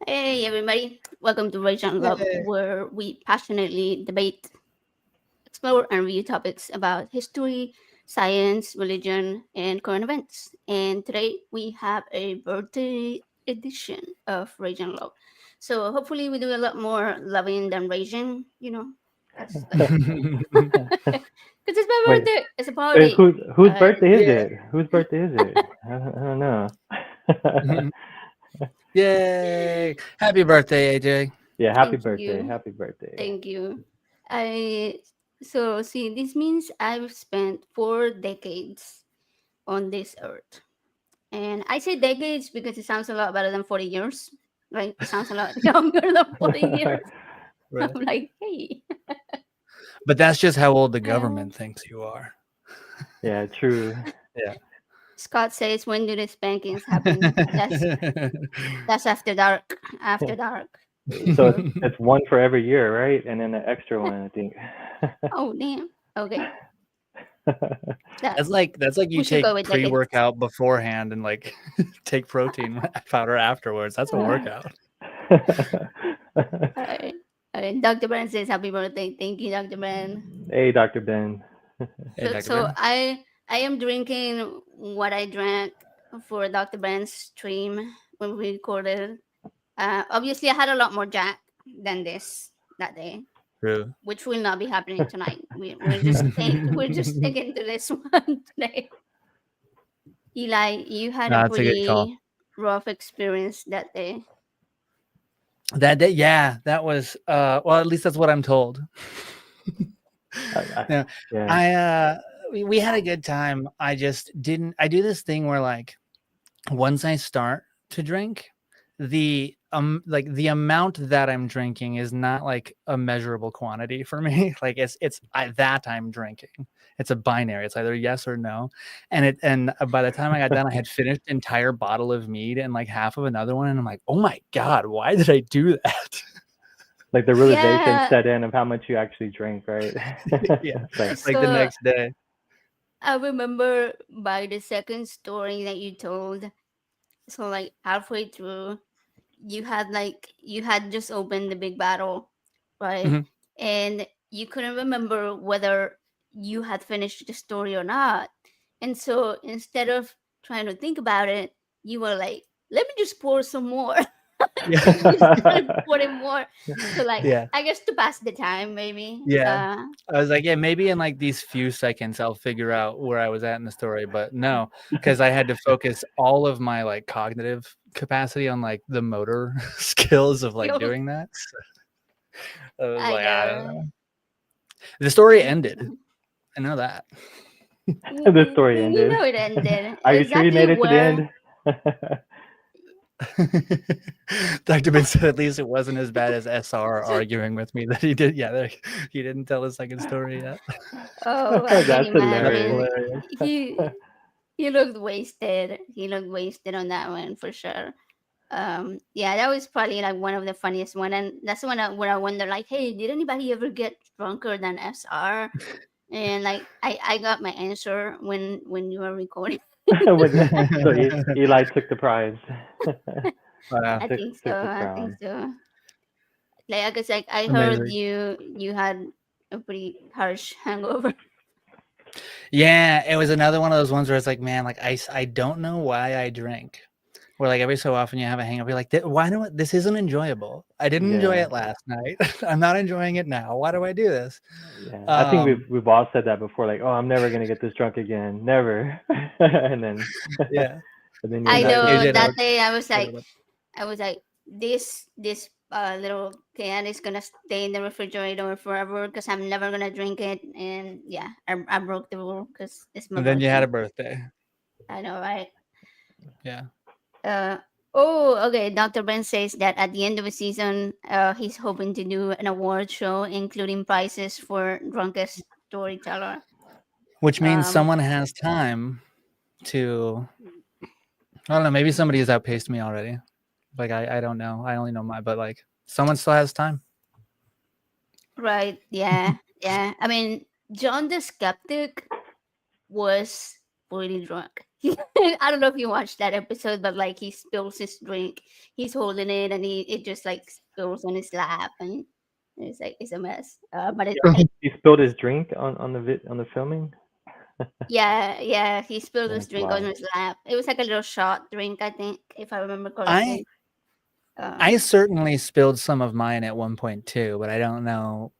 Hey everybody, welcome to Rage and Love, Yay. where we passionately debate, explore, and review topics about history, science, religion, and current events. And today we have a birthday edition of Rage and Love. So hopefully we do a lot more loving than raging, that's because it's my Wait, birthday. It's a party. whose birthday is Yeah. it? Whose birthday is it? I don't know. Yay. Happy birthday, AJ. Yeah, happy Thank birthday. you. Happy birthday. Thank you. I so see this means I've spent 4 decades on this earth. And I say decades because it sounds a lot better than 40 years. Right? It sounds a lot younger than 40 years. Right. I'm like, hey. But that's just how old the Uh, government thinks you are. Yeah, true. Yeah. Scott says, when do the spankings happen? That's after dark. After dark. So it's one for every year, right? And then an extra one, I think. Oh damn. Okay. That that's like you we should take go with decades. pre-workout beforehand and like take protein powder afterwards. That's a workout. Alright. Alright. Dr. Brand says happy birthday. Thank you, Dr. Brand. Hey, Dr. Ben. Hey, So, Dr. so Ben. I am drinking what I drank for Dr. Brand's stream when we recorded. Obviously, I had a lot more Jack than this that day, True. which will not be happening tonight. We're just sticking to this one today. Eli, you had a That's a good call. pretty rough experience that day. That day, yeah, that was well, at least that's what I'm told. I, Yeah. yeah. We had a good time. I just didn't I do this thing where like once I start to drink, the amount that I'm drinking is not like a measurable quantity for me. Like that I'm drinking. It's a binary. It's either yes or no. And by the time I got done, I had finished an entire bottle of mead and like half of another one, and I'm like, oh my god, why did I do that? Like the realization Yeah. set in of how much you actually drink, right? Yeah, It's like, like the So next day. I remember by the second story that you told. So like halfway through, you had just opened the big battle, right? Mhm. And you couldn't remember whether you had finished the story or not. And so instead of trying to think about it, you were like, let me just pour some more. Yeah, You started pouring more. So like yeah. I guess to pass the time maybe. Yeah. I was like, yeah, maybe in like these few seconds I'll figure out where I was at in the story, but no, because I had to focus all of my like cognitive capacity on like the motor skills of like Yo, doing that. So I was I like, I don't gotta know. The story ended. I know that. the story you ended. know it ended. Are you sure you Exactly made it to the where end? Dr. Ben said at least it wasn't as bad as SR arguing with me that he did. Yeah, he didn't tell his second story yet. oh, I can That's That's hilarious. imagine. hilarious. He looked wasted. He looked wasted on that one for sure. Yeah, that was probably like one of the funniest one, and that's when where I wonder like, hey, did anybody ever get drunker than SR? And like, I got my answer when you were recording. So Eli took the prize. Wow, I took think so. took the I think crown. so. Like, I guess like I heard amazing. you had a pretty harsh hangover. Yeah, it was another one of those ones where it's like, man, like I don't know why I drink. Where like every so often you have a hangover, you're like, why do this isn't enjoyable? I didn't enjoy Yeah, it last night. I'm not enjoying it now. Why do I do this? yeah. I think we've Um, we've all said that before. Like, oh, I'm never gonna get this drunk again, never. And then, yeah. and then you I end up know AJ, drinking. that know, day I was like this little can is gonna stay in the refrigerator forever because I'm never gonna drink it. And yeah, I broke the rule because it's my and then you had birthday. a birthday. I know, right? Yeah. Uh oh, okay. Dr. Ben says that at the end of the season, he's hoping to do an award show, including prizes for drunkest storyteller. Which means Um, someone has time to, I don't know, maybe somebody has outpaced me already. Like I don't know. I only know but like someone still has time. right? Yeah, yeah. I mean, John the Skeptic was pretty drunk. I don't know if you watched that episode, but like he spills his drink, he's holding it, and it just like spills on his lap, and it's like it's a mess. But it He spilled his drink on the filming. yeah, he spilled his That's drink on wild. his lap. It was like a little shot drink, I think, if I remember I correctly. I Um, certainly spilled some of mine at one point too, but I don't know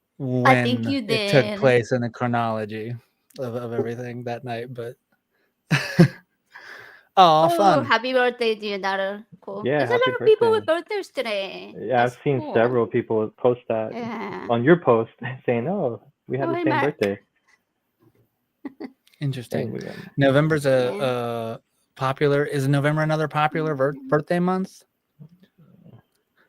I think when you it took did. place in the chronology of everything that night. But oh, Oh, fun! happy birthday to your daughter. Cool. Yeah, There's a happy lot of people with birthday. birthdays today. Yeah, I've That's seen cool. several people post that Yeah. on your post saying, "Oh, we have Oh, the hey, same Mark. birthday." Hey, Interesting. we got. November's Yeah. a popular. Is November another popular birthday month?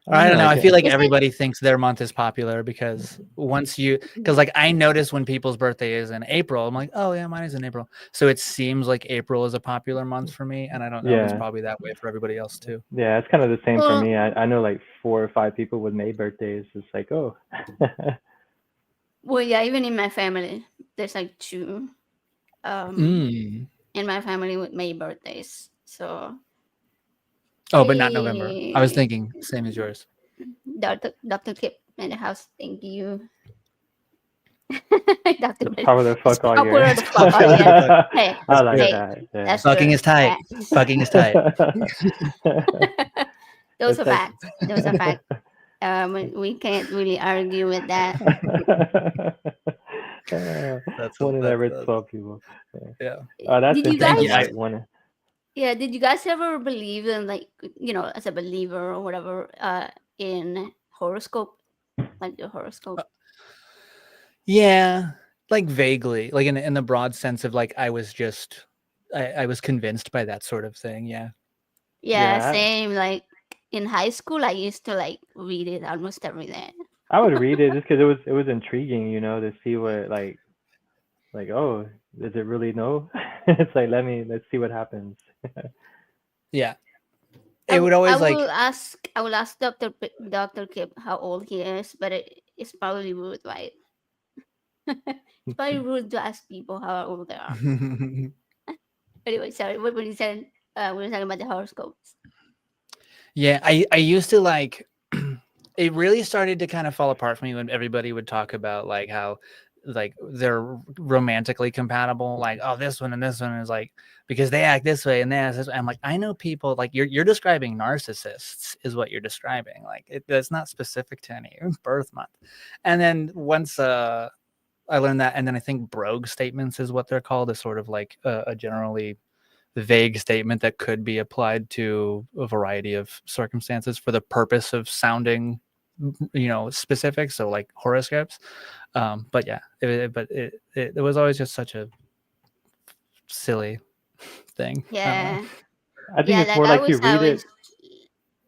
I I don't don't know. know. I I get. feel like It's like, everybody thinks their month is popular because because like I notice when people's birthday is in April, I'm like, oh yeah, mine is in April. So it seems like April is a popular month for me, and I don't know if it's Yeah, probably that way for everybody else too. yeah. It's kind of the same for well, me. I know like 4 or 5 people with May birthdays. It's like, oh, well, yeah, even in my family, there's like two um Mm. in my family with May birthdays. So, Oh, but not November. I was hey, thinking same as yours. Dr. Kip in the house, thank you. Dr. just Bill. power the Just fuck all power year. the fuck out, yeah. Hey, That's I like good. hey, that. Yeah. that's Fucking true. is tight. Yeah. Fucking is tight. Those That's are like. facts. Those are facts. We can't really argue with that. Uh, That's one in that's every that's 12 people. Yeah. yeah. Oh, that's Did you Thank interesting. you. guys? I One. Yeah, did you guys ever believe in like as a believer or whatever in horoscope, like the horoscope? Yeah, like vaguely, like in the broad sense of like I was just I was convinced by that sort of thing. Yeah. Yeah, Yeah, same. Like in high school, I used to like read it almost every day. I would read it just because it was intriguing, to see what like, oh, does it really know? It's like let's see what happens. Yeah. It would I always will like ask Doctor Kip how old he is, but it's probably rude, right? It's probably rude to ask people how old they are. Anyway, sorry. What you said? We were talking about the horoscopes. Yeah, I used to like it really started to kind of fall apart for me when everybody would talk about like how like they're romantically compatible, like oh this one is like because they act this way and they act this way. I'm like I know people like you're describing narcissists is what you're describing, like that's not specific to any birth month. And then once I learned that, and then I think brogue statements is what they're called, is sort of like a generally vague statement that could be applied to a variety of circumstances for the purpose of sounding specific, so like horoscopes. But yeah, it was always just such a silly thing. I don't know. Yeah, I think yeah. it's Like more I like you was read it always.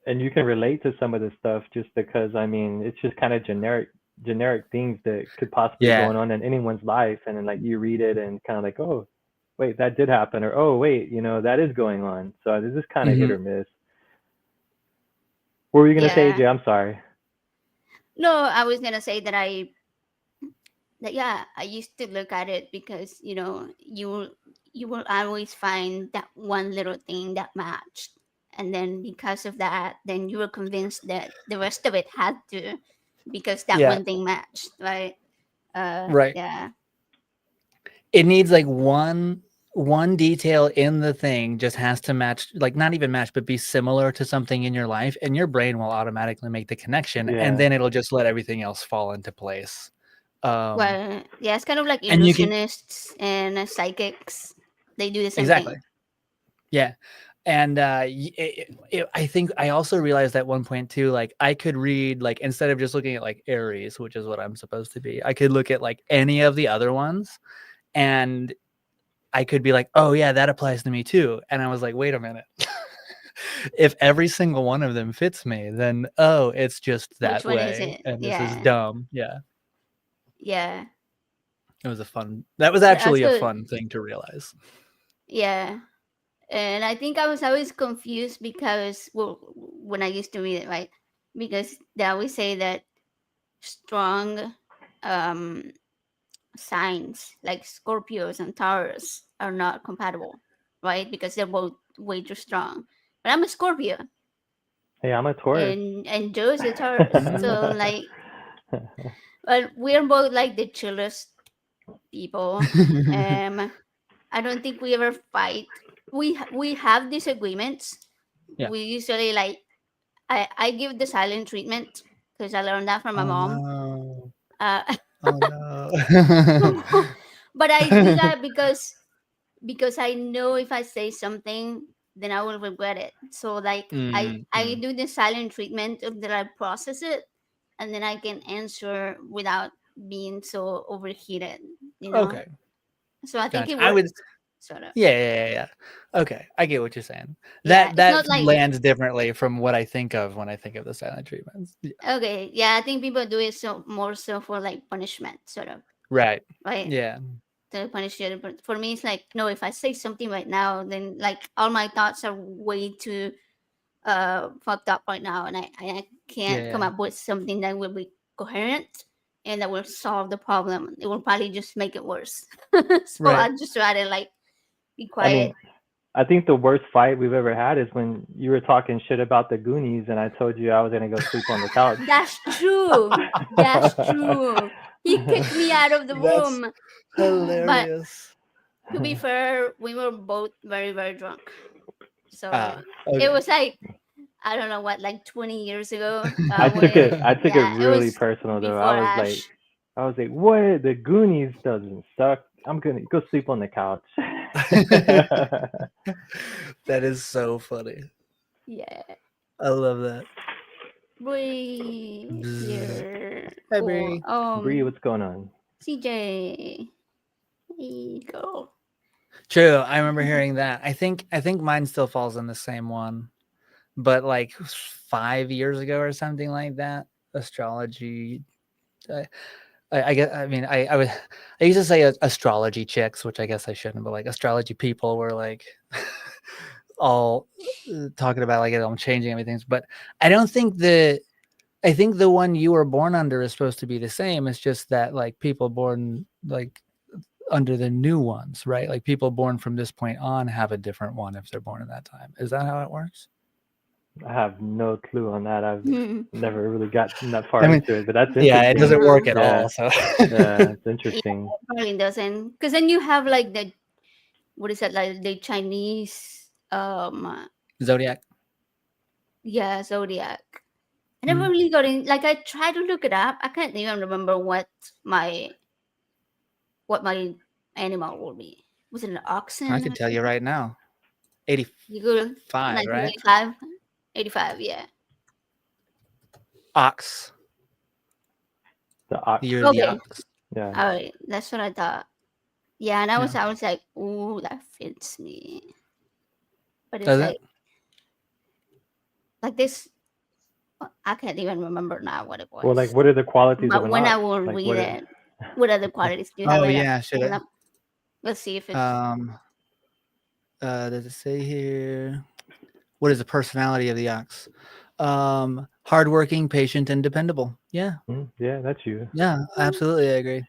and you can relate to some of the stuff just because I mean it's just kind of generic things that could possibly Yeah. going on in anyone's life, and then like you read it and kind of like, oh, wait, that did happen, or oh wait, that is going on. So this is kind of hit Hmm. or miss. What were you gonna say, Yeah. Jay? I'm sorry. No, I was gonna say that yeah, I used to look at it because you will always find that one little thing that matched, and then because of that, then you were convinced that the rest of it had to, because that Yeah. one thing matched, right? Right. Yeah. It needs like one detail in the thing just has to match, like not even match, but be similar to something in your life, and your brain will automatically make the connection, and Yeah. then it'll just let everything else fall into place. Um, Well, yeah, it's kind of like and you can illusionists and psychics. They do the same exactly, thing. yeah. And I think I also realized at one point too, like I could read, like instead of just looking at like Aries, which is what I'm supposed to be, I could look at like any of the other ones, and I could be like, oh yeah, that applies to me too. And I was like, wait a minute. If every single one of them fits me, then oh, it's just Which that one is way. it? And this is Yeah. dumb. Yeah. Yeah. That was But actually a also, fun thing to realize. yeah. And I think I was always confused because, well, when I used to read it, right? Because they always say that strong um, signs like Scorpios and Taurus are not compatible. right? Because they're both way too strong. But I'm a Scorpio, Hey, I'm a Taurus. and Joe is a Taurus. So Mm. like, but we're both like the chillest people. Um, I don't think we ever fight. We have disagreements. Yeah. We usually like I give the silent treatment because I learned that from my Oh mom. no. Uh, Oh no. but I do that because I know if I say something, then I will regret it. So like I Mm. do the silent treatment until I process it, and then I can answer without being so overheated. You know. Okay. So I think Gotcha. it I would. works. Sort of. Yeah. Okay, I get what you're saying. Yeah, it's That not like lands differently from what I think of when I think of the silent treatments. Yeah. okay. Yeah, I think people do it so more so for like punishment, sort of, Right. right? Yeah. To punish you. But for me, it's like no. If I say something right now, then like all my thoughts are way too fucked up right now, and I can't come Yeah. up with something that will be coherent and that will solve the problem. It will probably just make it worse. So Right. I just rather like be I quiet. mean, I think the worst fight we've ever had is when you were talking shit about the Goonies and I told you I was gonna go sleep on the couch. That's true. That's true. He kicked me out of the That's room. But hilarious. to be fair, we were both very, very drunk. So Ah. it Okay. was like, I don't know what, like 20 years ago. I took it Yeah, it really was personal though. before Ash. I was like, what? The Goonies doesn't suck. I'm gonna go sleep on the couch. That is so funny. Yeah. I love that. Boy, Bzz. here. Hi, Cool. Bree. Bree, what's going on? CJ. There you go. True. I remember hearing that. I think mine still falls in the same one, but like 5 years ago or something like that. Astrology. I, I guess. I mean, I would. I used to say astrology chicks, which I guess I shouldn't, but like astrology people were like all talking about like I'm changing everything. But I don't think the. I think the one you were born under is supposed to be the same. It's just that like people born like under the new ones, right? Like people born from this point on have a different one if they're born in that time. Is that how it works? I have no clue on that. I've Hmm. never really gotten that I far mean, into it, but that's yeah, it interesting. doesn't work No. at Yeah, all. So yeah, it's Yeah, interesting. it probably doesn't. Because then you have like the, what is that, like the Chinese, zodiac. yeah, zodiac. I never Mm. really got in, like I tried to look it up. I can't even remember my what my animal will be. Was it an I oxen can or tell you something? right now. 85, You go right? 1985? 85, yeah. Ox. The ox. You're the Okay. ox. Yeah. All right. That's what I thought. Yeah, and Yeah. I was like, ooh, that fits me. But it's Does it? like this. I can't even remember now what it Well, like, was. what are the qualities of But an when I ox? will Like, read what? it, what other qualities do you have Oh it up? yeah, should Pull it it? up. Let's see if it's Um does it say here? What is the personality of the ox? Hardworking, patient, and dependable. Yeah. Yeah, that's you. Yeah, absolutely. I agree.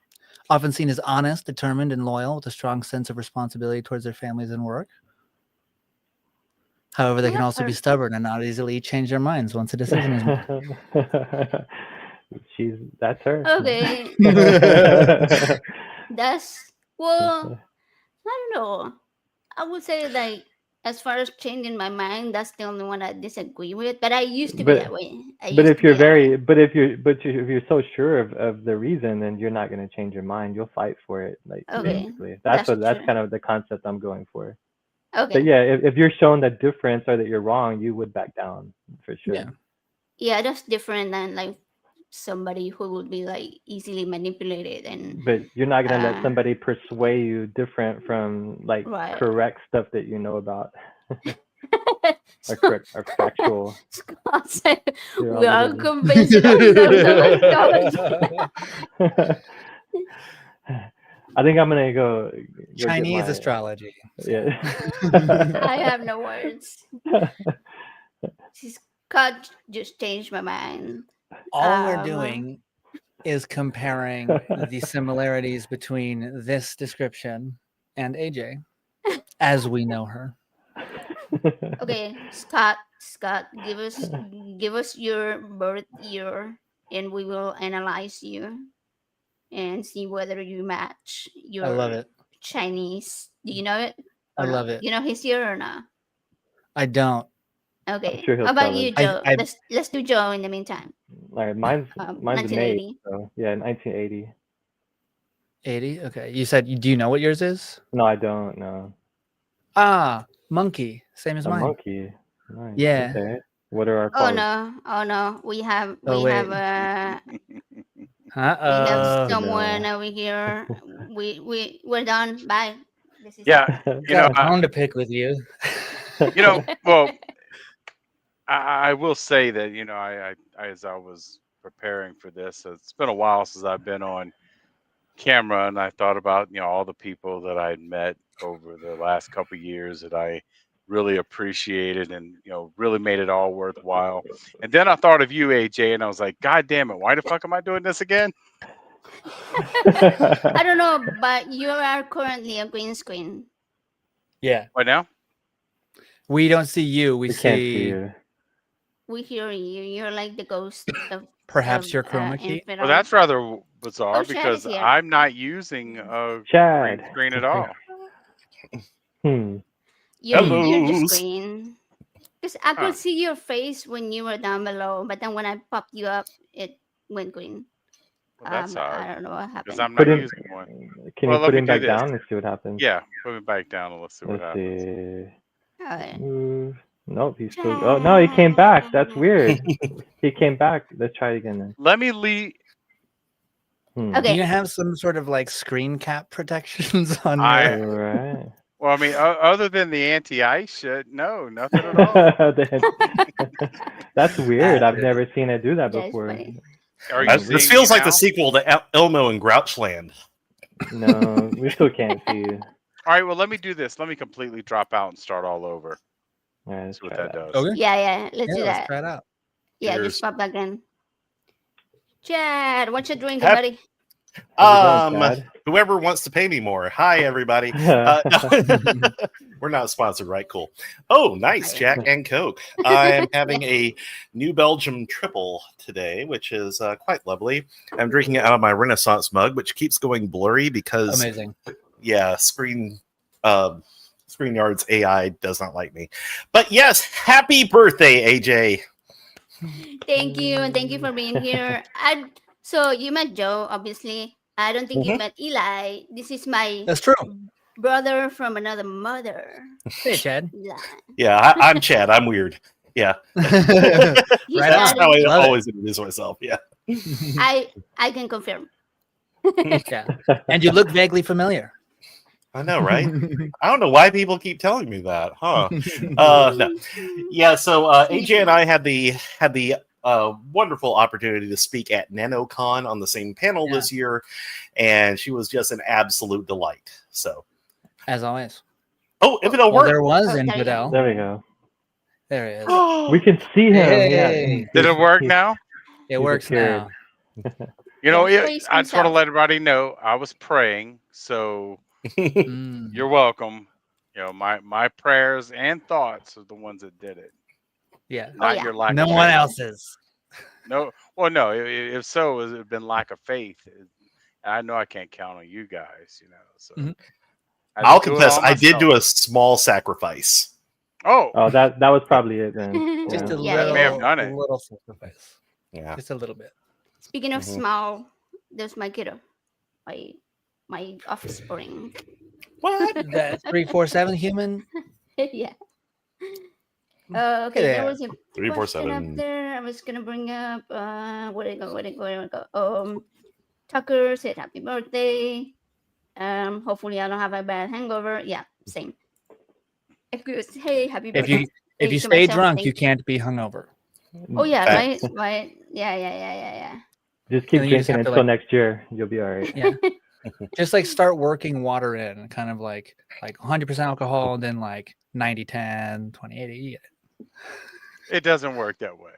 Often seen as honest, determined, and loyal with a strong sense of responsibility towards their families and work. However, they well, can that's also be her. stubborn and not easily change their minds once a decision is That's her. Okay. made. That's well, I don't know. I would say like as far as changing my mind, that's the only one I disagree with. But I used to be but that way. I but used if to be you're that way. very but if you're but you, if you're so sure of the reason, then you're not going to change your mind. You'll fight for it. Like, Okay, basically, that's that's true. kind of the concept I'm going for. But Okay, yeah, if you're shown that difference or that you're wrong, you would back down for sure. Yeah. yeah, that's different than like somebody who would be like easily manipulated and But you're not going to let uh somebody persuade you different from like right. correct stuff that you know about or So correct or factual. Scott said You're we on are literally. convincing ourselves of astrology. I think I'm gonna go get Chinese my astrology. So. yeah. I have no words. Scott just changed my mind. All we're Um, doing is comparing the similarities between this description and AJ. as we know her. Okay, Scott, give us your birth year, and we will analyze you and see whether you match I love your it. Chinese. Do you know it I or love not? it. You know his year or not? I don't. I'm Okay. sure he'll How about tell us. you, Joe? I Let's do Joe in the meantime. All right, mine's May. 1980. So yeah, 1980. 80. Okay. You said do you know what yours is? No, I don't know. Ah, monkey. Same as A mine. monkey. Nice. Yeah. Okay. What are our Oh cards? no! Oh no! Oh wait. We have Oh someone no. over here. We're done. Bye. This is it. Yeah, Got a bone to pick with you. well, I will say that as I was preparing for this, it's been a while since I've been on camera, and I thought about all the people that I'd met over the last couple of years that I really appreciated, and really made it all worthwhile. And then I thought of you, AJ, and I was like, God damn it, why the fuck am I doing this again? I don't know, but you are currently a green screen. Yeah. What now? We don't see you. We We can't see see you. We hear you. You're like the ghost perhaps your of chroma key. Infidel. Well, that's rather bizarre Oh, Chad is because here. I'm not using a Chad. green screen at all. You're just Hellos. green. Because I Huh. could see your face when you were down below, but then when I popped you up, it went green. Well, that's odd I don't know what because happened. I'm Put not him. using one. Can Well, you let put me him do back this. down and see what happens? Yeah, put me back down and let's see what Let's happens. see. Okay. Move. Nope, he's still. Oh no, he came back. That's weird. He came back. Let's try it again then. Let me leave. Hmm. Do Okay. you have some sort of like screen cap protections on I your? Right. Well, I mean, other than the anti-ice shit, no, nothing at all. That's weird. I've Acid. never seen it do that That's before. funny. Are you Hmm. This seeing me feels like the now? sequel to Elmo and Grouchland. No, we still can't see you. All right, well, let me do this. Let me completely drop out and start all over. All right, let's See what try that that. does. Okay. Yeah, let's Yeah, do let's that. try it out. Yeah, Cheers. just pop back in. Chad, what you drinking, Hap- buddy? How's it going, Whoever wants to pay me more. Hi, everybody. Chad? We're not sponsored, right? Cool. Oh, nice, Jack and Coke. I am having a New Belgium triple today, which is quite lovely. I'm drinking it out of my Renaissance mug, which keeps going blurry because, Amazing. yeah, ScreenYard's AI does not like me. But yes, happy birthday, AJ. Thank you, and thank you for being here. So you met Joe, obviously. I don't think you Mhm. met Eli. This is my That's true. brother from another mother. Hey, Chad. Eli. Yeah, I'm Chad. I'm weird. Yeah. He's Right That's on. how I Love it. always introduce myself. Yeah. I can confirm. Yeah. And you look vaguely familiar. I know, right? I don't know why people keep telling me that, huh? No. Yeah, so AJ and I had the wonderful opportunity to speak at NanoCon on the same panel Yeah. this year, and she was just an absolute delight. So, As always. oh, if it'll Well, work. there was Oh, there you go. Infidel. There we go. There he is. We can see him. Hey. Did it work He- now? It he works disappeared. now. Praise I just want to himself. let everybody know I was praying, so Mm. you're welcome. My prayers and thoughts are the ones that did it, Yeah. not yeah. your lack No of one faith. else's. No, well, no. If so, it would have been lack of faith. I know I can't count on you guys, so Mhm. I had to I'll do it confess, all I did do myself. a small sacrifice. Oh, Oh, that was probably it then. Just Yeah. a Yeah, little, may have done it. little sacrifice. Yeah. Just a little bit. Speaking of Mhm. small, there's my kiddo, my offspring. What? That 347 human. Yeah. Okay, Hey there there. was a question up 347. there. I was gonna bring up. Where did it go? Where did it go? Tucker said happy birthday. Hopefully I don't have a bad hangover. Yeah, same. Hey, happy If birthday. you if you to stay myself, drunk, thank- you can't be hungover. Oh yeah, Facts. right. Yeah. Just keep And then you just drinking have to, until like- next year. You'll be all right. Yeah. Just like start working water in, kind of like 100% alcohol, and then like 90-10, 20-80. You get it. it doesn't work that way.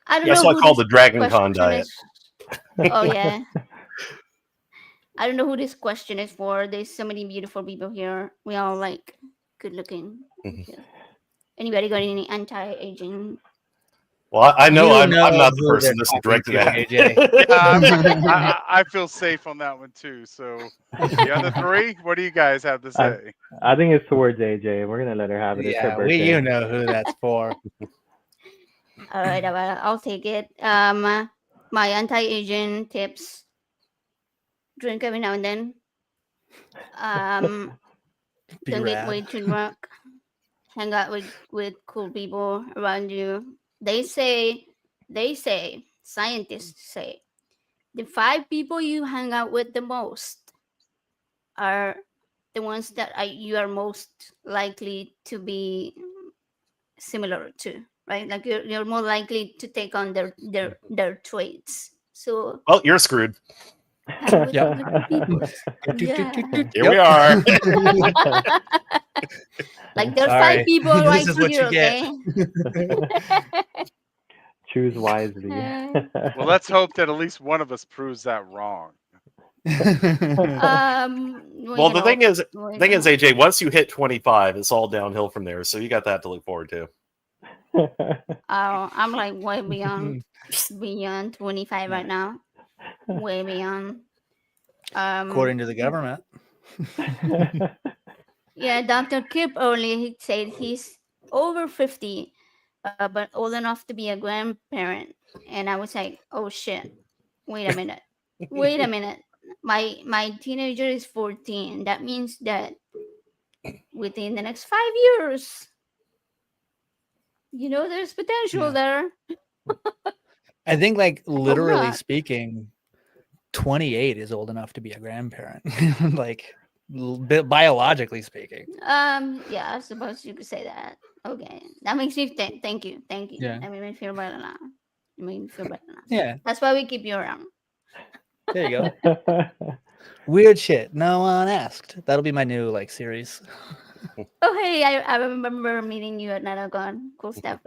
I don't That's know what I who call this the Dragon Con question diet. is. Oh yeah. I don't know who this question is for. There's so many beautiful people here. We all like good looking. Mhm. Yeah. Anybody got any anti-aging? Well, I know You I'm know not the who person they're this is talking directed to, at. AJ. I feel safe on that one too. So the other three, what do you guys have to say? I think it's towards AJ. We're gonna let her have it. It's her Yeah, birthday. you know who that's for. All right, I'll take it. My anti-aging tips: drink every now and then. Um, Be don't get rad. way too drunk. Hang out with cool people around you. They say, scientists say, the 5 people you hang out with the most are the ones that you are most likely to be similar to, right? Like you're more likely to take on their traits. So Well, you're screwed. hang with Yep. good people. Yeah. Here we are. Like there's Sorry. 5 people This right is what you here, get. okay? Choose wisely. Well, let's hope that at least one of us proves that wrong. Well, the thing is, AJ, AJ, once you hit 25, it's all downhill from there. So you got that to look forward to. I'm like way beyond 25 right now. Way beyond. According to the government. Yeah, Dr. Kip earlier he said he's over 50, but old enough to be a grandparent. And I was like, oh shit, wait a minute. Wait a minute. My teenager is 14. That means that within the next 5 years, there's potential there. I think, like, Hope literally not. speaking, 28 is old enough to be a grandparent. Like, biologically speaking. Yeah, I suppose you could say that. Okay, that makes me thank you. Yeah. That made me feel better now. It made me feel better now. Yeah, That's why we keep you around. there you go. Weird shit. No one asked. That'll be my new, like, series. Oh hey, I remember meeting you at NanoCon. Cool stuff.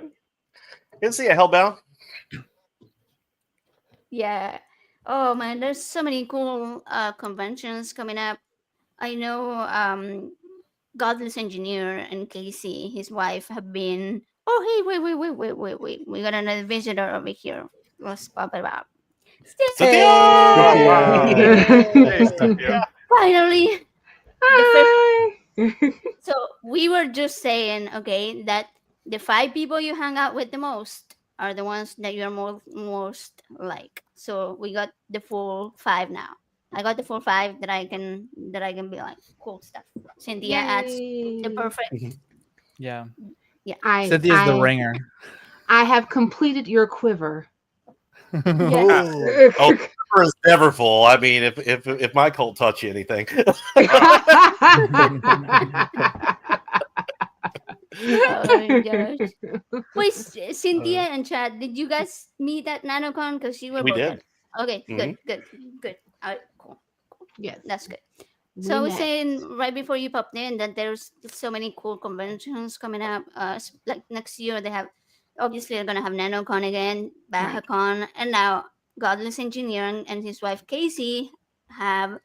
Didn't see a Hellbound. Yeah. Oh man, there's so many cool conventions coming up. I know Godless Engineer and Casey, his wife, have been. Oh hey, wait. We got another visitor over here. Let's pop it up. Cynthia! Oh wow! Hey, Hey! Cynthia. Finally, the fifth. Hi. So we were just saying, okay, that the 5 people you hang out with the most are the ones that you're most like. So we got the full 5 now. I got the full 5 that I can be like cool stuff. Cynthia adds the Yay. perfect. Yeah. Yeah. Cynthia's the ringer. I have completed your quiver. Yes. Oh, the quiver is never full. I mean, if my cult taught you anything. Oh my gosh. Wait, Cynthia and Chad, did you guys meet at NanoCon? Because you were We both did. at. Okay, good. All right, cool. Yes. That's good. So I was met. saying right before you popped in that there's so many cool conventions coming up. Like next year they have, obviously they're gonna have NanoCon again, Right. BajaCon, and now Godless Engineering and his wife Casey have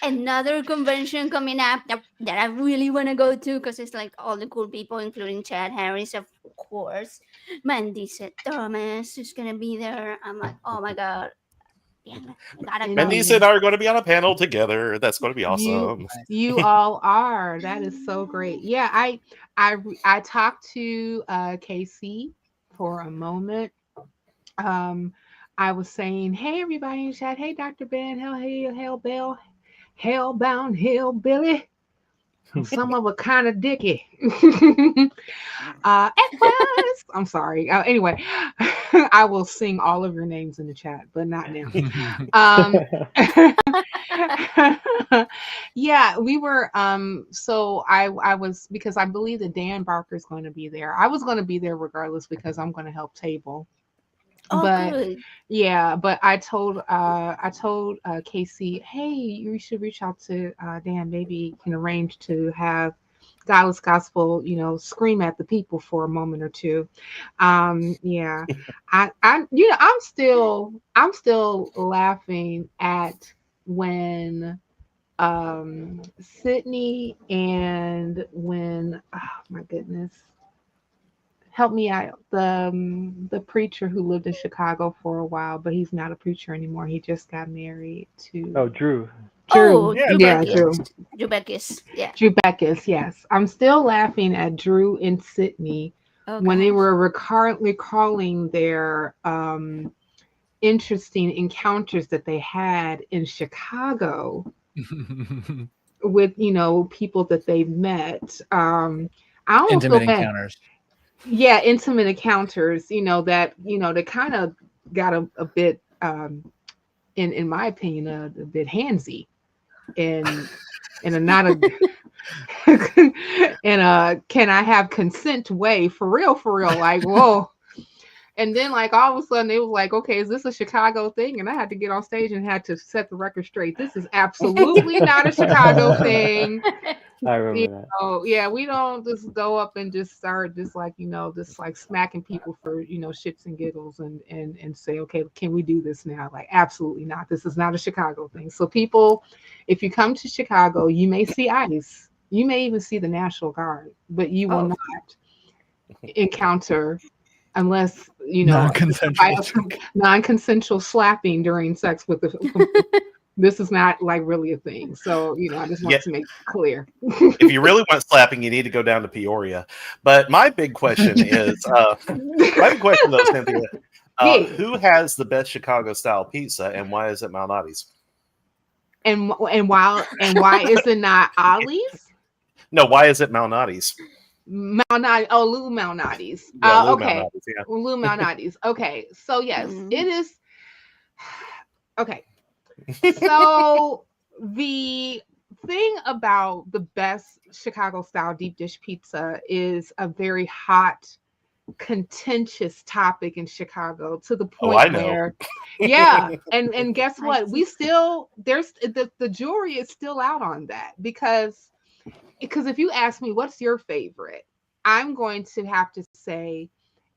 another convention coming up that I really want to go to because it's like all the cool people, including Chad Harris, of course. Mandy said Thomas is gonna be there. I'm like, oh my god, damn it, I gotta go. Mendiz and I are going to be on a panel together. That's going to be awesome. You all are. That is so great. Yeah, I talked to Casey for a moment. I was saying, hey everybody in chat, hey Dr. Ben, hell Bell, hellbound hillbilly. Some of a kind of dicky. I'm sorry. Anyway, I will sing all of your names in the chat, but not now. Yeah, we were. So I was, because I believe that Dan Barker's going to be there. I was going to be there regardless because I'm going to help table. Oh, But good. yeah, but I told Casey, hey, you should reach out to Dan. Maybe he can arrange to have Godless Gospel, scream at the people for a moment or two. Yeah, I'm still laughing at when Sydney, and when, oh my goodness, help me out. The preacher who lived in Chicago for a while, but he's not a preacher anymore. He just got married Oh, to Drew. Drew. Oh, Yeah, Drew Yeah, Beckis. yeah. Drew. Drew Beckis. Yeah. Drew Beckis, yes. I'm still laughing at Drew and Sydney Oh when they gosh. were recalling their interesting encounters that they had in Chicago with, people that they met. I almost feel Intimate bad. encounters. Yeah, intimate encounters, that, that kind of got a bit, in my opinion, a bit handsy and in a not a in a can I have consent way, for real, like, whoa. And then, like, all of a sudden, it was like, okay, is this a Chicago thing? And I had to get on stage and had to set the record straight. This is absolutely not a Chicago thing. I You remember that. yeah, we don't just go up and just start just like, just like smacking people for, shits and giggles and say, okay, can we do this now? Like, absolutely not. This is not a Chicago thing. So people, if you come to Chicago, you may see ICE. You may even see the National Guard, but you will Oh, not encounter, unless, Non-consensual. non-consensual slapping during sex with the this is not like really a thing. So, I just want Yeah. to make it clear. If you really want slapping, you need to go down to Peoria. But my big question is, though, Cynthia, Yeah. who has the best Chicago style pizza, and why is it Malnati's? And why is it not Ollie's? No, why is it Malnati's? Malnati. Oh, Lou Malnati's. Yeah, Lou Okay. Malnati's, yeah. Lou Malnati's. Okay. So yes, it is. Okay. So the thing about the best Chicago style deep dish pizza is a very hot, contentious topic in Chicago, to the Oh, I point know. where, yeah, and guess I what? see. We still, there's the jury is still out on that, because if you ask me what's your favorite, I'm going to have to say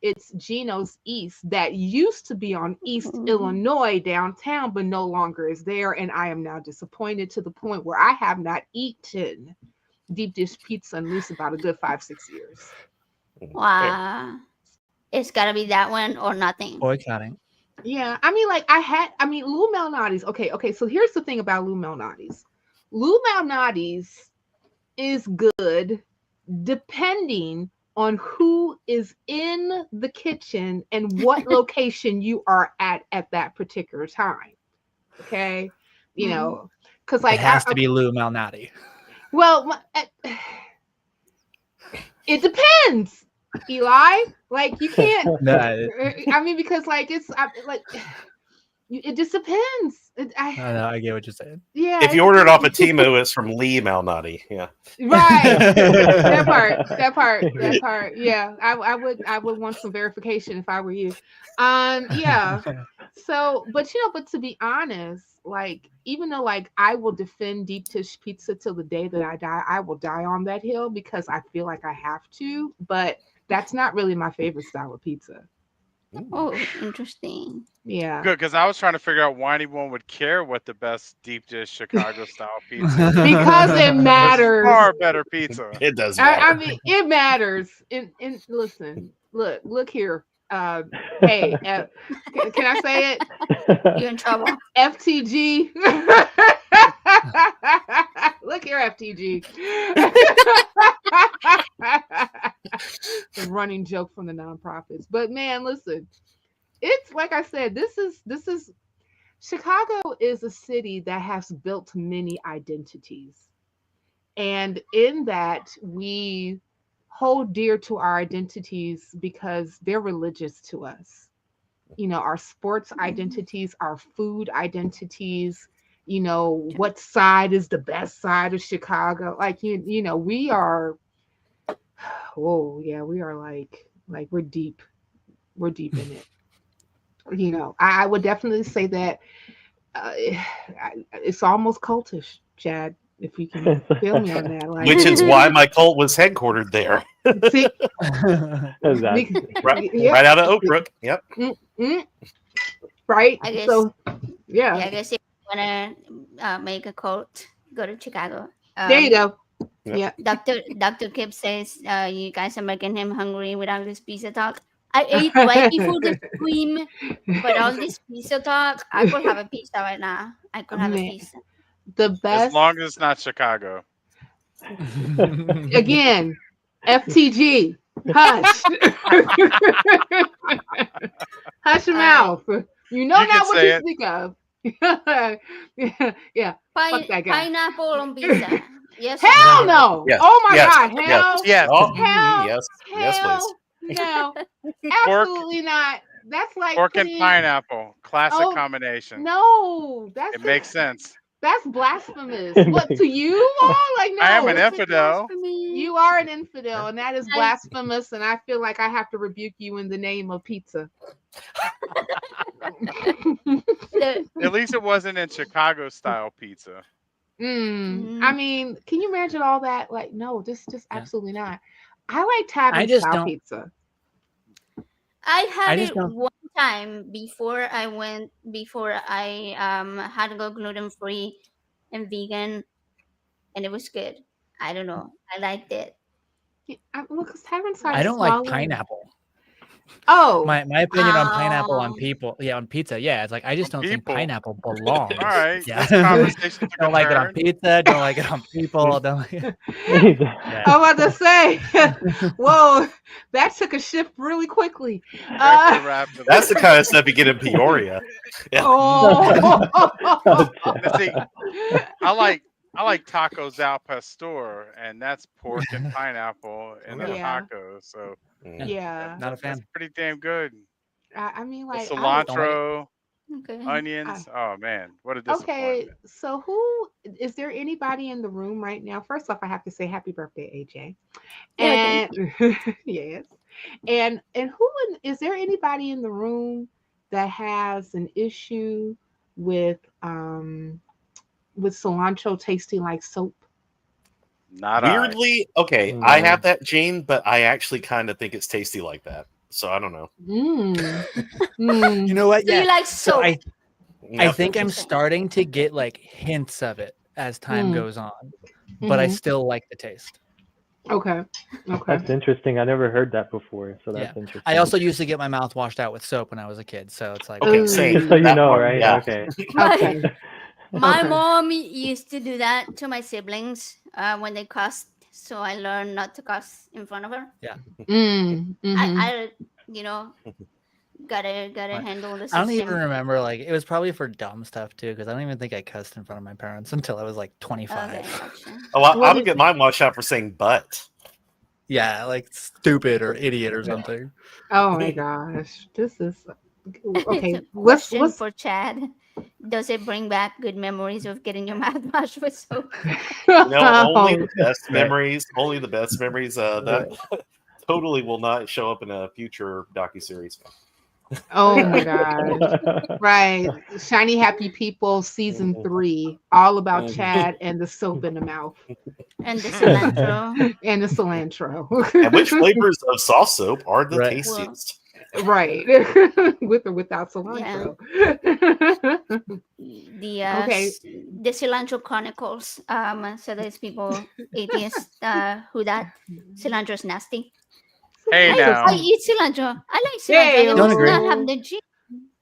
it's Gino's East, that used to be on East Illinois downtown, but no longer is there. And I am now disappointed, to the point where I have not eaten deep dish pizza in at least about a good 5-6 years. Wow. It's gotta be that one or nothing. Boycotting. Yeah, I mean, like, Lou Malnati's. Okay. So here's the thing about Lou Malnati's. Lou Malnati's is good depending on who is in the kitchen and what location you are at that particular time. Okay, because like It has to be Lou Malnati. well, it depends, Eli. Like, you can't. No, I mean, because like it just depends. I get what you're saying. Yeah. If you order it off of Temu, it's from Lee Malnati. Yeah. Right. That part. Yeah. I would want some verification if I were you. Yeah. So, but to be honest, like, even though, like, I will defend deep dish pizza till the day that I die, I will die on that hill because I feel like I have to, but that's not really my favorite style of pizza. Oh, interesting. Yeah. Good, because I was trying to figure out why anyone would care what the best deep dish Chicago style pizza is. Because it There's matters. far better pizza. It does matter. I mean, it matters. And listen, look here. Hey, can I say it? You're in trouble. FTG. Look here, FTG. The running joke from the nonprofits. But man, listen, it's like I said, this is Chicago is a city that has built many identities. And in that, we hold dear to our identities because they're religious to us. Our sports identities, our food identities, what side is the best side of Chicago. Like, we are, oh yeah, we are like we're deep in it. I would definitely say that it's almost cultish, Chad, if you can feel me on that. Like, Which is why my cult was headquartered there. see, Exactly. Right out of Oak Brook. Yep. right? I guess. So, Yeah, I yeah. guess if you wanna make a cult, go to Chicago. There you go. Yeah. Yeah. Dr. Kip says, you guys are making him hungry without this pizza talk. I ate way before the stream, but all this pizza talk, I could have a pizza right now. I could have a Man, pizza. the As best. long as it's not Chicago. Again, FTG. Hush. Hush your mouth. You know You can not what say you it. speak of. Yeah. Fuck that guy. Pineapple on pizza. Yes. or Hell no? no. Yes. Oh my Yes. God. Yes. Hell. Yes. Oh, Hell. yes. Yes, please. Hell. No. Pork, Absolutely not. That's like pork and putting. pineapple. Classic Oh combination. no. That's It makes just. sense. That's blasphemous. What to you all? Like no. I am an What's the infidel. blasphemy? You are an infidel, and that is I- blasphemous. And I feel like I have to rebuke you in the name of pizza. The, At least it wasn't in Chicago style pizza. I mean, can you imagine all that? Like, no, just Yeah. absolutely not. I like tavern just style don't- pizza. I had just it don't- one time before I had to go gluten free and vegan, and it was good. I don't know. I liked it. Well, because tavern style I don't like pineapple. Oh, My opinion on pineapple on Um, people, on pizza, it's like I just don't think People. pineapple belongs. All right. Yeah. This conversation took a Don't like it on turn. pizza. Don't like it on people. Don't like it. I was about to say, whoa, that took a shift really quickly. We have to wrap it That's the up. kind of stuff you get in Peoria. Yeah. Oh, Now, see, I like tacos al pastor, and that's pork and pineapple in a Yeah. taco. So yeah. Not a fan. that's pretty damn good. I mean, The like, cilantro, Okay. onions. Oh man, what a disappointment. okay. So, who is there? Anybody in the room right now? First off, I have to say happy birthday, AJ. Yeah, And yes, and is there anybody in the room that has an issue with cilantro tasting like soap? Not Weirdly, okay, No. I have that gene, but I actually kind of think it's tasty like that. So I don't know. Mm. You know what? So you like So soap? I Yep. think I'm starting to get like hints of it as time Mm. goes on, but I Mhm. still like the taste. Okay. That's interesting. I never heard that before, so that's Yeah. interesting. I also used to get my mouth washed out with soap when I was a kid, so it's like Okay, Ooh. same. Just so you That know, part, right? yeah. Okay. Okay. My Okay. mom used to do that to my siblings when they cussed, so I learned not to cuss in front of her. Mhm. I gotta Right. handle the I don't even system. remember, like it was probably for dumb stuff too, because I don't even think I cussed in front of my parents until I was like 25. Okay, gotcha. Oh, What I would is- get mine washed out for saying "but." Yeah, like stupid or idiot or something. Oh my gosh, this is okay. So, What's question for Chad: does it bring back good memories of getting your mouth washed with soap? No, only the Oh, best memories. Only the best memories. That totally will not show up in a future docuseries. oh my gosh. Right. Shiny Happy People season 3, all about Chad and the soap in the mouth And the cilantro. and the cilantro. And which flavors of soft soap are the Right. tastiest? Right. With or without cilantro. The Okay. the cilantro chronicles. So there's people atheists who that cilantro is nasty. Hey, I, now. I eat cilantro. I like cilantro. Hey, I Don't just agree. not have the gene.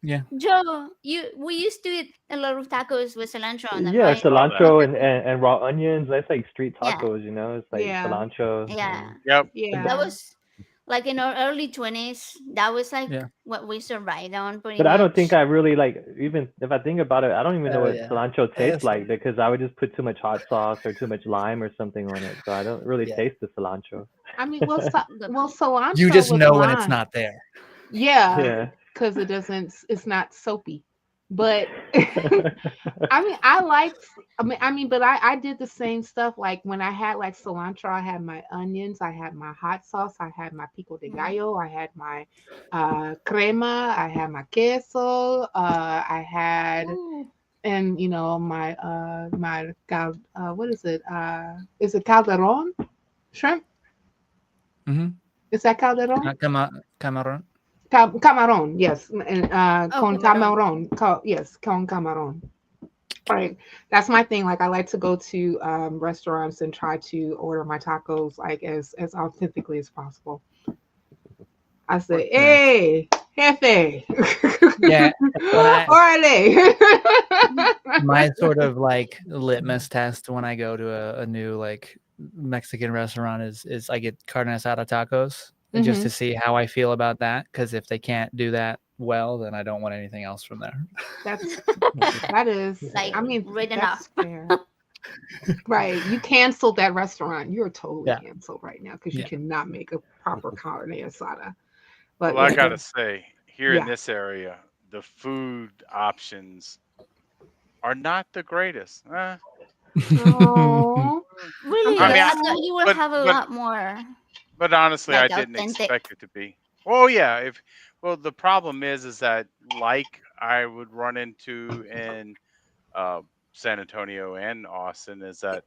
Yeah. Joe, we used to eat a lot of tacos with cilantro on them, Yeah, right? cilantro and raw onions. That's like street Yeah. tacos, you know. It's like Yeah. cilantro. Yeah. Yep. Yeah. That was like in our early 20s. That was like Yeah. what we survived on pretty But much. I don't think I really like, even if I think about it, I don't even know Oh, what yeah. cilantro Yes. tastes like because I would just put too much hot sauce or too much lime or something on it. So I don't really Yeah. taste the cilantro. I mean, cilantro. You just with know when it's lime. not there. Yeah, Yeah. because it's not soapy. But but I did the same stuff. Like when I had like cilantro, I had my onions, I had my hot sauce, I had my pico de gallo, I had my crema, I had my queso, I had Ooh. and my what is it? Is it calderon shrimp? Mm-hmm. Is that calderon? Cameron. Camarón, yes, and con camarón. camarón, yes, con camarón. Right. That's my thing. Like I like to go to restaurants and try to order my tacos like as authentically as possible. I say, Nice. hey, jefe. Yeah, when I Orale. my sort of like litmus test when I go to a new like Mexican restaurant is I get carne asada tacos just to see how I feel about that. Because if they can't do that well, then I don't want anything else from there. That's that is Like I mean written that's off. fair. Right. You canceled that restaurant. You're totally Yeah. canceled right now because you Yeah. cannot make a proper carne asada. But Well, I yeah, gotta say, here in yeah. this area, the food options are not the greatest. Oh, I'm Really, I mean, I sad. thought you would but have a but lot more but honestly, I like didn't authentic. expect it to be. Oh yeah, if well, the problem is that like I would run into in uh, San Antonio and Austin is that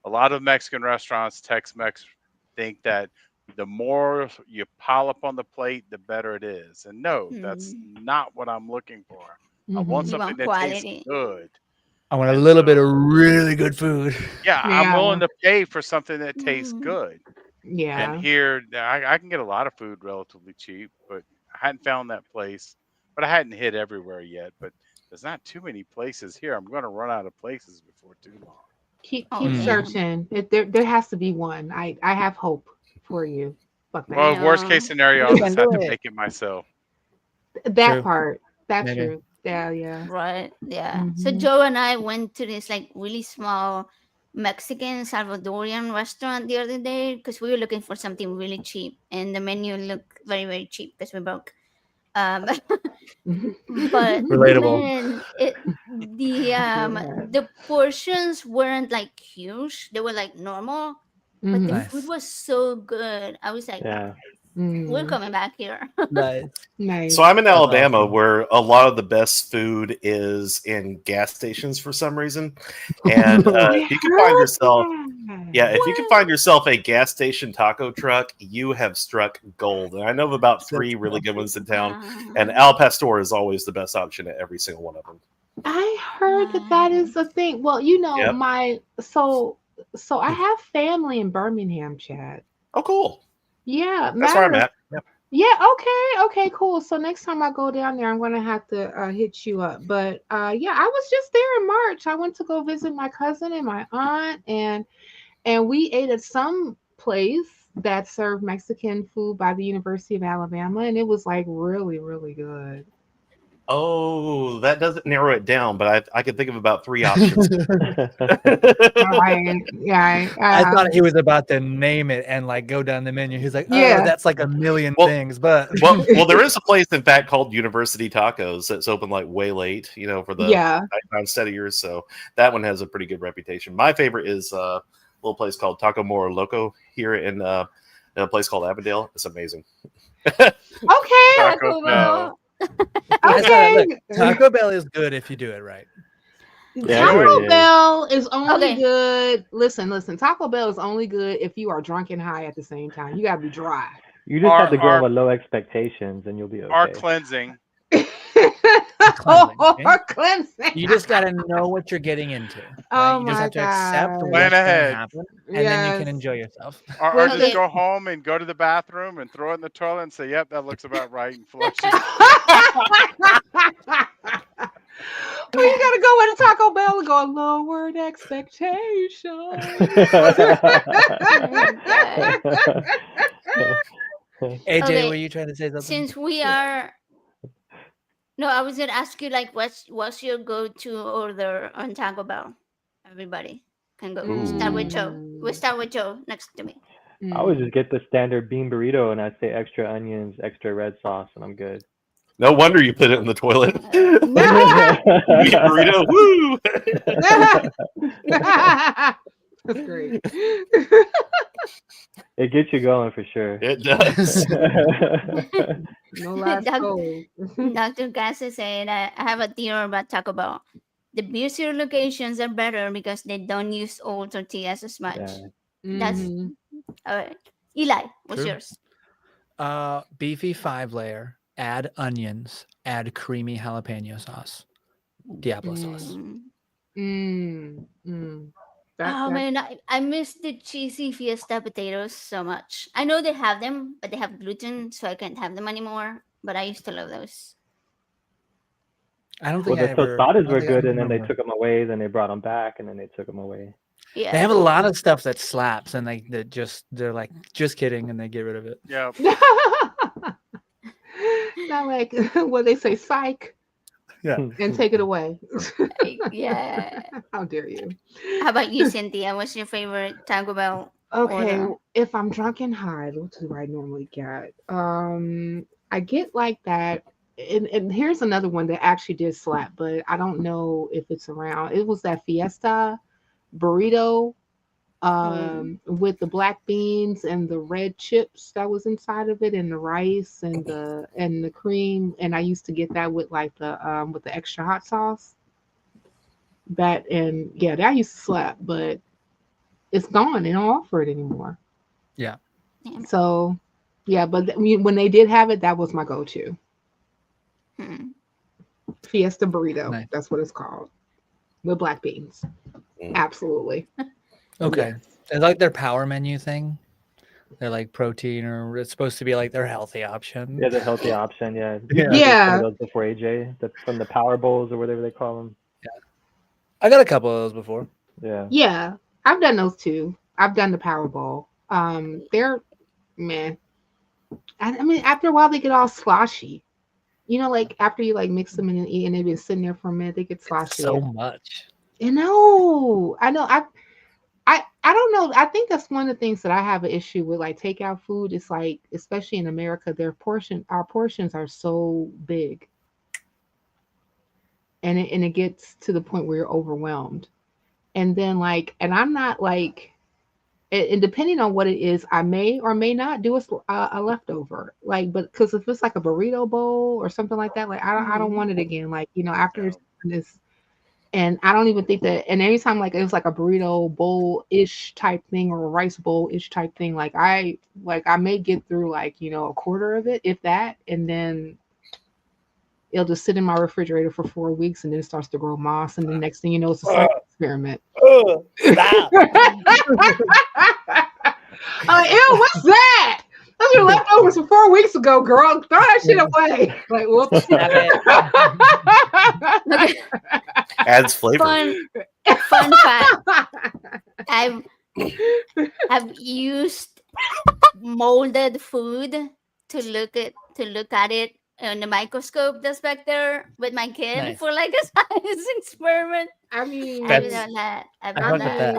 a lot of Mexican restaurants, Tex-Mex, think that the more you pile up on the plate, the better it is. And no, that's Hmm. not what I'm looking for. I want Hmm. You something want that tastes quality. good. I want a And little bit of so, really good food. yeah, I'm willing Yeah, to pay for something that tastes Mm. good. And yeah. here, I can get a lot of food relatively cheap, but I hadn't found that place. But I hadn't hit everywhere yet. But there's not too many places here. I'm going to run out of places before too long. Oh Keep Mm. yeah. searching. There has to be one. I have hope for you, I Well, Buckman. worst know. case scenario, You I'll can just have do to it. make it myself. That True. part. That's Maybe. true. Yeah, yeah. Right. Yeah. So Hmm. Joe and I went to this like really small Mexican Salvadorian restaurant the other day because we were looking for something really cheap, and the menu looked very cheap because we broke. Um, but Relatable. man, Yeah. the portions weren't like huge; they were like normal. But the Hmm. food Nice. was so good. I was like, Yeah. we're Mm. coming back here. Nice. So Nice. I'm in That's Alabama, awesome. where a lot of the best food is in gas stations for some reason. And I if you can find heard yourself, yeah, that. if you can What? find yourself a gas station taco truck, you have struck gold. And I know of about That's 3 really cool. good ones in town. And Uh, Al Pastor is always the best option at every single one of them. I heard that that is a nice. thing. Well, Yep. so I have family in Birmingham, Chad. Oh, cool. Yeah, That's where matter I'm of at. Yep. yeah, okay, cool. So next time I go down there, I'm gonna have to hit you up. But yeah, I was just there in March. I went to go visit my cousin and my aunt, and we ate at some place that served Mexican food by the University of Alabama, and it was like really good. Oh, that doesn't narrow it down, but I could think of about 3 options. Right? Yeah, I thought he was about to name it and like go down the menu. He's like, yeah. that's like a million Well, things, but well, there is a place, in fact, called University Tacos that's open like way late, for the Yeah. nighttime studiers. So that one has a pretty good reputation. My favorite is a little place called Taco Moro Loco here in a place called Avondale. It's amazing. Okay. Taco Taco Bell. Bell. I saw it. Okay. Look, Taco Bell is good if you do it right. Yeah, it Taco really is. Bell is only Okay. good. Listen. Taco Bell is only good if you are drunk and high at the same time. You gotta be dry. You just have Are to go in are with low expectations and you'll be are okay. cleansing. Cleansing, okay? Or cleansing. You just got to know what you're getting into. Right? Oh You just my have to accept god. Plan what's going to ahead. happen, and then you can Yes. enjoy yourself. Or just Listen. Okay. go home and go to the bathroom and throw it in the toilet and say, "Yep, that looks about right," and flush it. Well, you gotta go into Taco Bell and go lowered expectations. Oh God. AJ, Okay. were you trying to say something? Since we are no, I was gonna ask you like what's your go-to order on Taco Bell? Everybody can go. Start with Joe. We'll Mm, start with Joe next to me. I would mm. just get the standard bean burrito and I'd say extra onions, extra red sauce, and I'm good. No wonder you put it in the toilet. Meat burrito, woo! That's great. It gets you going for sure. It does. No last Doc- cold. Dr. Casa said, I have a theory about Taco Bell. The busier locations are better because they don't use old tortillas as much. Yeah. That's Mhm. all right. Eli, what's True. yours? Beefy 5-layer. Add onions. Add creamy jalapeno sauce. Diablo sauce. Mm. Mm, mm. That Oh that man, I miss the cheesy fiesta potatoes so much. I know they have them, but they have gluten, so I can't have them anymore. But I used to love those. I don't Well, think I the ever. I tostadas don't were think I good, and then they remember. took them away. Then they brought them back, and then they took them away. They Yeah. have a lot of stuff that slaps, and they're like, just kidding, and they get rid of it. Yeah. not like what they say, psych, Yeah. and take it away. Yeah. How dare you? How about you, Cynthia? What's your favorite Taco Bell Okay, order? if I'm drunk and high, what do I normally get? I get like that. And here's another one that actually did slap, but I don't know if it's around. It was that Fiesta burrito with the black beans and the red chips that was inside of it, and the rice and the cream. And I used to get that with the extra hot sauce. That and yeah, that used to slap, but it's gone. They don't offer it anymore. Yeah. Damn. So, yeah, but when they did have it, that was my go-to. Hmm. Fiesta burrito. Nice. That's what it's called. With black beans. Mm. Absolutely. Okay. Yes. It's like their power menu thing. They're like protein, or it's supposed to be like their healthy option. Yeah, the healthy option. Yeah, Yeah. I did some Yeah. of those before AJ, from the Power Bowls or whatever they call them. I got a couple of those before. Yeah. Yeah. I've done those too. I've done the Powerball. They're man. I mean, after a while they get all sloshy. You know, like after you like mix them in and eat, and they've been sitting there for a minute, they get sloshy. So much. You know, I know. I don't know. I think that's one of the things that I have an issue with, like takeout food. It's like, especially in America, our portions are so big, and it gets to the point where you're overwhelmed. And then like, and I'm not like, and depending on what it is, I may or may not do a leftover. Like, but because if it's like a burrito bowl or something like that, like I don't want it again. Like, you know, after Yeah. this. And I don't even think that. And anytime like it was like a burrito bowl ish type thing or a rice bowl ish type thing, like I may get through like, you know, a quarter of it, if that, and then it'll just sit in my refrigerator for 4 weeks, and then it starts to grow moss, and the next thing you know, it's a science experiment. Stop. Ew, what's that? Those are leftovers from 4 weeks ago, girl. Throw that shit away. Like, whoops. Okay. Adds flavor. Fun fact. I've used molded food to look at it in the microscope that's back there with my kid Nice. for like a science experiment. I mean, I've That's- done that. I've I done fuck with that.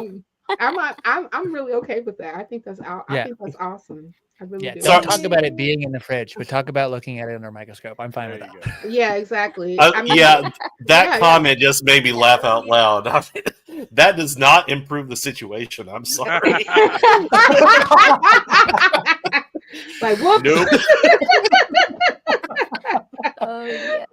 that. I'm really okay with that. I think Yeah. that's awesome. I really Yeah. do. Don't So- talk about it being in the fridge, but talk about looking at it under a microscope. I'm fine There with you that. go. Yeah, exactly. Yeah, that yeah. comment just made me laugh out loud. I mean, that does not improve the situation. I'm sorry. Like, whoops. Nope. Oh yeah.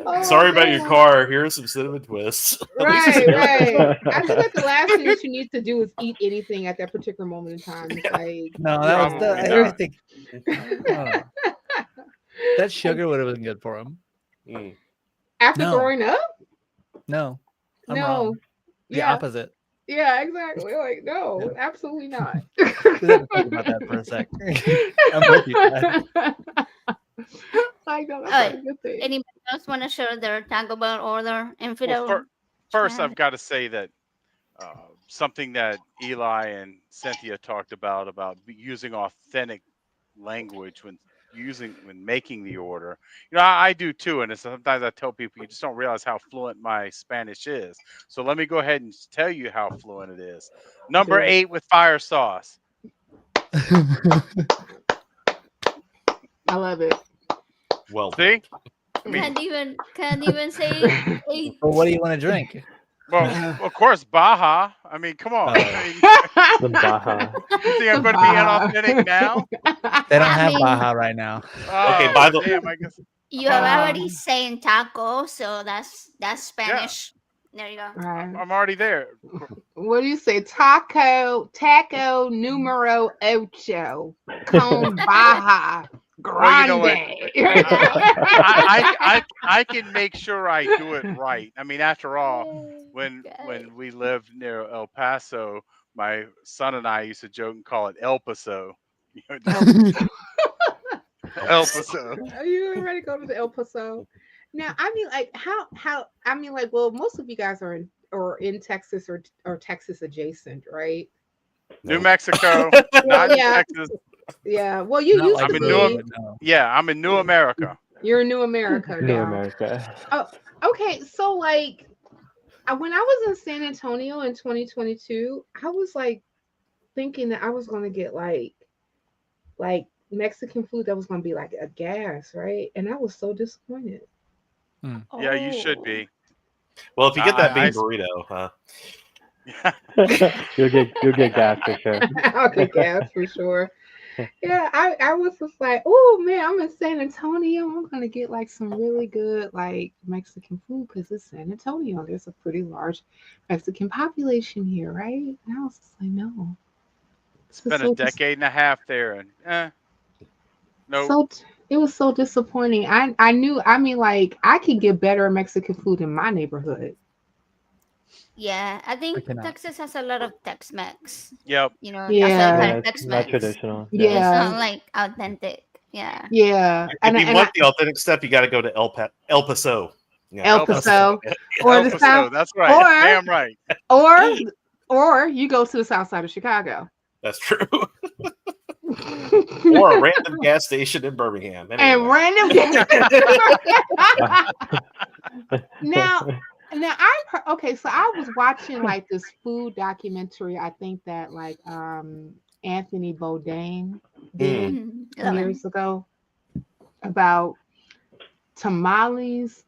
Oh, Sorry about your man. car. Here's some cinnamon twists. Right, right. I think that the last thing that you need to do is eat anything at that particular moment in time. It's like, No, that was Probably I not. think that sugar would have been good for him. Mm. after No. growing up? No, I'm No. wrong. The Yeah, opposite. yeah, exactly. Like, no, absolutely not. Just had to think about that for a sec. I'm with you, Dad. Like, no, that's Alright. not a good thing. Anybody else want to share their Taco Bell order? Well, Infidel. first, chat? I've got to say that something that Eli and Cynthia talked about using authentic language when making the order. You know, I do too, and sometimes I tell people you just don't realize how fluent my Spanish is. So let me go ahead and tell you how fluent it is. Number Do it. 8 with fire sauce. I love it. Well, See? I mean, Can't even say eight. Well, what do you want to drink? well, of course, Baja. I mean, come on. Oh. I mean, The Baja. you think I'm going to be inauthentic now? They don't I have mean- Baja right now. Okay, Oh, by the- damn, I guess. You are already saying taco, so that's Spanish. There you go. Right. I'm already there. What do you say? Taco numero ocho con Baja. Well, you know what? Grande. I can make sure I do it right. I mean, after all, when Okay. we lived near El Paso, my son and I used to joke and call it El Paso. You know, El El Paso. Are you ready to go to the El Paso? Now, I mean, like, how? I mean, like, well, most of you guys are in Texas or Texas adjacent, right? New No. Mexico, Well, not in yeah, Texas. yeah. Well, you Not used like to I'm in Boo, New. be. but no. Yeah, I'm in New America. You're in New America New now. America. Oh, okay. So, like, when I was in San Antonio in 2022, I was like thinking that I was going to get like Mexican food that was going to be like a gas, right? And I was so disappointed. Yeah, you should Oh. be. Well, if you get that I big burrito, yeah. You'll get gas for sure. Okay, gas for sure. Yeah, I was just like, oh man, I'm in San Antonio. I'm gonna get like some really good like Mexican food because it's San Antonio. There's a pretty large Mexican population here, right? And I was just like, no, this is Spent a so decade and a half there, and nope. it was so disappointing. I knew. I mean, like I could get better Mexican food in my neighborhood. Yeah, I I think cannot. Texas has a lot of Tex-Mex. Yep. You know, that's a Yeah, kind Yeah, of it's not Tex-Mex. traditional. Yeah. It's yeah, not like authentic. Yeah. yeah. if you And want the authentic stuff, you got to go to El Paso. Yeah, El El Paso. Paso or El the Paso. South, That's right. or Damn right. or or you go to the south side of Chicago. that's true. Or a random gas station in Birmingham. And Anyway. random now okay, so I was watching like this food documentary. I think that like Anthony Bourdain did Love him. years ago about tamales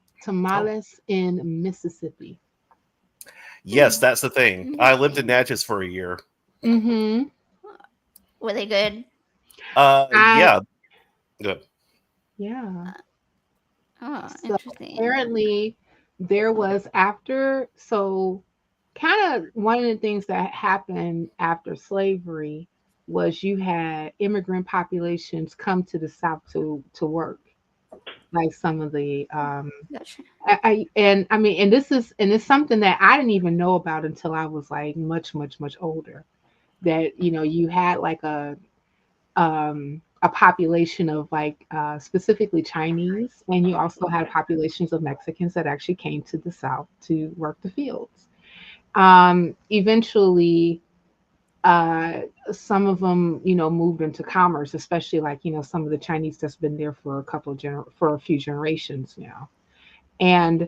in Mississippi. Yes, that's the thing. I lived in Natchez for a year. Mm-hmm. Were they good? Yeah. Good. Yeah. Oh, So interesting. apparently there was so kind of one of the things that happened after slavery was you had immigrant populations come to the South to work, like some of the Gotcha. I mean, and it's something that I didn't even know about until I was like much older, that you had like a population of like specifically Chinese, and you also had populations of Mexicans that actually came to the South to work the fields. Eventually, some of them, moved into commerce, especially like some of the Chinese that's been there for for a few generations now. And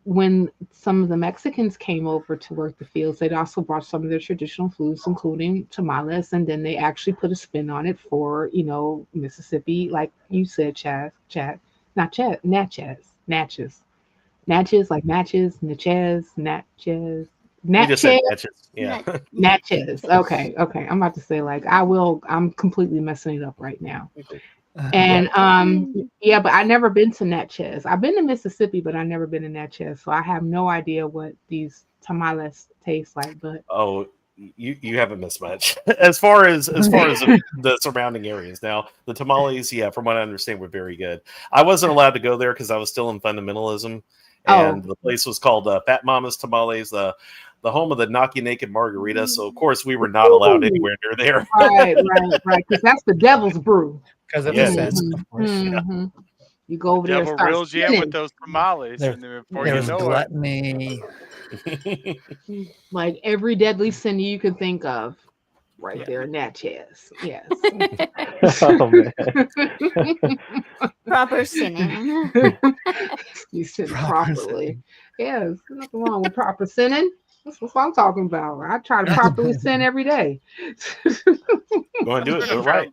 when some of the Mexicans came over to work the fields, they'd also brought some of their traditional foods, including tamales, and then they actually put a spin on it for, Mississippi, like you said, Natchez, like matches, Natchez, We just said Natchez, Natchez. Yeah. Natchez. Okay, I'm about to say like I'm completely messing it up right now. And yeah, but I never been to Natchez. I've been to Mississippi, but I never been to Natchez, so I have no idea what these tamales taste like. But Oh, you haven't missed much as far as the surrounding areas. Now the tamales, yeah, from what I understand, were very good. I wasn't allowed to go there because I was still in fundamentalism, and the place was called Fat Mama's Tamales, the home of the Knock You Naked Margarita. So of course we were not allowed anywhere near there. right, because that's the devil's brew. Because of Yeah, the it is. sin, of course. Mhm. You go over there and Devil start reels you in spinning. with those tamales, There, and then before there you was know it, gluttony. Like every deadly sin you can think of, right Yeah. there in Natchez. Yes. Oh man. Proper sinning. You sin Proper properly. sin. Yes, nothing wrong with proper sinning. That's what I'm talking about. I try to properly sin every day. Go and do it. Spent Do a it fair, right.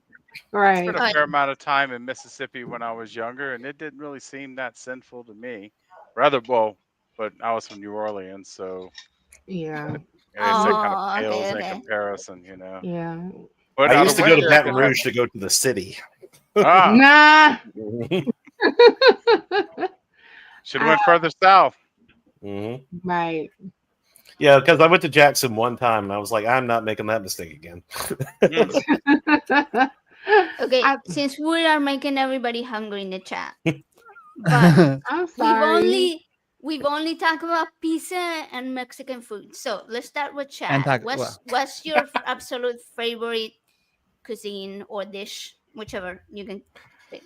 Right. spent a fair amount of time in Mississippi when I was younger, and it didn't really seem that sinful to me. Rather, well, but I was from New Orleans, so Yeah. I guess that kind of Oh, pales in okay. comparison, Yeah. But I out used of to go to winter, Baton Rouge to go to the city. Nah. should have went further south. Mhm. Right. Yeah, because I went to Jackson one time and I was like, I'm not making that mistake again. Mm. Okay, I, since we are making everybody hungry in the chat, but I'm we've sorry. only we've only talked about pizza and Mexican food. So let's start with and Chad. talk What's well. what's your absolute favorite cuisine or dish, whichever you can pick?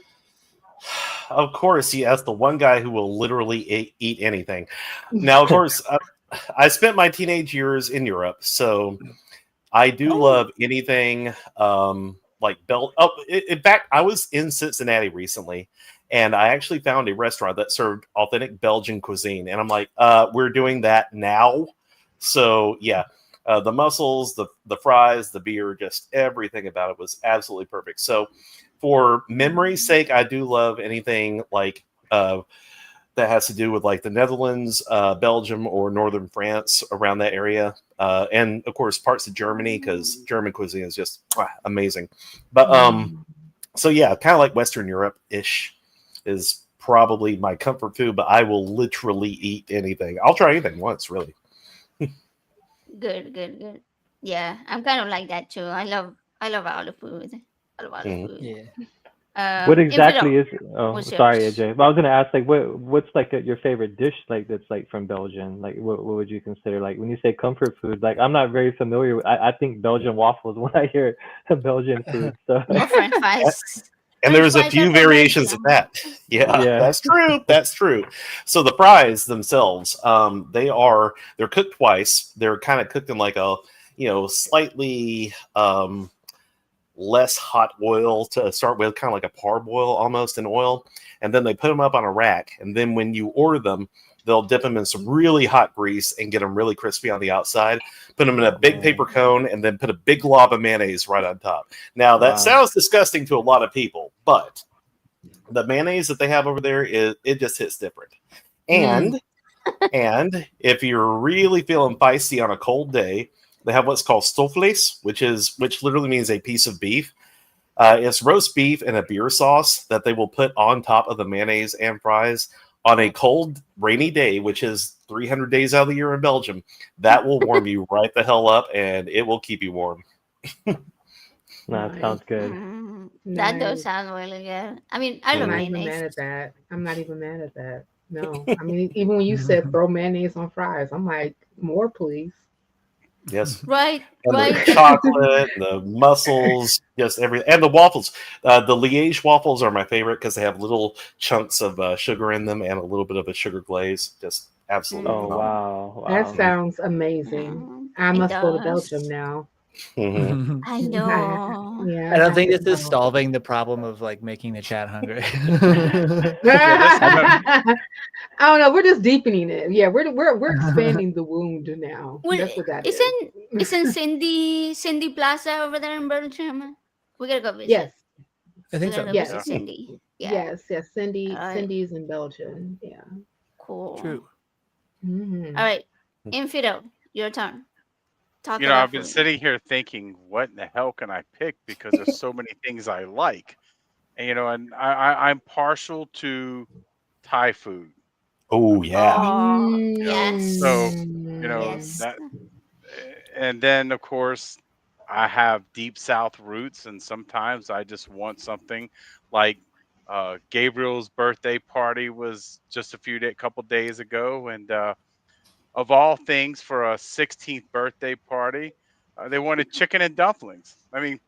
Of course, he asked the one guy who will literally eat anything. Now, of course, I spent my teenage years in Europe, so I do Oh, love anything like Oh, in fact, I was in Cincinnati recently, and I actually found a restaurant that served authentic Belgian cuisine, and I'm like, we're doing that now. So yeah, the mussels, the fries, the beer, just everything about it was absolutely perfect. So for memory's sake, I do love anything like. That has to do with like the Netherlands, Belgium, or northern France around that area, and of course parts of Germany because German cuisine is just amazing. But Mm. so yeah, kind of like Western Europe ish is probably my comfort food. But I will literally eat anything. I'll try anything once, really. good, good, good. Yeah, I'm kind of like that too. I love all the food. I love all the Mhm. food. Yeah. What Infidel, exactly is? Oh, what's sorry, yours? AJ. But I was gonna ask, like, what's like your favorite dish, like that's like from Belgium? Like, what would you consider? Like, when you say comfort food, like I'm not very familiar with. I think Belgian waffles when I hear Belgian food. So, Or French fries. And French there's a fries are few from variations of Belgium. that. Yeah, yeah. that's true. That's true. So the fries themselves, they're cooked twice. They're kind of cooked in like a slightly less hot oil to start with, kind of like a parboil almost in oil, and then they put them up on a rack. And then when you order them, they'll dip them in some really hot grease and get them really crispy on the outside. Put them in a big paper cone and then put a big glob of mayonnaise right on top. Now that Wow. sounds disgusting to a lot of people, but the mayonnaise that they have over there it just hits different. Mm. And and if you're really feeling feisty on a cold day, they have what's called stofvlees, which literally means a piece of beef. It's roast beef and a beer sauce that they will put on top of the mayonnaise and fries on a cold, rainy day, which is 300 days out of the year in Belgium. That will warm you right the hell up, and it will keep you warm. No, it Nice. sounds good. That does Nice. sound really good. I mean, I I'm love not Mhm. even mayonnaise. mad at that. I'm not even mad at that. No. I mean, even when you said throw mayonnaise on fries, I'm like, more, please. Yes. Right, And the right. chocolate, the mussels, just everything, and the waffles. The Liège waffles are my favorite because they have little chunks of sugar in them and a little bit of a sugar glaze. Just absolutely Oh Mm, phenomenal. wow, That wow. sounds amazing. I it must go to Belgium does. now. Mhm. I I, know. yeah, I I don't have think to this is go. solving the problem of like making the chat hungry. Yeah, this is a I don't know. We're just deepening it. Yeah, we're expanding the wound now. Well, That's what that is. isn't Cindy Plaza over there in Belgium? We gotta go visit. Yes, I We think gotta so. go visit yes, Cindy. Yeah. yes, yes. All Cindy, right. Cindy's in Belgium. Yeah. Cool. True. Hmm. All right. Infidel, your turn. Talk I've about been food. sitting here thinking, what in the hell can I pick? Because there's so many things I like. And, and I'm partial to Thai food. Oh yeah. Oh, So, yes. Mm. Yes. that, and then of course, I have deep South roots, and sometimes I just want something like Gabriel's birthday party was just couple days ago, and of all things for a 16th birthday party, they wanted chicken and dumplings. I mean,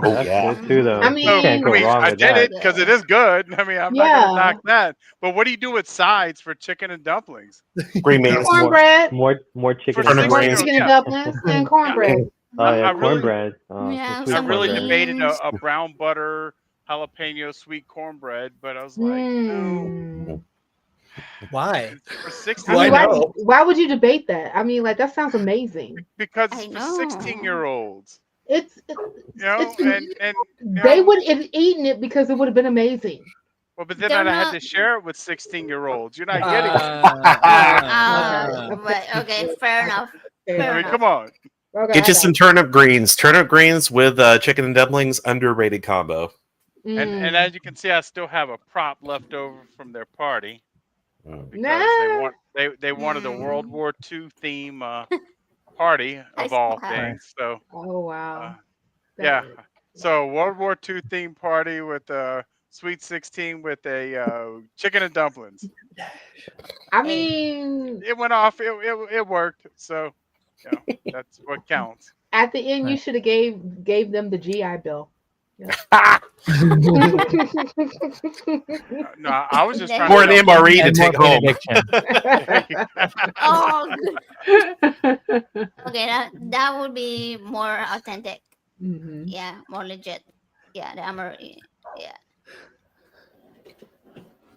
Oh That's yeah. good too, I though. You so can't mean, go wrong I with did So that. it because it good. is good. I mean, I'm not going to yeah, knock that. But what do you do with sides for chicken and dumplings? Green You know, beans, More, cornbread, more for chicken and turnip more 16 dumplings. year greens. old, chicken and yeah, dumplings and yeah. cornbread. Oh I yeah, really, cornbread. Oh, some Yeah, sweet I some really cornbread. debated beans. a brown butter jalapeno sweet cornbread, but I was like, no, Hmm. Why? for I 16 mean, Why year why? no? olds, Why would you debate that? I mean, like that sounds amazing. because it's I for 16 know. year olds, It's it's and they would have eaten it because it would have been amazing. well, but then They're I had not. to share it with 16 year olds. You're not getting it. Yeah. Okay, okay, But okay. Fair okay, enough. fair I Fair enough. mean, come enough. on. Okay, Get I you got some turnip greens. Turnip greens with chicken and dumplings. Underrated combo. you. And as you can see, I still have a prop left over from their party Mm. because Nah. they wanted a World Mm, War II theme party I of still all have. Nice. things. So Oh uh, wow. That yeah, So World War II theme party with a Sweet 16 with a chicken and dumplings. I Hey, mean, It went off. It worked. So, that's what counts. at the end, you Right. should have gave them the GI Bill. Yep. No, I was just trying to Or an they, help. MRE to And more take home. benediction. oh, good. Okay, that would be more authentic. Hmm. Yeah, more legit. Yeah, the Amory. Yeah.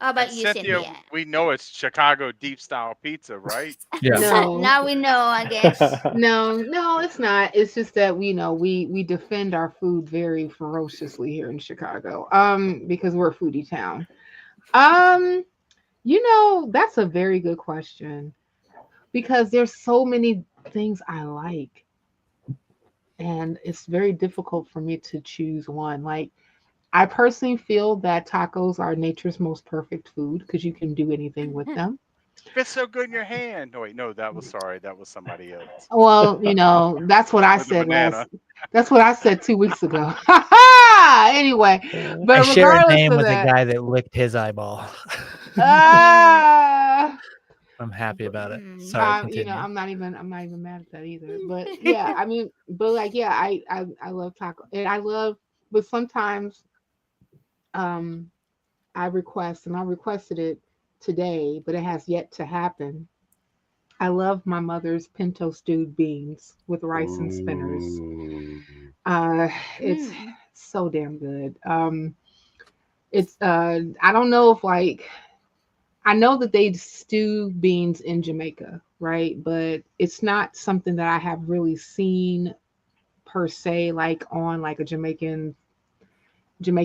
How And about you, Cynthia, Cynthia? we know it's Chicago deep style pizza, right? Yeah. No, Now we know, I guess. no, it's not. It's just that we defend our food very ferociously here in Chicago. Because we're a foodie town. Um, that's a very good question because there's so many things I like, and it's very difficult for me to choose one. Like, I personally feel that tacos are nature's most perfect food because you can do anything with them. Fits so good in your hand. No, wait, no, that was somebody else Well, that's what I with the said banana. that's what I said 2 weeks ago. Anyway, I but share a regardless name of with a that, guy that licked his eyeball. ah, I'm happy about it. Mm. Sorry, continue. I'm not even mad at that either. But yeah, I mean, but like, yeah, I love taco, and I love, but sometimes um I request, and I requested it today, but it has yet to happen. I love my mother's pinto stewed beans with rice and spinners. Ooh. Uh, it's Mm. so damn good. It's I don't know if, like, I know that they stew beans in Jamaica, right? But it's not something that I have really seen per se, like on like a Jamaican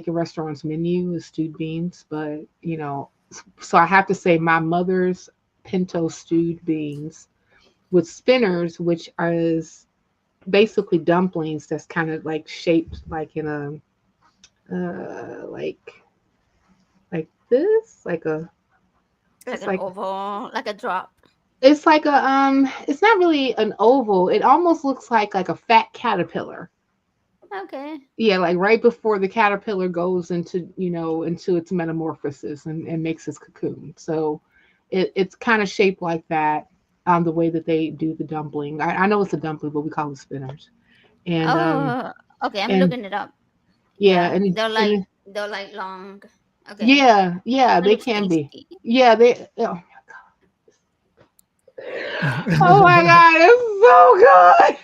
restaurant's menu is stewed beans. But so I have to say my mother's pinto stewed beans with spinners, which is basically dumplings that's kind of like shaped like in a like this, like a Like it's an like oval, like a drop. it's like a it's not really an oval. It almost looks like a fat caterpillar. Okay. Yeah, like right before the caterpillar goes into its metamorphosis and makes its cocoon. So it's kind of shaped like that. The way that they do the dumpling. I know it's a dumpling, but we call it spinners. And Oh, okay. I'm and looking it up. yeah, Yeah, and and they're like long. Okay, yeah, it they looks can be. tasty. Yeah, they. Oh my god, it's so good.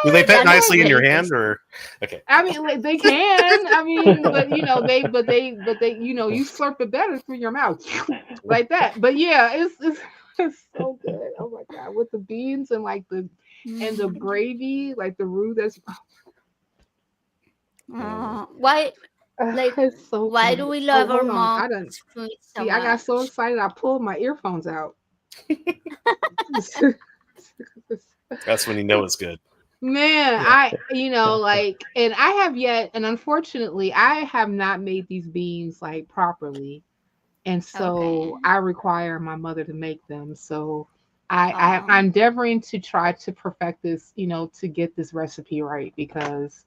Do Oh they my fit That looks nicely in god. your really hand, tasty. or okay? I mean, like, they can. I mean, but you slurp it better through your mouth, like that. But yeah, it's so good. Oh my god, with the beans and like the Mm. gravy, like the roux. That's Why, like, it's so why do good. we Oh, love our hold on. mom's I don't food so see. I got so much? excited. I pulled my earphones out. That's when you know it's good. Man, Yeah. like, and I have yet, and unfortunately, I have not made these beans like properly, and Okay. so I require my mother to make them. So I'm Um. endeavoring to try to perfect this, to get this recipe right, because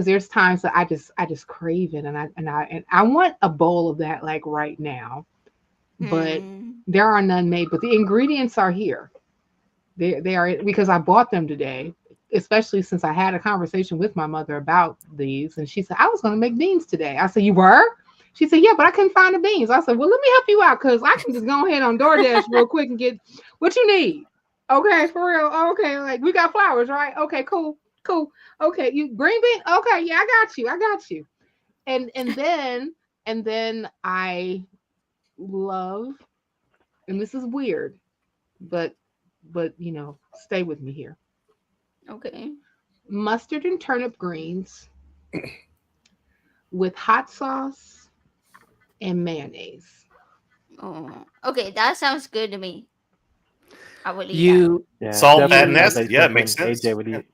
there's times that I just crave it, and I want a bowl of that like right now, but Mm. there are none made. But the ingredients are here. They are, because I bought them today, especially since I had a conversation with my mother about these, and she said I was going to make beans today. I said, you were? She said, yeah, but I couldn't find the beans. I said, well, let me help you out because I can just go ahead on DoorDash real quick and get what you need. Okay, for real. Okay, like, we got flowers, right? Okay, cool, cool. Okay, you green bean? Okay, yeah, I got you. And then I love, and this is weird, but stay with me here. Okay. Mustard and turnip greens with hot sauce and mayonnaise. Oh. Okay. That sounds good to me. I will eat that. You Yeah, Salt, fat, and definitely You. sounds acid. like Yeah, it makes something sense. AJ would Yeah. eat.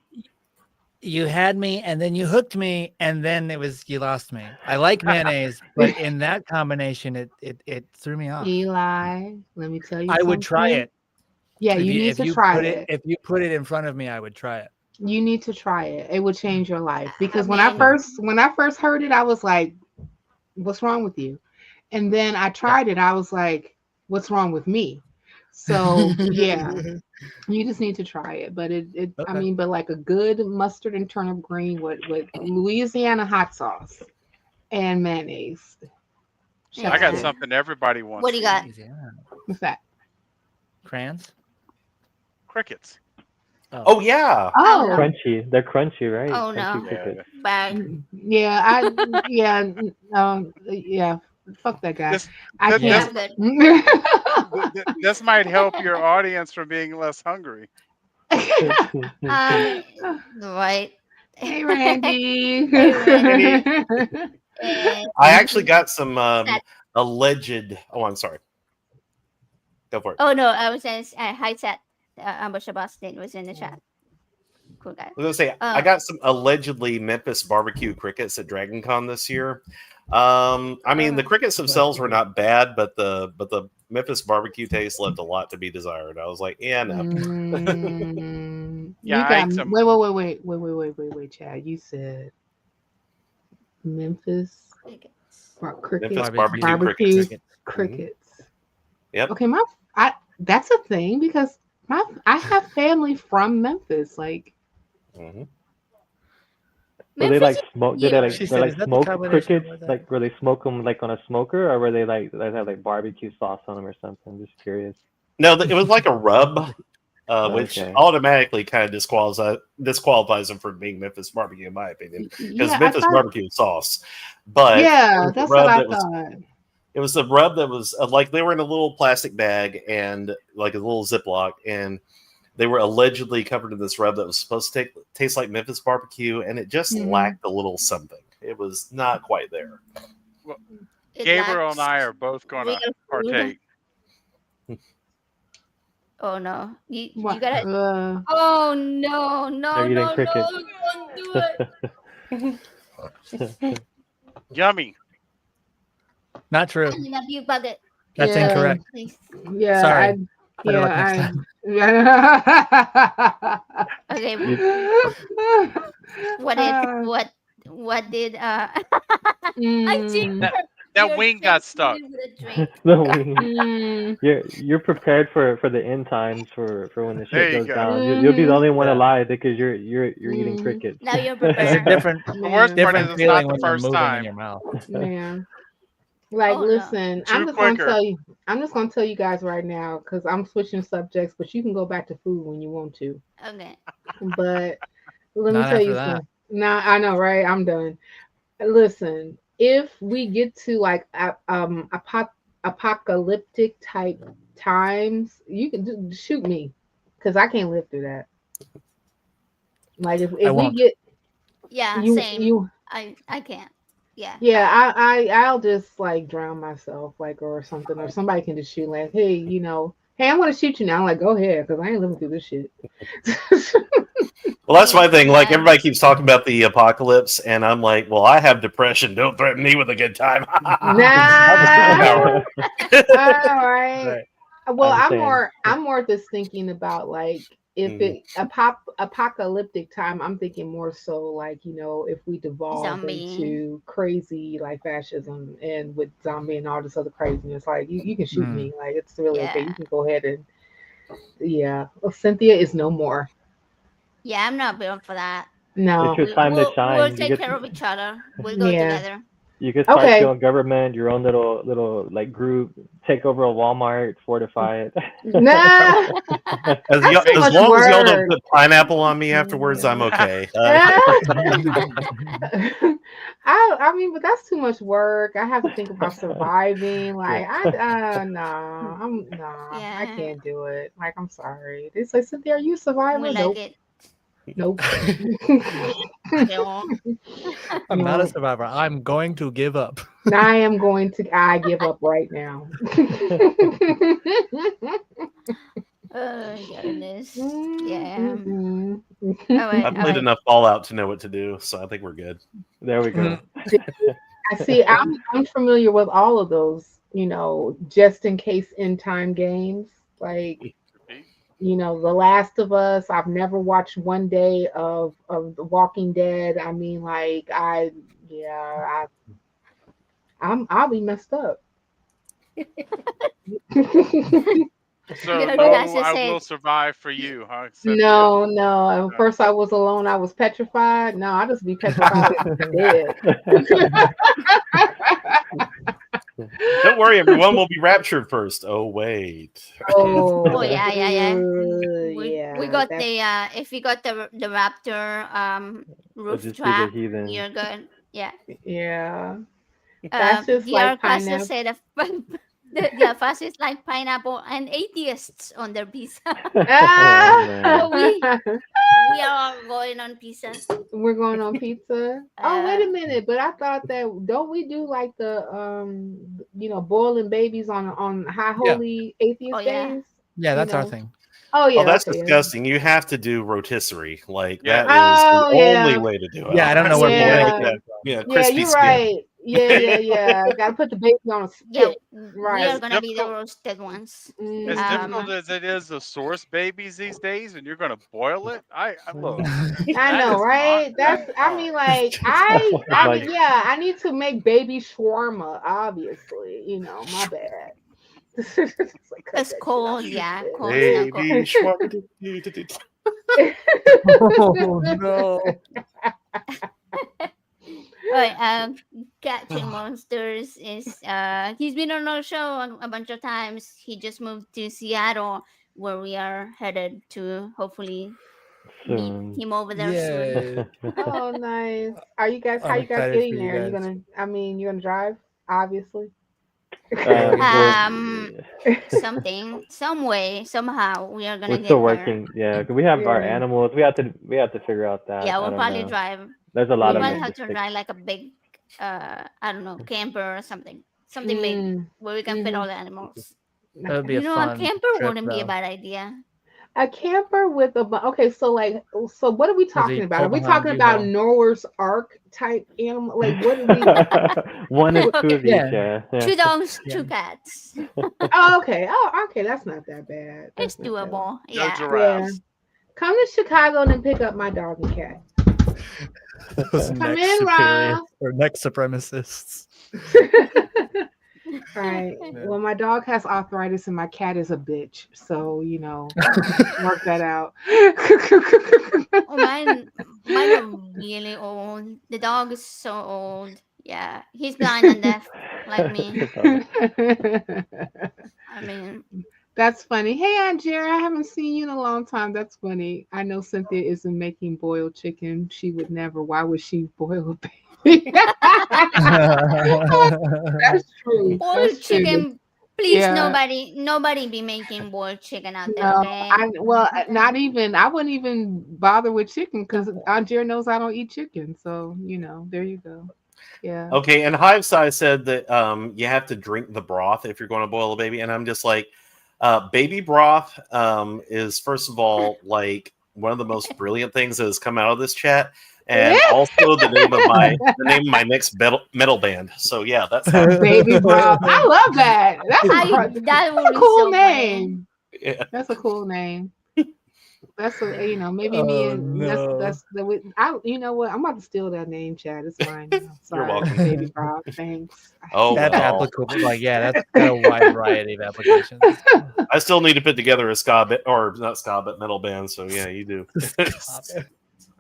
you had me, and then you hooked me, and then you lost me. I like mayonnaise, but in that combination, it threw me off. Eli, let me tell you I would try something. it Yeah, you need if to you try put it it. if you put it in front of me. I would try it. You need to try it. It will change your life. Because when I mean, first heard it, I was like, "What's wrong with you?" And then I tried it. I was like, "What's wrong with me?" So yeah, you just need to try it. But I Okay. mean, but like a good mustard and turnip green with Louisiana hot sauce and mayonnaise. I Chef's got yeah. kiss. something everybody What wants do you to got? eat. Yeah. What's that? Crayons. Crickets. Oh yeah. Oh Oh, no. Crunchy. They're crunchy, right? Oh Crunchy no. crickets. Yeah. Bad. yeah, yeah. Fuck that guy. This I that, Yeah. this I'm good. this might help your audience from being less hungry. Um, right. Hey, Randy. Hey, Randy. Andy, And I actually got some Sat. alleged. Oh, I'm sorry. Go for it. Oh no, I was saying hi, Sat. Ambush Boston was in the chat. Cool guy. I was gonna say I got some allegedly Memphis barbecue crickets at Dragon Con this year. I mean the crickets themselves were not bad, but the Memphis barbecue taste left a lot to be desired. I was like, yeah, no. Yeah, You I got ate some. wait, Chad. You said Memphis cricket Memphis Barbecue. barbecue crickets. crickets. Yep. Okay, that's a thing because I have family from Memphis. Like, hmm Were they Memphis like is smoke? Did they here. like She they said, like "Is that the smoked combination crickets? with that?" Like were they smoke them like on a smoker, or were they like they have like barbecue sauce on them or something? Just curious. No, it was like a rub, which Okay. automatically kind of disqualifies them from being Memphis barbecue, in my opinion, because yeah, I Memphis thought. barbecue sauce. But it Yeah, was the that's what rub I that was thought. It was the rub that was like they were in a little plastic bag and like a little Ziploc, and they were allegedly covered in this rub that was supposed to taste like Memphis barbecue, and it just Mhm. lacked a little something. It was not quite there. Well, It Gabriel and lacks I are both going real to food. partake. Oh no, you What? gotta. Oh no, no, They're eating no, crickets. no! Don't do it. Yummy. Not true. In a big bucket, That's Yeah, incorrect. please. yeah, Sorry. Better luck next I, time. yeah. Okay, You- what did what did I think Mm, That you're wing got stuck. tempting me with a drink. the wings. mm, You're prepared for the end times for when the There shit you goes go. down. You'll be the only one Yeah. alive because you're eating mm, crickets. Now you're It's a prepared. different The worst man, part is different it's not feeling the when they're first moving in time. your mouth. man. Like, Oh no. listen, Chew quicker. I'm just gonna tell you guys right now because I'm switching subjects, but you can go back to food when you want to. Okay. But let me Not tell after you that. something. Nah, I know, right? I'm done. Listen, if we get to like apocalyptic type times, you can shoot me because I can't live through that. Like I if we won't. get Yeah, you same. you I can't. Yeah. yeah, Bye. I'll just like drown myself like or something or somebody can just shoot like hey hey I'm gonna shoot you now. I'm like go ahead because I ain't living through this shit. Well, that's my thing. Like Yeah. everybody keeps talking about the apocalypse, and I'm like, well, I have depression. Don't threaten me with a good time. I'll just take the Nah. power. All right. Right. Well, I'm saying. I'm more just thinking about like if Mhm. it apocalyptic time, I'm thinking more so like, if we devolve Zombie. into crazy like fascism and with zombie and all this other craziness, like you can shoot me. Like it's really okay. Yeah. You can go ahead and yeah. Well, Cynthia is no more. Yeah, I'm not built for that. It's No. your time to We'll shine. You take get care of each other. We'll go Yeah. together. you can start Okay. your own government, your own little like group, take over a Walmart, fortify it. Nah. As, That's too as much long as y'all don't work. put pineapple on me afterwards, I'm okay. I mean, but that's too much work. I have to think about surviving. Like no, I Yeah. can't do it. Like I'm sorry. They say, Cynthia, are you a survivor? We like Nope, it. nope, No. I'm not a no. survivor. I'm going to give up. I am going to. I give up right now. Oh goodness. Yeah. Mm-mm. All right. I've All played right. enough Fallout to know what to do, so I think we're good. There we go. I see. I'm familiar with all of those. Just in case end time games. Like The Last of Us. I've never watched one day of The Walking Dead. I mean, like yeah, I'll be messed up. So Because no, Cassie I said, will survive for you, huh, Cynthia? No, no. At Uh, first, I was alone. I was petrified. No, I just be petrified dead. Don't worry, everyone will be raptured first. Oh wait. oh Oh, yeah. We yeah. got That the if you got the raptor Or roof just be the trap, heathen. you're good. Yeah. yeah. That's just DR like Cassia pineapple. said the fastest like pineapple and atheists on their pizza. Oh Ah! So man. we are all going on pizza. We're going on pizza. Oh, wait Uh, a minute. But I thought that don't we do like the boiling babies on high Yeah. holy oh atheist yeah. days? Yeah, You that's our know. thing. Oh Oh, yeah, that's okay. disgusting. You have to do rotisserie. Like that yes. is the Oh only yeah. way to do it. Yeah, I don't know Otherwise, where you're gonna get boiling Yeah. that, came from. Yeah, crispy you're skin. right. Yeah. Gotta put the baby on a Yeah, spit. we are As Right. gonna be the difficult roasted ones. as difficult Mm-hmm. as it is to source babies these days, and you're going to boil it. I look. I That know, is my right? that. I Oh, mean, like, Oh I my mean, yeah, I need to make baby shawarma, obviously. My bad. It's like, cut Cause that shit out cold, too yeah, cold's no good. Baby shawarma. Oh no. Right, Catching Monsters is he's been on our show a bunch of times. He just moved to Seattle, where we are headed to hopefully meet soon. him over there soon. Yeah. Oh, nice. How I'm you guys excited for getting you there? guys. You're gonna drive, obviously. Well, Um, some way, somehow we are gonna we're still get there. working. Yeah, 'cause we have our Yeah. animals. We have to figure out that. Yeah, I we'll don't probably know. drive. There's a lot We'll of probably Yeah. have to logistics. ride like a big, I don't know, camper or something big Mm, where we can fit mm-hmm. all the animals. That would be a A fun camper trip wouldn't be a though. bad idea. A camper with okay, so what are we Because talking you about? Are pull we behind talking you about all. Noah's Ark type animal? Like, what are we? One and two Okay, of each. Yeah. Yeah, yeah. two dogs, Yeah. two cats. Oh, okay. Oh, okay. That's not that bad. It's That's not that bad. doable. no Yeah. Yeah. giraffes. Come to Chicago and then pick up my dog and cat. Those Come next in, superior Rob. or next supremacists. Right. Yeah. Well, my dog has arthritis and my cat is a bitch. So, work that out. Oh, mine are really old. The dog is so old. Yeah, he's blind and deaf like me. I mean, That's funny. Hey, Aunt Jerry, I haven't seen you in a long time. That's funny. I know Cynthia isn't making boiled chicken. She would never. Why would she boil a baby? That's true. boiled That's true. chicken. Please, Yeah. nobody be making boiled chicken out there, No, okay? not even. I wouldn't even bother with chicken because Aunt Jerry knows I don't eat chicken. So there you go. Yeah. Okay, and Hive Size said that you have to drink the broth if you're going to boil a baby, and I'm just like, baby broth is first of all like one of the most brilliant things that has come out of this chat, and also the name of my next metal band. So yeah, that's how. Baby broth. I love that. That's That would a be cool so funny. name. Yeah. That's a cool name. That's maybe me Oh and no. that's the you know what? I'm about to steal that name, Chad. It's fine. Sorry, welcome. baby broth. Thanks. Oh That's well, applicable. Like, yeah, that's got a wide variety of applications. I still need to put together a or not ska, but metal band. So yeah, you do.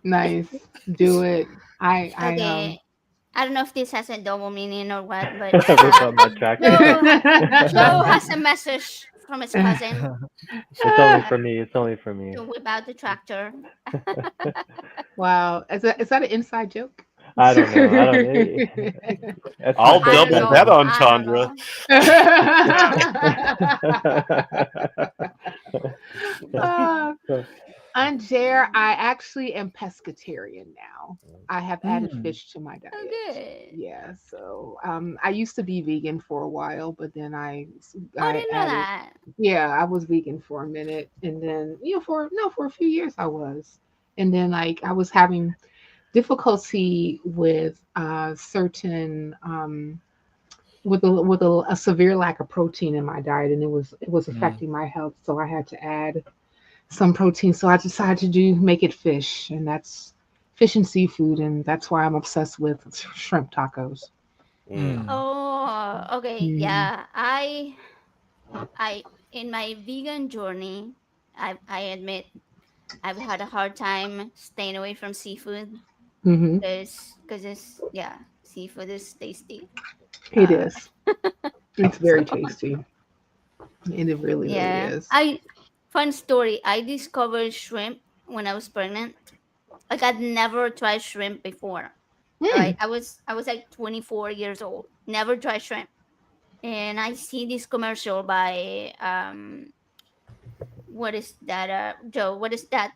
Nice. Do it. I Okay. I don't know if this has a double meaning or what, but Rip up my tractor. Joe has a message from his cousin It's only for me. It's only for me. to whip out the tractor. Wow. Is that an inside joke? I don't know. I don't. That's I'll my don't double know. that I don't entendre. uh, Anjer, I actually am pescatarian now. I have added Mm. fish to my diet. Oh, good. Yeah, so I used to be vegan for a while, but then I I didn't know added that. yeah, I was vegan for a minute, and then for a few years I was, and then like I was having difficulty with certain with a severe lack of protein in my diet, and it was Mm. affecting my health, so I had to add some protein. So I decided to do make it fish, and that's fish and seafood, and that's why I'm obsessed with shrimp tacos. Mm. Mm. Oh, okay. Mhm. Yeah. I in my vegan journey, I admit I've had a hard time staying away from seafood Mhm. because it's yeah, seafood is tasty. It Uh, is. It's so very tasty, and it really, really yeah, is. I fun story. I discovered shrimp when I was pregnant. Like I'd never tried shrimp before. All right, Mm. I was like 24 years old. Never tried shrimp, and I see this commercial by what is that? Joe, what is that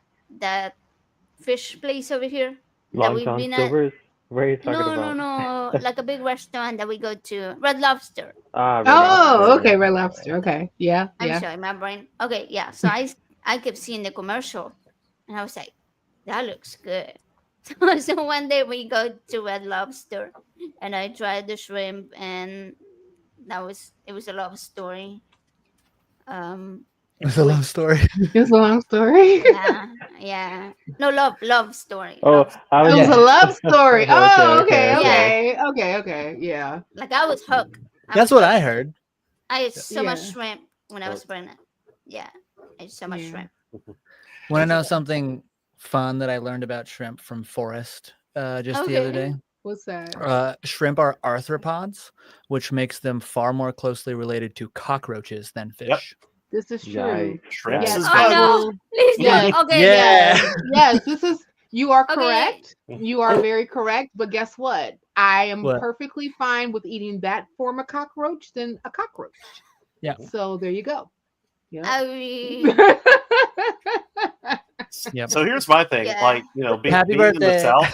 fish place over here that Long we've John been at? Silver's. Where are you talking No, no, about? no. Like a big restaurant that we go to. Red Lobster. Ah, Red Oh, Lobster. okay, Yeah, Red yeah, Lobster. Okay, yeah, I'm yeah. sorry, my brain. Okay, yeah. So I kept seeing the commercial, and I was like, that looks good. So one day we go to Red Lobster, and I tried the shrimp, and it was a love story. Um, It's a with love story. It's a long story. yeah, yeah. No, love story, Oh, love story. I was It was Yeah, a love story. okay, Oh, okay, okay, Yeah, okay. okay, okay, okay. Yeah, like I was hooked. I that's was what I hooked. heard. I ate so much yeah, shrimp when I was Hooked. pregnant. Yeah, I ate so much yeah. shrimp. Want to know something fun that I learned about shrimp from Forrest just the other Okay. day? What's that? Shrimp are arthropods, which makes them far more closely related to cockroaches than Yep. fish. This is Yikes, true. Shrimps yikes. Yes, is Oh I bugs. no, will. Lisa. Yes, Okay, Yeah. yes, yes. This is. You are okay. correct. You are very correct. But guess what? I am What? perfectly fine with eating that form of cockroach than a cockroach. Yeah. So there you go. Yep. I mean, Yep. So here's my thing. yeah. Like, you know, Happy being in the birthday. South,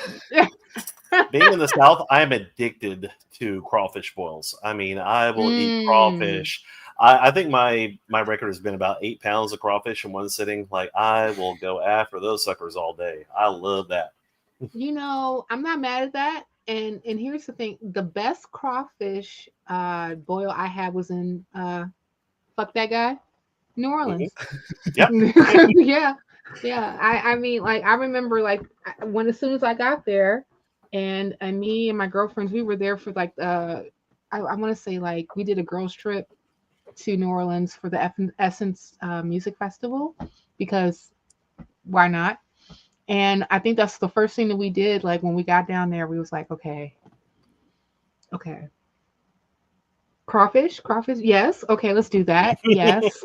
being in the South, I am addicted to crawfish boils. I mean, I will eat Mm. crawfish. I think my record has been about 8 pounds of crawfish in one sitting. Like, I will go after those suckers all day. I love that. I'm not mad at that. And here's the thing: the best crawfish boil I had was in fuck that guy, New Mhm. Orleans. Yep. Yeah, yeah. I mean, like I remember, like when as soon as I got there, and me and my girlfriends, we were there for like I want to say like we did a girls trip to New Orleans for the Essence Music Festival because why not? And I think that's the first thing that we did. Like when we got down there, we was like, okay, okay, crawfish, yes, okay, let's do that, yes.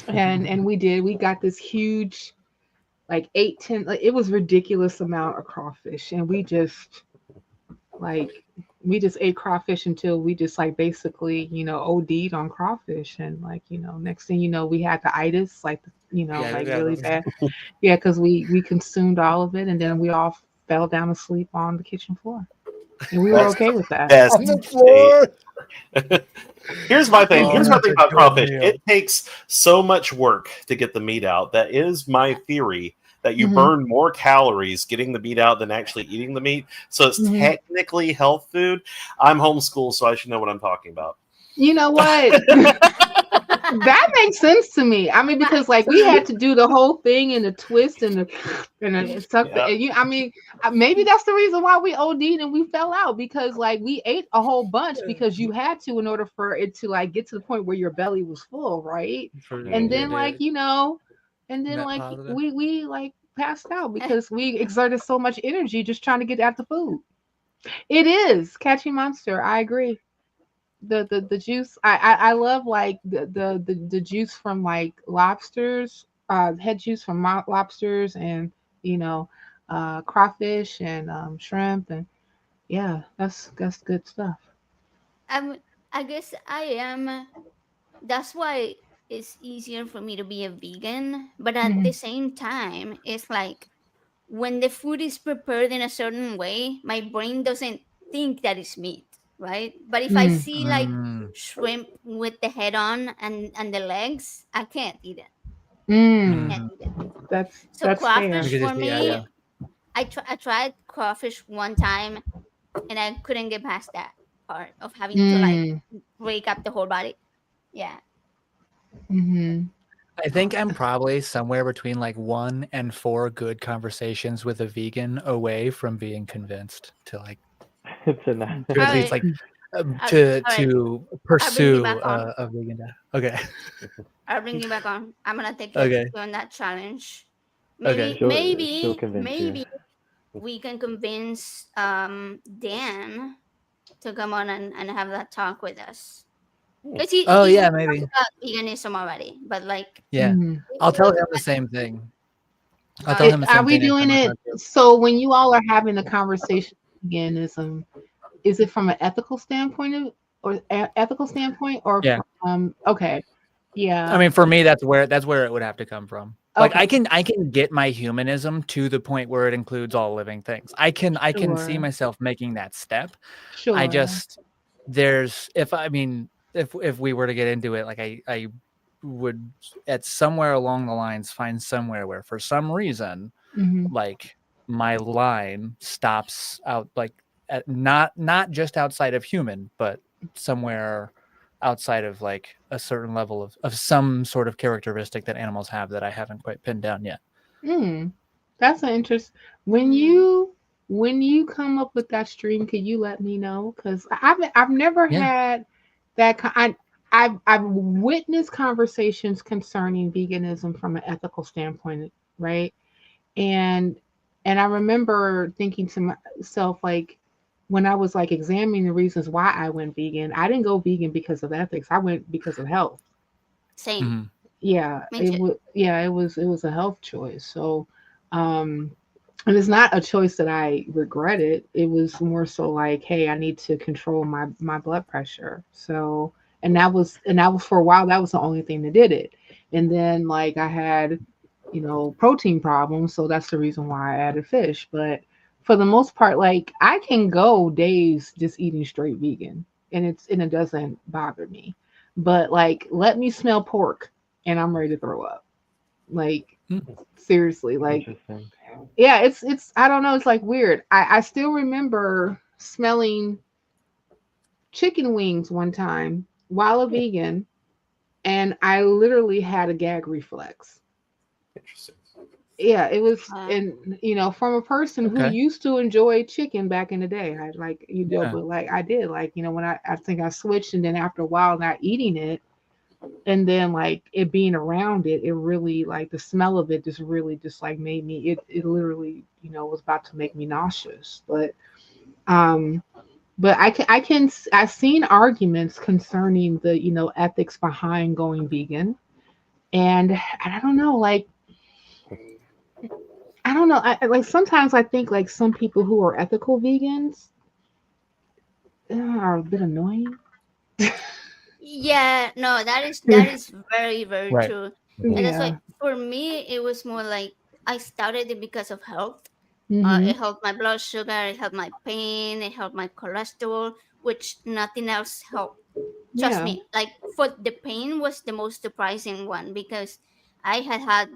And we did. We got this huge like 8, 10, like it was ridiculous amount of crawfish, and like we just ate crawfish until we just like basically OD'd on crawfish, and like next thing you know we had the itis, like Yeah. like Yeah. really bad. Yeah, because we consumed all of it, and then we all fell down asleep on the kitchen floor, and we were That's okay the with that. best On the state. floor. Here's my thing. Oh, Here's my that's thing a about good crawfish. meal. It takes so much work to get the meat out. That is my theory that you Hmm. burn more calories getting the meat out than actually eating the meat. So it's Hmm. technically health food. I'm homeschooled, so I should know what I'm talking about. You know what? That makes sense to me. I mean, because like we had to do the whole thing and the twist and the suck the. Yeah. And I mean, maybe that's the reason why we OD'd and we fell out because like we ate a whole bunch because you had to in order for it to like get to the point where your belly was full, right? For And yeah, then dude. and then Net like positive. we like passed out because we exerted so much energy just trying to get at the food. It is catchy monster. I agree. The juice I love like the juice from like lobsters, head juice from lobsters, and you know crawfish and shrimp, and yeah, that's good stuff. I'm. I guess I am. That's why it's easier for me to be a vegan. But at the Mhm. same time, it's like when the food is prepared in a certain way, my brain doesn't think that it's meat, right? But if I Mm. see like Mm, shrimp with the head on and the legs, I can't eat it. I Mm. can't mhm. eat it. So That's fair. crawfish Because for it's yeah, me, yeah. I tried crawfish one time and I couldn't get past that part of having to like Mm. break up the whole body. Yeah. Hmm. I think I'm probably somewhere between like 1 and 4 good conversations with a vegan away from being convinced to like It's a not. to All at least right, like all right. to I'll bring you pursue back on. a vegan diet. Okay. I'll bring you back on. I'm gonna take you Okay. on that challenge. Okay. She'll convince you. Maybe we can convince Dan to come on and have that talk with us. Because Oh he yeah, talked maybe. about veganism already, but like Yeah. Mhm. if I'll he tell was him the same thing. I'll all tell right, him the Are same we thing next doing time I it? talk to him. So when you all are having the conversation veganism, is it from an ethical standpoint ethical standpoint or Yeah. from okay, I yeah, mean, for me, that's where it would have to come from. Like okay, I can get my humanism to the point where it includes all living things. I can see sure, myself making that step. I sure, just there's if I mean if we were to get into it, like I would at somewhere along the lines find somewhere where for some reason hmm like my line stops out like at not just outside of human, but somewhere outside of like a certain level of some sort of characteristic that animals have that I haven't quite pinned down yet. mm. That's an interest. When mm, you come up with that stream, could you let me know? Because I've never Yeah. had that. I've witnessed conversations concerning veganism from an ethical standpoint, right? And I remember thinking to myself like when I was like examining the reasons why I went vegan, I didn't go vegan because of ethics. I went because of health. same. Mhm. Yeah, Me too. it was a health choice. So um and it's not a choice that I regretted. It was more so like, hey, I need to control my blood pressure. So and that was for a while that was the only thing that did it. And then like I had protein problems, so that's the reason why I added fish. But for the most part, like I can go days just eating straight vegan, and it doesn't bother me. But like, let me smell pork, and I'm ready to throw up. Like Mm. seriously, like Interesting. yeah, it's I don't know, it's like weird. I still remember smelling chicken wings one time while a vegan, and I literally had a gag reflex. Interesting. Yeah, it was, Uh, and from a person who Okay. used to enjoy chicken back in the day. I like Yeah. but like I did, like when I think I switched, and then after a while not eating it, and then like it being around it, it really like the smell of it just really just like made me, it literally was about to make me nauseous. Um but I've seen arguments concerning the ethics behind going vegan, and I don't know, like I don't know. Like sometimes I think like some people who are ethical vegans are a bit annoying. yeah, no, that is very, very Right. true. And that's why Yeah. for me it was more like I started it because of health. Mhm. It helped my blood sugar, it helped my pain, it helped my cholesterol, which nothing else helped. Trust Yeah. me, like for the pain was the most surprising one because I had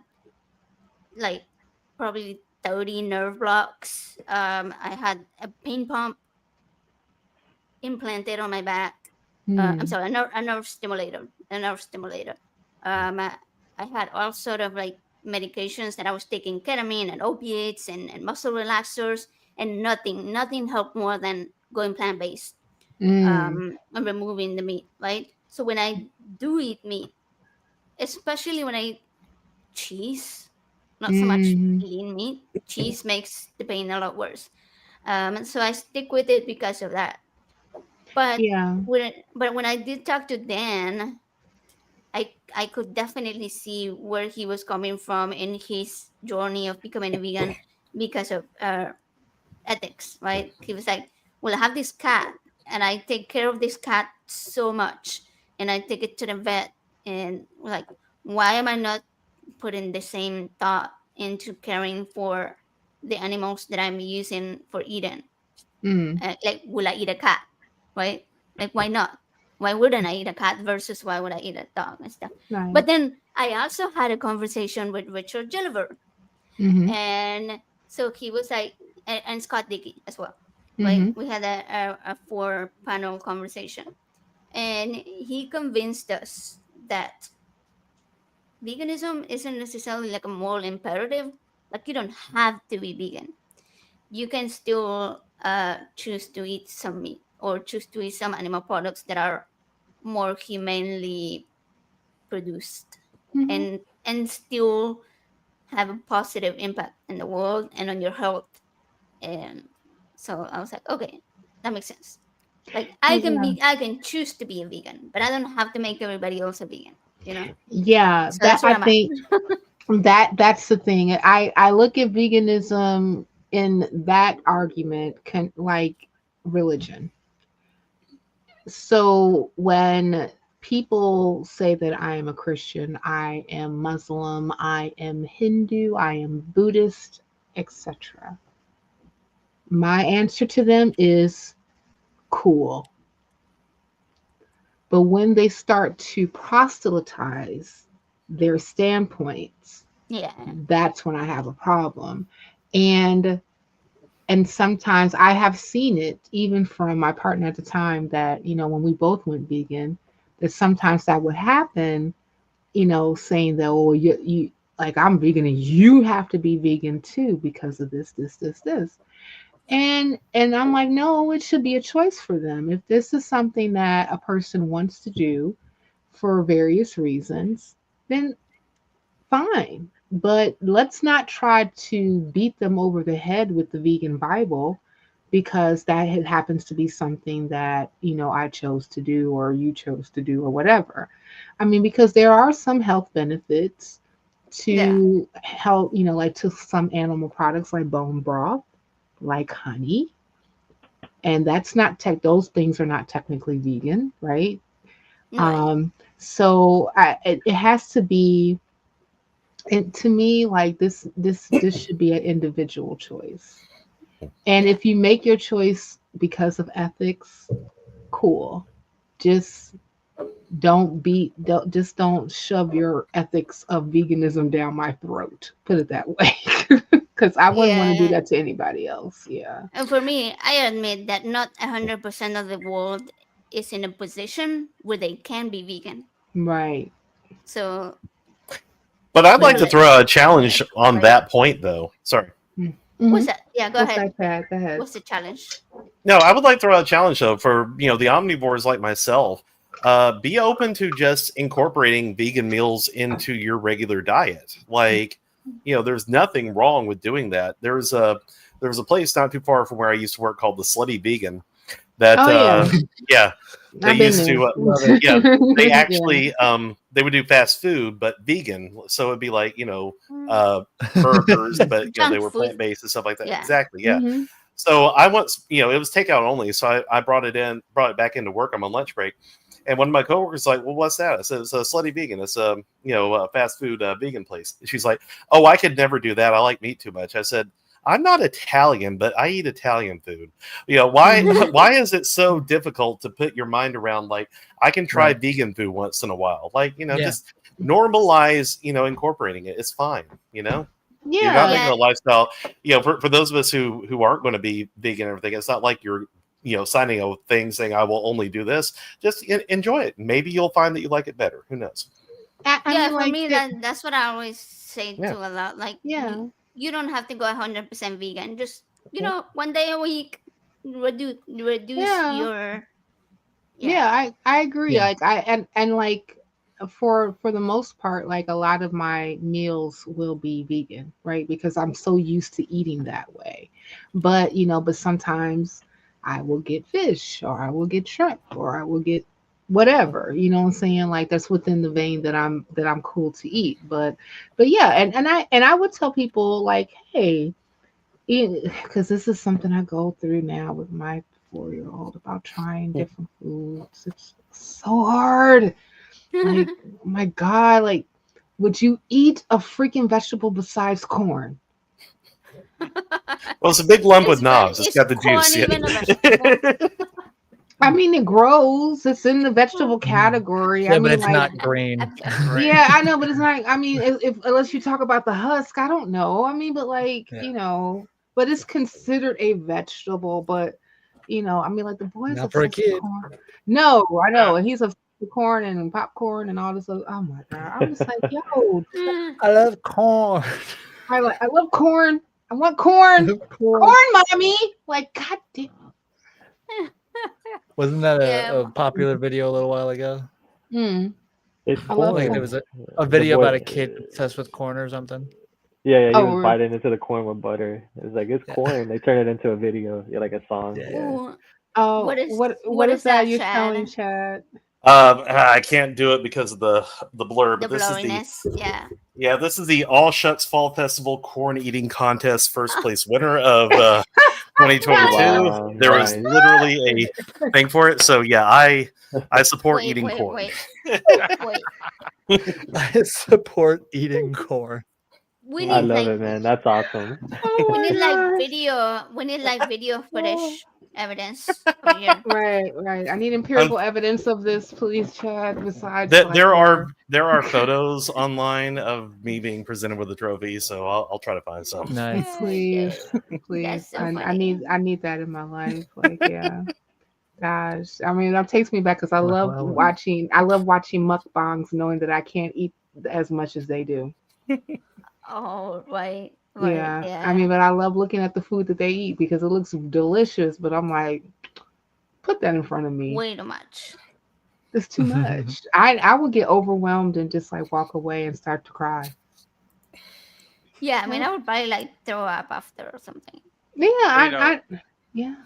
like probably 30 nerve blocks. I had a pain pump implanted on my back. I'm Mm. sorry, a nerve stimulator, a nerve stimulator. I, I had all sort of like medications that I was taking, ketamine and opiates and muscle relaxers, and nothing helped more than going plant based, Mm. and removing the meat. Right. So when I do eat meat, especially when I eat cheese, not so much Mhm. lean meat. Cheese makes the pain a lot worse. And so I stick with it because of that. But Yeah. when I did talk to Dan, I could definitely see where he was coming from in his journey of becoming a vegan because of ethics, right? He was like, "Well, I have this cat, and I take care of this cat so much, and I take it to the vet, and like, why am I not putting the same thought into caring for the animals that I'm using for eating? Mm. Like, will I eat a cat, right? Like, why not? Why wouldn't I eat a cat versus why would I eat a dog and stuff? Right. But then I also had a conversation with Richard Gilliver, Mhm. and so he was like, and Scott Dickey as well, right? Mhm. We had a 4 panel conversation, and he convinced us that veganism isn't necessarily like a moral imperative. Like you don't have to be vegan. You can still choose to eat some meat or choose to eat some animal products that are more humanely produced, Mhm. and still have a positive impact in the world and on your health. And so I was like, okay, that makes sense. Like Yeah. I can choose to be a vegan, but I don't have to make everybody else a vegan, you know? Yeah, So that that's where I I'm at. think that's the thing. I look at veganism in that argument like religion. So when people say that I am a Christian, I am Muslim, I am Hindu, I am Buddhist, etc. My answer to them is cool. But when they start to proselytize their standpoints, Yeah. that's when I have a problem. And and sometimes I have seen it even from my partner at the time that, when we both went vegan, that sometimes that would happen, saying that, oh, you like I'm vegan and you have to be vegan too because of this. And I'm like, no, it should be a choice for them. If this is something that a person wants to do for various reasons, then fine. But let's not try to beat them over the head with the vegan Bible because happens to be something that, I chose to do or you chose to do or whatever. I mean, because there are some health benefits Yeah. to help, like to some animal products like bone broth, like honey. And that's not those things are not technically vegan, right? Right. So it has to be, and to me, like this should be an individual choice. And Yeah. if you make your choice because of ethics, cool. Just don't shove your ethics of veganism down my throat. Put it that way. Because I wouldn't want to do Yeah. that to anybody else. Yeah. And for me, I admit that not 100% of the world is in a position where they can be vegan. Right. So But I'd we like don't to let throw a yeah, challenge on right? that point, though. Sorry. Mm-hmm. What's that? Yeah, go What's ahead. that, Pat? Go ahead. What's the challenge? No, I would like to throw out a challenge though for the omnivores like myself. Be open to just incorporating vegan meals into your regular diet. Like, there's nothing wrong with doing that. There's a place not too far from where I used to work called the Slutty Vegan. That Oh yeah, yeah, they I've been used there. to Love it. yeah they Yeah. actually they would do fast food but vegan. So it'd be like Mm, uh, burgers, but they junk were food. plant based and stuff like that. Yeah. Exactly, yeah. Hmm. So I once, it was takeout only. So I brought it back into work. I'm on lunch break. And one of my coworkers was like, well, what's that? I said, it's a Slutty Vegan. It's a fast food vegan place. She's like, oh, I could never do that. I like meat too much. I said, I'm not Italian, but I eat Italian food. Why, Hmm. why is it so difficult to put your mind around, like, I can try Right. vegan food once in a while. Like, Yeah. just normalize, incorporating it. It's fine. You're not Yeah. making Yeah. a lifestyle. For those of us who aren't going to be vegan and everything, it's not like you're signing a thing saying I will only do this. Just enjoy it. Maybe you'll find that you like it better. Who knows? I Yeah, mean, for like, me that's what I always say Yeah. too a lot. Like yeah, you don't have to go 100% vegan. Just, Yeah. one day a week reduce yeah, your yeah. yeah. I agree. Yeah. Like and like for the most part, like a lot of my meals will be vegan, right? Because I'm so used to eating that way. But sometimes I will get fish or I will get shrimp or I will get whatever. You know what I'm saying? Like that's within the vein that I'm cool to eat. But yeah, and I would tell people like, hey, because this is something I go through now with my 4-year-old about trying different foods. It's so hard. Like, my God, like, would you eat a freaking vegetable besides corn? Well, it's a big lump with knobs. It's Is got the juice. corn Yeah. even a vegetable? I mean, it grows. It's in the vegetable Mhm. category. I Yeah, but mean, it's like, not green. yeah, I know, but it's not. I mean, if unless you talk about the husk, I don't know. I mean, but like, Yeah. but it's considered a vegetable. But I mean, like the boys Not for a obsessed with kid. corn. No, I Uh, know, and he's the corn and popcorn and all this other. Oh my god! I'm just like, yo, Mm, I love corn. I love corn. I want corn. Corn. Corn, mommy. Like, god damn. Wasn't that yeah. a popular video a little while ago? Mm, It's I love Like there corn. corn. was a The video boy. about a kid obsessed with corn or something. Yeah, he Oh, was biting into the corn with butter. It's like it's Yeah. corn. They turned it into a video, yeah, like a song. Yeah. Yeah. Ooh, oh, what what is is that that, you're showing, Chad? Chad? I can't do it because of the blur, The but this is the blurriness. Yeah. this is the All Shuts Fall Festival Corn Eating Contest first place winner of 2022. Wow, There was nice. literally a thing for it, so yeah, I support Wait, eating wait, corn. wait, wait. I support eating corn. We I need love like it, man. That's awesome. Oh we need my like gosh. video. We need like video footage evidence over here. Right, right. I need Um, empirical evidence of this, please, Chad. Besides, There, like, there yeah. are photos online of me being presented with a trophy, so I'll try to find some. Nice. Please, please. That's so I funny. need that in my life. Like, yeah. Gosh. I mean, that takes me back because Well, I love watching mukbangs knowing that I can't eat as much as they do. Oh, right, right, Yeah. I yeah. mean, but I love looking at the food that they eat because it looks delicious, but I'm like, put that in front of me. Way too much. It's too much. I would get overwhelmed and just like walk away and start to cry. Yeah, I mean, I would probably like throw up after or something. Yeah, Well, yeah.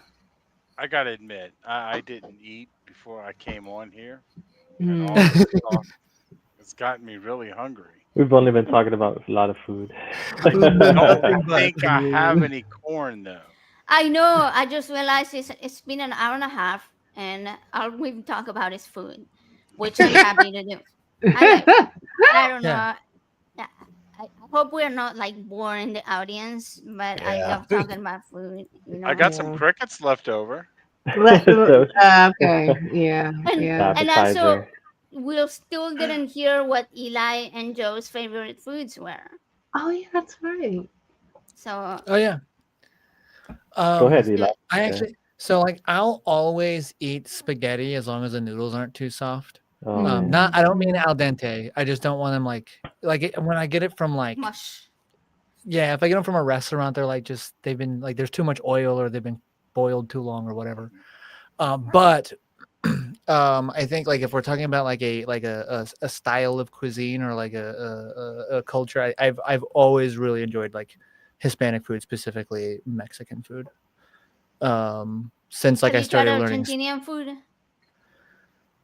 I gotta admit, I didn't eat before I came on here, and all Mm. this talk has gotten me really hungry. We've only been talking about a lot of food. I don't Nothing but think I have food. any corn though. I know. I just realized it's been an hour and a half, and all we've talked about is food, which I'm happy to do. I like. I don't Yeah. know. Yeah, I hope we're not like boring the audience, but I Yeah. love talking about food. I got some Yeah. crickets left over. So, Okay. Yeah. And Yeah. also appetizer. we still didn't hear what Eli and Joe's favorite foods were. Oh yeah, that's right. So Oh yeah. Go ahead, let's do Eli. it. I Yeah. actually like I'll always eat spaghetti as long as the noodles aren't too soft. Oh man. Not I don't mean al dente. I just don't want them when I get it from like Mush. yeah, if I get them from a restaurant, they're like just they've been like there's too much oil or they've been boiled too long or whatever. But I think like if we're talking about like a style of cuisine or like a culture, I've always really enjoyed like Hispanic food, specifically Mexican food. Since like Have I you tried started learning, Argentinian food?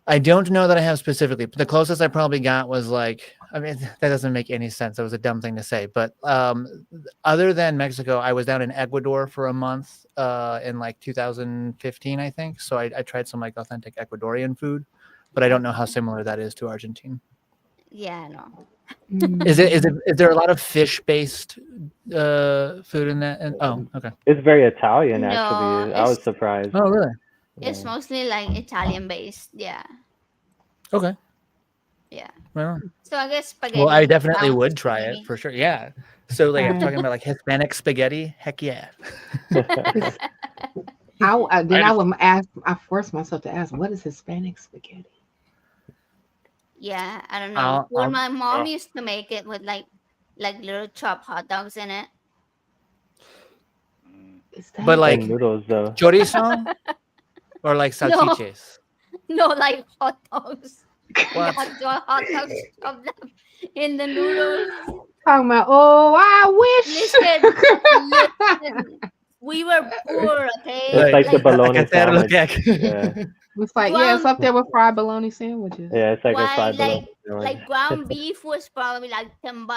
I don't know that I have specifically. But the closest I probably got was like I mean that doesn't make any sense. That was a dumb thing to say. But other than Mexico, I was down in Ecuador for a month in like 2015, I think. So I tried some like authentic Ecuadorian food, but I don't know how similar that is to Argentine. Yeah, no. Mm. Is there a lot of fish based food in that? Oh, okay. It's very Italian, No, actually. I was surprised. Oh, really? it's Yeah. mostly like Italian based. Yeah, Okay. yeah. Right on. So I guess spaghetti. Well, I definitely counts would as try spaghetti. it for sure. Yeah. So like I'm Right. talking about like Hispanic spaghetti. Heck yeah. It's- I just- would ask. I forced myself to ask, what is Hispanic spaghetti? Yeah, I don't know. I'll- Well, I'll- my mom Oh. used to make it with like little chopped hot dogs in it. Mm. Is that But like And noodles, though. chorizo or like No. salchiches. No, like hot dogs. What? Hot dogs chopped up in the noodles. talking about? Oh, I wish. Listen, we were poor, okay? It's like the bologna Hacer lo sandwich. que hay. Yeah. It's like, yeah, it's up there with fried bologna sandwiches. Yeah, it's like a Why, fried bologna like sandwich. ground beef was probably like $10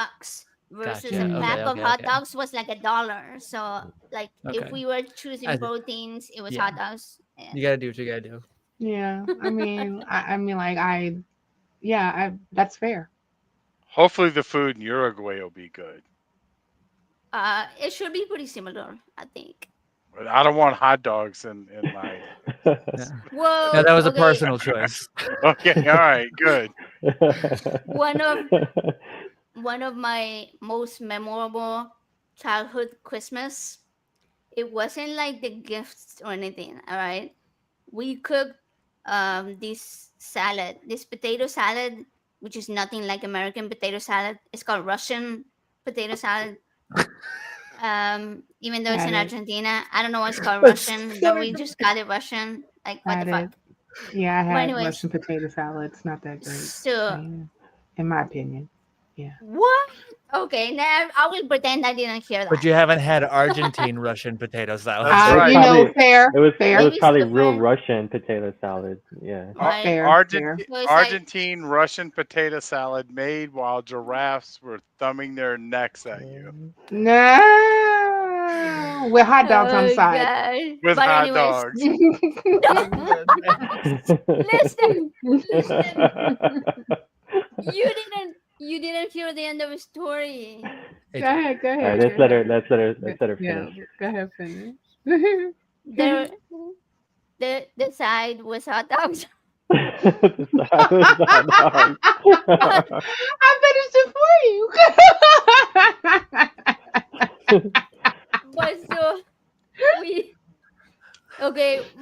versus Gotcha. a Okay, pack of okay, hot okay. dogs was like $1. So like Okay. if we were choosing I- proteins, it was yeah. hot dogs. Yeah. You gotta do what you gotta do. Yeah, I mean, that's fair. Hopefully, the food in Uruguay will be good. It should be pretty similar, I think. But I don't want hot dogs in my. Yeah. Whoa, Yeah, that was a okay. personal choice. Okay, all right, good. One of my most memorable childhood Christmas. It wasn't like the gifts or anything. All right, we cooked this salad. This potato salad, which is nothing like American potato salad. It's called Russian potato salad. Even though it's Got in it. Argentina, I don't know why it's called That's Russian, so but we just call it Russian. Like what the Got fuck? it. Yeah, I But had anyways, Russian potato salad. It's not that great. so Yeah, in my opinion. Yeah. what? Okay, now I will pretend I didn't hear But that. you haven't had Argentine Russian potato salad. That's It was right. You know, probably fair, it was fair, probably real Super. Russian potato salad. Yeah. Right. fair. So it's like Argentine Russian potato salad made while giraffes were thumbing their necks at you No, with hot dogs on the oh side. god. with But hot anyways, dogs. listen, listen. You didn't hear the end of the story. Go ahead, go All ahead. right, let's Go let her ahead. Yeah, finish. go ahead, finish. There, the side was hot dogs. The side was hot dogs. I finished it for you. But so we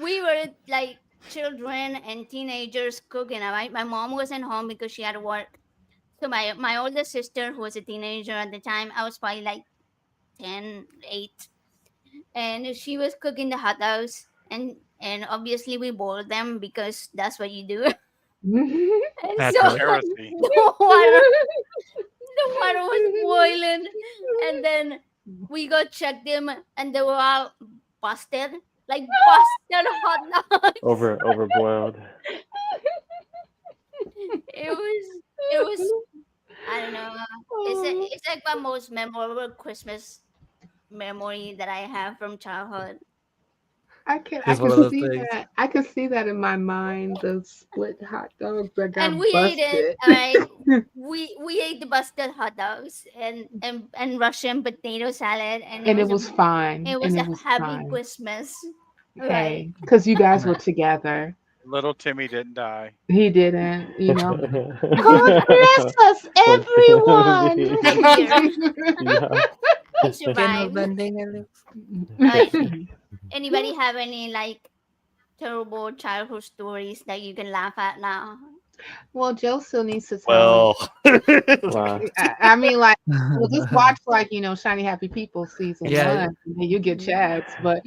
we were like children and teenagers cooking. Right? My mom wasn't home because she had to work. So my older sister, who was a teenager at the time, I was probably like 10, 8, and she was cooking the hot dogs, and obviously we boiled them because that's what you do. And so Naturally. Heresy. the water the water was boiling, and then we go check them, and they were all busted, like busted hot dogs. Overboiled. It was I don't know. It's like my most memorable Christmas memory that I have from childhood. I It's one can of those see things. that. I can see that in my mind. The split hot dogs that And got we ate it. busted. We ate the busted hot dogs and Russian potato salad, and And it was fine. it was And a it was happy fine. Christmas, right? Hey, because you guys were together. Little Timmy didn't die. He didn't, you know. God God bless us, everyone. Yeah. He survived. Right. Anybody have any like terrible childhood stories that you can laugh at now? Well, Joe still needs to tell Well, Wow. I mean, like, well, just watch, like, Shiny Happy People season Yeah. 1, and then you get Chad's. But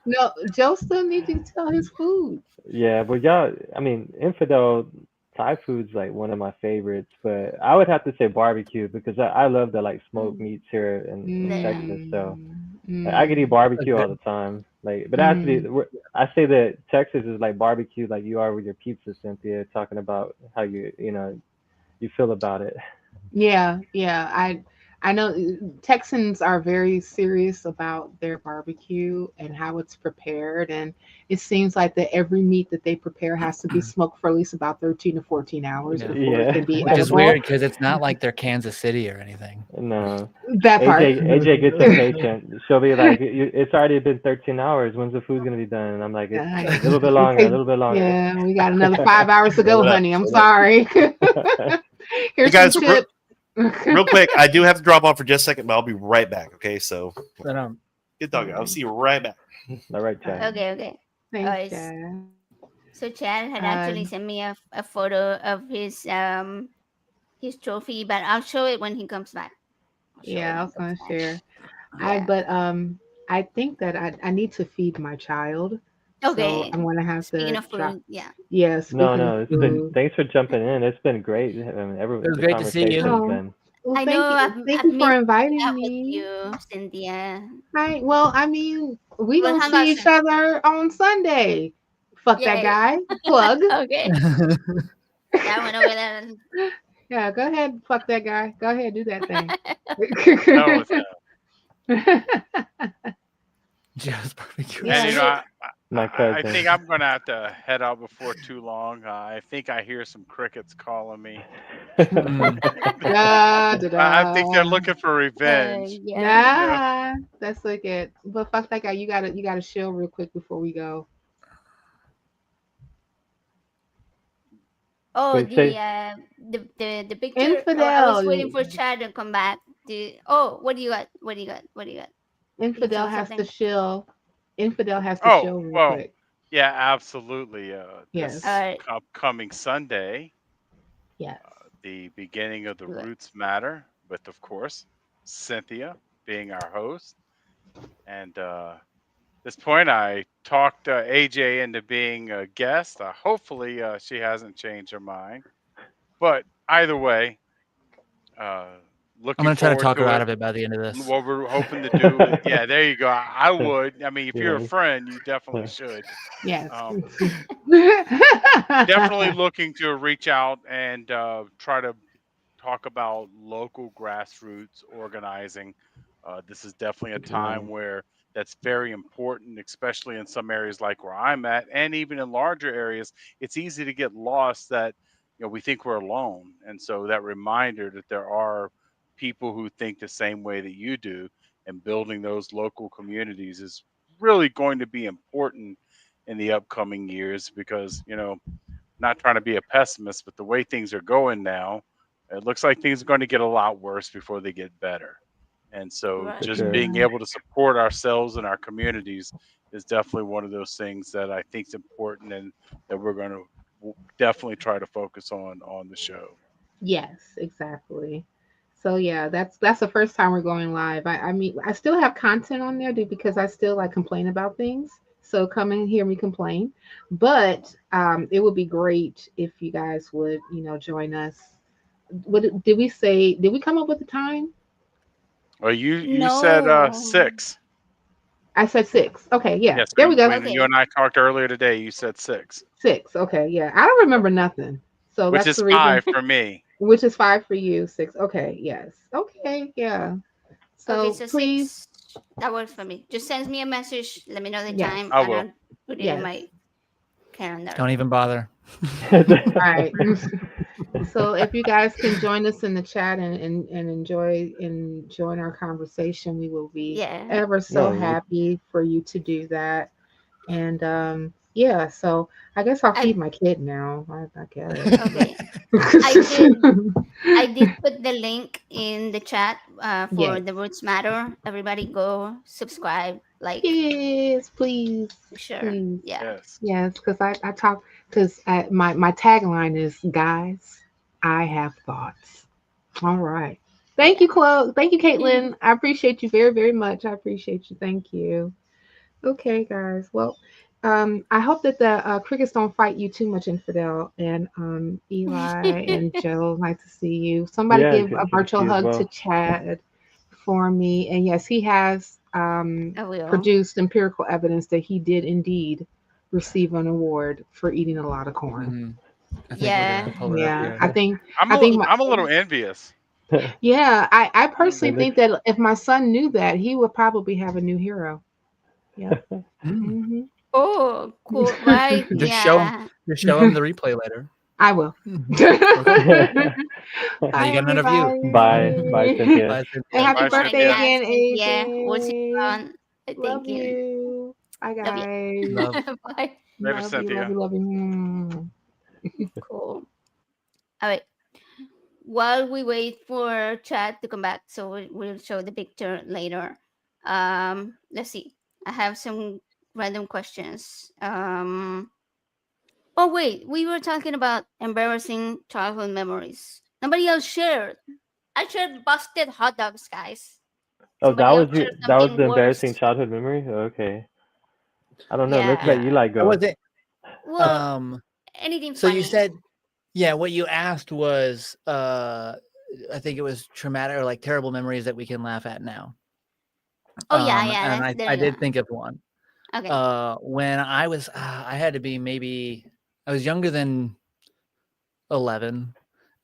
no, Joe still needs to tell his food. Yeah, but y'all, I mean, infidel Thai food's like one of my favorites, but I would have to say barbecue because I love the like smoked meats here in Texas. So like, I could eat barbecue all the time. Like, but actually, I say that Texas is like barbecue, like you are with your pizza, Cynthia, talking about how you feel about it. Yeah, yeah. I know Texans are very serious about their barbecue and how it's prepared, and it seems like that every meat that they prepare has to be smoked for at least about 13 to 14 hours Yeah. before it can be Which is edible. weird because it's not like they're Kansas City or anything. No, That part. AJ gets impatient. She'll be like, "It's already been 13 hours. When's the food gonna be done?" And I'm like, "It's a little bit longer, a little bit longer." Yeah, we got another 5 hours to go, Shut up, honey. I'm shut up. sorry. Here's guys, some tips. real quick, I do have to drop off for just a second, but I'll be right back. Okay, so But, good dog. I'll see you right back. All right, Chad. Okay. Thanks, Alright. Dad. So Chad had actually sent me a photo of his trophy, but I'll show it when he comes back. Yeah, I was gonna share. Yeah. I think that I need to feed my child. So Okay. I'm gonna have Speaking to of drop. food, yeah. Yeah, speaking No, of it's been. food. Thanks for jumping in. It's been great. I mean, It was the great to see you. conversation's Oh, been. well, I thank know you. Thank I've you for missed inviting out with me. you, Cynthia. Hi. Well, I mean, we Well, gonna hang see on, each other on Sunday. Fuck that Yay. guy. Plug. Okay. That went over there. Yeah, go ahead. Fuck that guy. Go ahead, do that thing. No, it's, Joe's barbecue. Yeah. and My I cousin. think I'm gonna have to head out before too long. I think I hear some crickets calling me. Da, da, I think they're da. looking for revenge. Yeah, let's look at. But fuck that guy. You gotta chill real quick before we go. Oh, Wait, say- the picture. Oh, I was waiting for Infidel. Chad to come back. What do you got? What do you got? Infidel say has to something? chill. Infidel has to Oh, chill real well, quick. Yeah, absolutely. Yes. This upcoming Sunday, Yes. the beginning of the Right. Roots Matter, with, of course, Cynthia being our host. And this point, I talked AJ into being a guest. Hopefully, she hasn't changed her mind. But either way, uh, I'm looking gonna try to forward talk her to out it. of it by the end of this. What we're hoping to do is, yeah, there you go. I would. I mean, if you're a Yeah. friend, you definitely should. Yes. Um, definitely looking to reach out and try to talk about local grassroots organizing. This is definitely a Yeah. time where that's very important, especially in some areas like where I'm at, and even in larger areas. It's easy to get lost that we think we're alone, and so that reminder that there are people who think the same way that you do, and building those local communities is really going to be important in the upcoming years because not trying to be a pessimist, but the way things are going now, it looks like things are going to get a lot worse before they get better. And so Right. For just sure. being able to support ourselves and our communities is definitely one of those things that I think is important and that we're going to definitely try to focus on the show. Yes, exactly. So yeah, that's the first time we're going live. I mean, I still have content on there, dude, because I still like complain about things. So come and hear me complain. But it would be great if you guys would, join us. What did we say? Did we come up with the time? Well, you said No. 6. I said 6. Okay, yeah. Yes, There we go. when you Okay. and I talked earlier today, you said 6, 6. Okay, yeah. I don't remember nothing. So which that's is the reason. 5 for me. Which is 5 for you. 6. Okay, yes. Okay, yeah. Okay, So so please, 6. That works for me. Just send me a message. Let me know the yes, time, I and will. I'll put it in yes. my calendar. Don't even bother. Right. So if you guys can join us in the chat and enjoy and join our conversation, we will be Yeah. ever so No, we, happy for you to do that. And yeah, so I guess I'll I feed my kid now. I guess. okay. I did. I did put the link in the chat for Yes. the Roots Matter. Everybody go subscribe, like, Yes, please. sure. Please. Yeah. Yes. Yes, because I talk because my tagline is guys, I have thoughts. All right. Thank Yeah. you, Chloe. Thank you, Caitlin. I appreciate you very, very much. I appreciate you. Thank you. Okay, guys. Well, I hope that the crickets don't fight you too much, Infidel and Eli and Joe. Nice to see you. Somebody yeah, give a good to see virtual you as hug to well. Chad for me. And yes, he has I will. produced empirical evidence that he did indeed receive an award for eating a lot of corn. Mhm. I think we're Yeah. gonna pull it up Yeah, here. I think I'm a little envious. yeah, I It personally looks. think that if my son knew that, he would probably have a new hero. Yep. Mm. Hmm. Oh, cool. Right. Just show him. Yeah. Just show him the replay later. I will. Mhm. Okay. Bye, Now you got another view. Bye, everybody. Cynthia. Bye, And Cynthia. happy Bye, Bye, birthday Cynthia. again, guys. Cynthia. We'll see you AJ. on. Love Thank you. you. Bye, Love you. guys. Love. Bye. Later, Love you, love Cynthia. you, love you. Mm. Cool. All right. While we wait for Chad to come back, so we'll show the picture later. Let's see. I have some random questions. Oh wait, we were talking about embarrassing childhood memories. Nobody else shared. I shared busted hot dogs, guys. Oh, Somebody else shared that was something the embarrassing worse. childhood memory. Okay, I don't know. Let's let Yeah. Yeah. Eli I go. wasn't. Well, Um. anything So you funny. said, yeah. What you asked was, I think it was traumatic or like terrible memories that we can laugh at now. Oh yeah, yeah. And That's there I you go. did think of one. Okay. When I was, I had to be maybe I was younger than 11.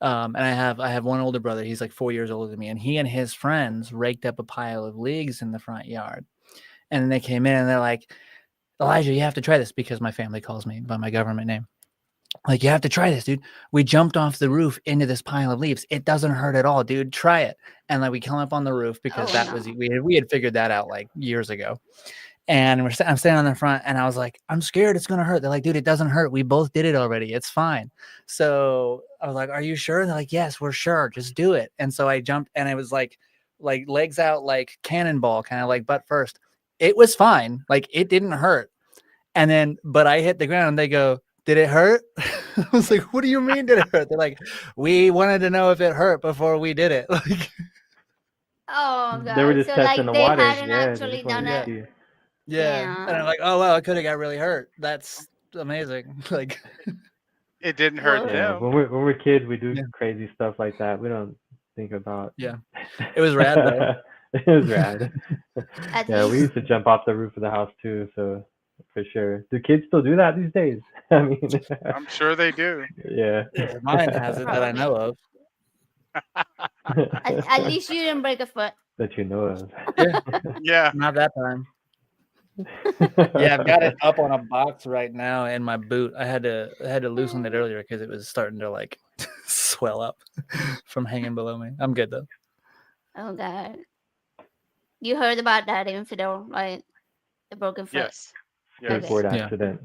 And I have one older brother. He's like 4 years older than me, and he and his friends raked up a pile of leaves in the front yard. And then they came in and they're like, Elijah, you have to try this because my family calls me by my government name. Like, you have to try this, dude. We jumped off the roof into this pile of leaves. It doesn't hurt at all, dude. Try it. And like we come up on the roof because Oh that was no. we had figured that out like years ago. And I'm standing on the front, and I was like, I'm scared it's gonna hurt. They're like, dude, it doesn't hurt. We both did it already. It's fine. So I was like, are you sure? They're like, yes, we're sure. Just do it. And so I jumped, and it was like legs out, like cannonball, kind of like butt first. It was fine. Like it didn't hurt. And then, but I hit the ground and they go, did it hurt? I was like, what do you mean did it hurt? They're like, we wanted to know if it hurt before we did it. Like, Oh They were god. just So testing like the they water. hadn't Yeah, they actually just done wanted yeah, it. to see. yeah. And I'm Yeah. like, oh, wow, it could have got really hurt. That's amazing. Like, It didn't hurt Well, Yeah, them. when we're kids, we do yeah, crazy stuff like that. We don't think about. yeah. It was rad though. It was rad. at Yeah, we least used to jump off the roof of the house too, so for sure. Do kids still do that these days? I mean, I'm sure they do. yeah. Yeah, mine hasn't that I probably. know of. At least you didn't break a foot. That you know of. Yeah, Yeah. not that time. Yeah, I've got it up on a box right now in my boot. I had to loosen it earlier because it was starting to like swell up from hanging below me. I'm good though. Oh god. You heard about that infidel, right? The broken foot. Yes. Yes. Skateboard Yeah. accident.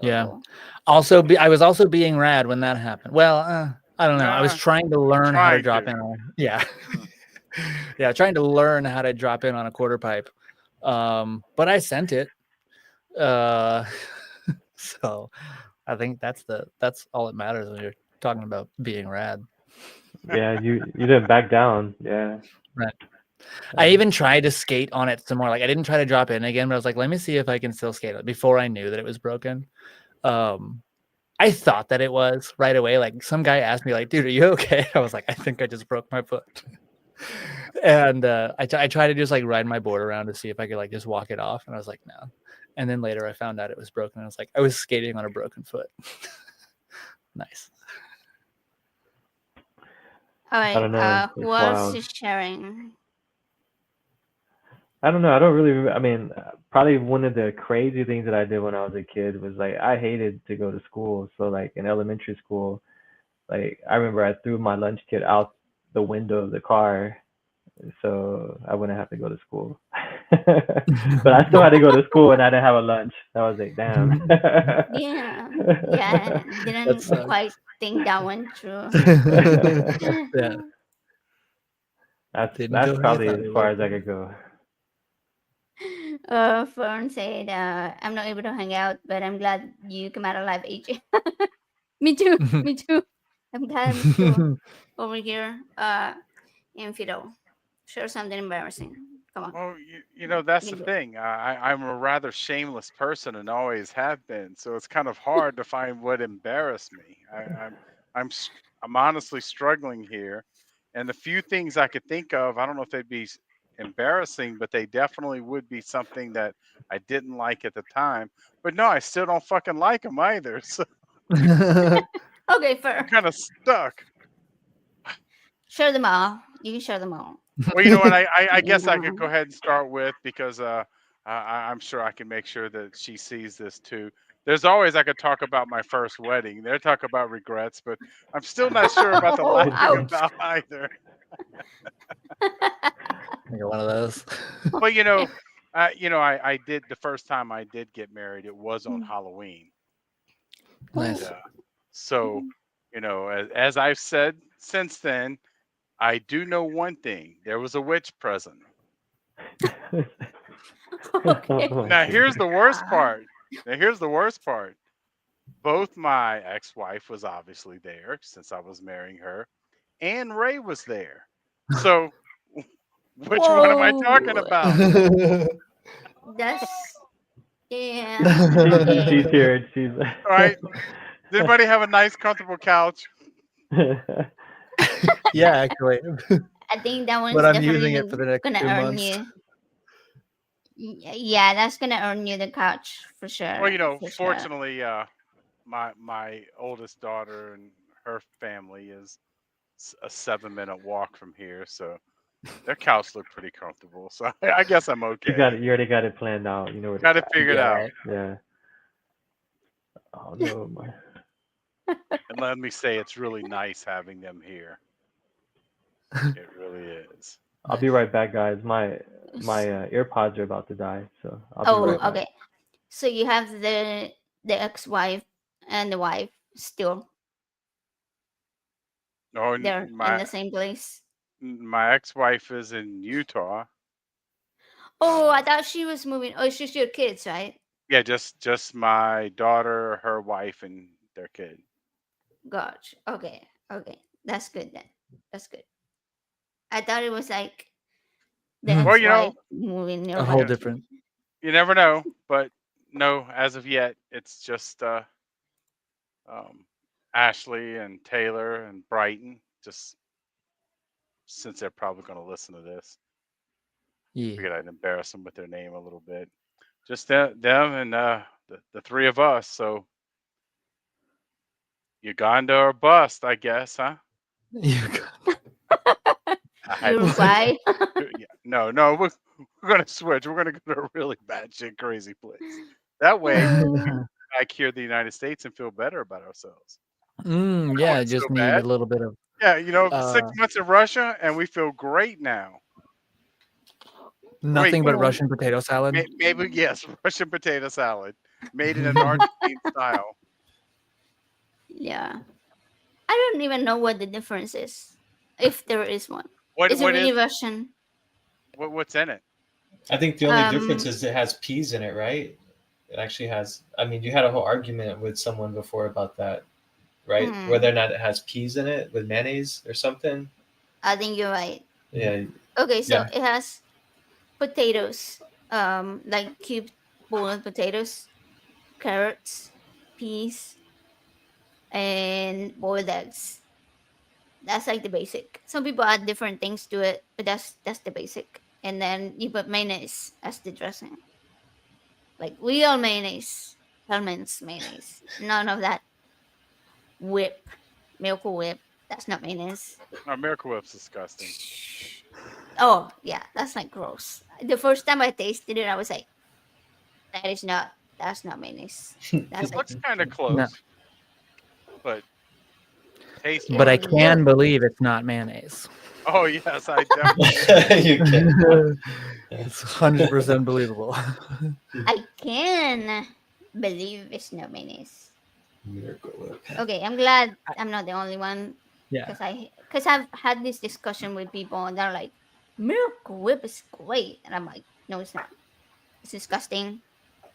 Yeah. Terrible. Also, I was also being rad when that happened. Well, I don't know. I was Nah, trying to learn how to trying drop to. in on. Yeah, Mm. yeah, trying to learn how to drop in on a quarter pipe. But I sent it. Uh, so I think that's all that matters when you're talking about being rad. Yeah, you didn't back down. Yeah. Right. I even tried to skate on it some more. Like I didn't try to drop in again, but I was like, let me see if I can still skate it before I knew that it was broken. I thought that it was right away. Like some guy asked me, like, dude, are you okay? I was like, I think I just broke my foot. And I tried to just like ride my board around to see if I could like just walk it off. And I was like, no. And then later I found out it was broken. I was like, I was skating on a broken foot. Nice. All I don't know. right. It's Who else wild. is sharing? I don't know. I don't really. I mean, probably one of the crazy things that I did when I was a kid was like I hated to go to school. So like in elementary school, like I remember I threw my lunch kit out the window of the car so I wouldn't have to go to school. But I still had to go to school and I didn't have a lunch. I was like, damn. Yeah. Yeah. Didn't sucks. quite think that one through. Yeah. Didn't That's go how you probably thought as it far would. as I could go. Fern said, I'm not able to hang out, but I'm glad you come out alive, AJ. Me too. Me too. I'm glad I'm still over here. Infidel. Share something embarrassing. Come on. Well, you know, that's You the can do thing. I'm a rather shameless person and always have been. So it's kind of hard to find what embarrassed me. I'm honestly struggling here, and the few things I could think of, I don't know if they'd be embarrassing, but they definitely would be something that I didn't like at the time. But no, I still don't fucking like them either. So it. Okay, I'm Fern. kind of stuck. Share them all. You can share them all. Well, you know what? I You guess I could go know. ahead and start with because I'm sure I can make sure that she sees this too. There's always I could talk about my first wedding. They're talk about regrets, but I'm still not sure about the Oh, laughing ouch. about either. You're one of those. Well, I did the first time I did get married. It was on Halloween, and Nice. so as I've said since then, I do know one thing: there was a witch present. Okay. Oh my Now here's goodness. the worst part. Now here's the worst part. Both my ex-wife was obviously there since I was marrying her, and Ray was there. So which one am I talking Whoa. about? That's. Yeah. She's here. She's. All right. Does anybody have a nice, comfortable couch? Yeah, actually. I think that one's But I'm definitely using it for the next gonna 2 earn months. you. Yeah, that's gonna earn you the couch for sure. Well, For sure. fortunately, my oldest daughter and her family is a 7-minute walk from here, so their couch looked pretty comfortable. So I guess I'm okay. You already got it planned out. You know where to Got it crash. figured Yeah, out. right. Yeah. Oh no, my. And let me say, it's really nice having them here. It really is. I'll be right back, guys. My earpods are about to die, so I'll be Oh, right back. okay. So you have the ex-wife and the wife still Oh, and there in the same place. my ex-wife is in Utah. Oh, I thought she was moving. Oh, it's just your kids, right? Yeah, just my daughter, her wife, and their kid. Gotcha. Okay. Okay. That's good then. That's good. I thought it was like the Hmm. Well, ex-wife moving A whole nearby. different. you never know, but no, as of yet, it's just um, Ashley and Taylor and Brighton. Just since they're probably going to listen to this, Yeah. figured I'd embarrass them with their name a little bit. Just them and the three of us. So Uganda or bust, I guess, huh? You I had to say Uruguay. it. Yeah, no, we're gonna switch. We're gonna go to a really batshit crazy place. That way, we got- back here in the United States and feel better about ourselves. I yeah, wasn't so just need a bad. little bit of Yeah, 6 uh months in Russia and we feel great now. Wait, nothing but Oh, Russian potato salad. maybe yes, Russian potato salad made in an Argentine style. yeah. I don't even know what the difference is, if there is one. What Is it what really is Russian? what's in it? I think the only difference Um, is it has peas in it, right? It actually has. I mean, you had a whole argument with someone before about that, right? Whether or hmm, not it has peas in it with mayonnaise or something. I think you're right. Yeah, Okay, so yeah. it has potatoes, like cubed boiled potatoes, carrots, peas, and boiled eggs. That's like the basic. Some people add different things to it, but that's the basic. And then you put mayonnaise as the dressing, like real mayonnaise, Hellman's mayonnaise. None of that whip, milk whip. That's not mayonnaise. Oh, Miracle Whip's disgusting. Oh yeah, that's like gross. The first time I tasted it, I was like, that is not. That's not mayonnaise. That's It like looks kind of No. close, but taste But I it's wise, can really. believe it's not mayonnaise. oh yes, I definitely. You can. It's 100% believable. I can believe it's not mayonnaise. Miracle Whip. Okay, I'm glad I'm not the only one Yeah. because I've had this discussion with people and they're like, Miracle Whip is great, and I'm like, no, it's not. It's disgusting.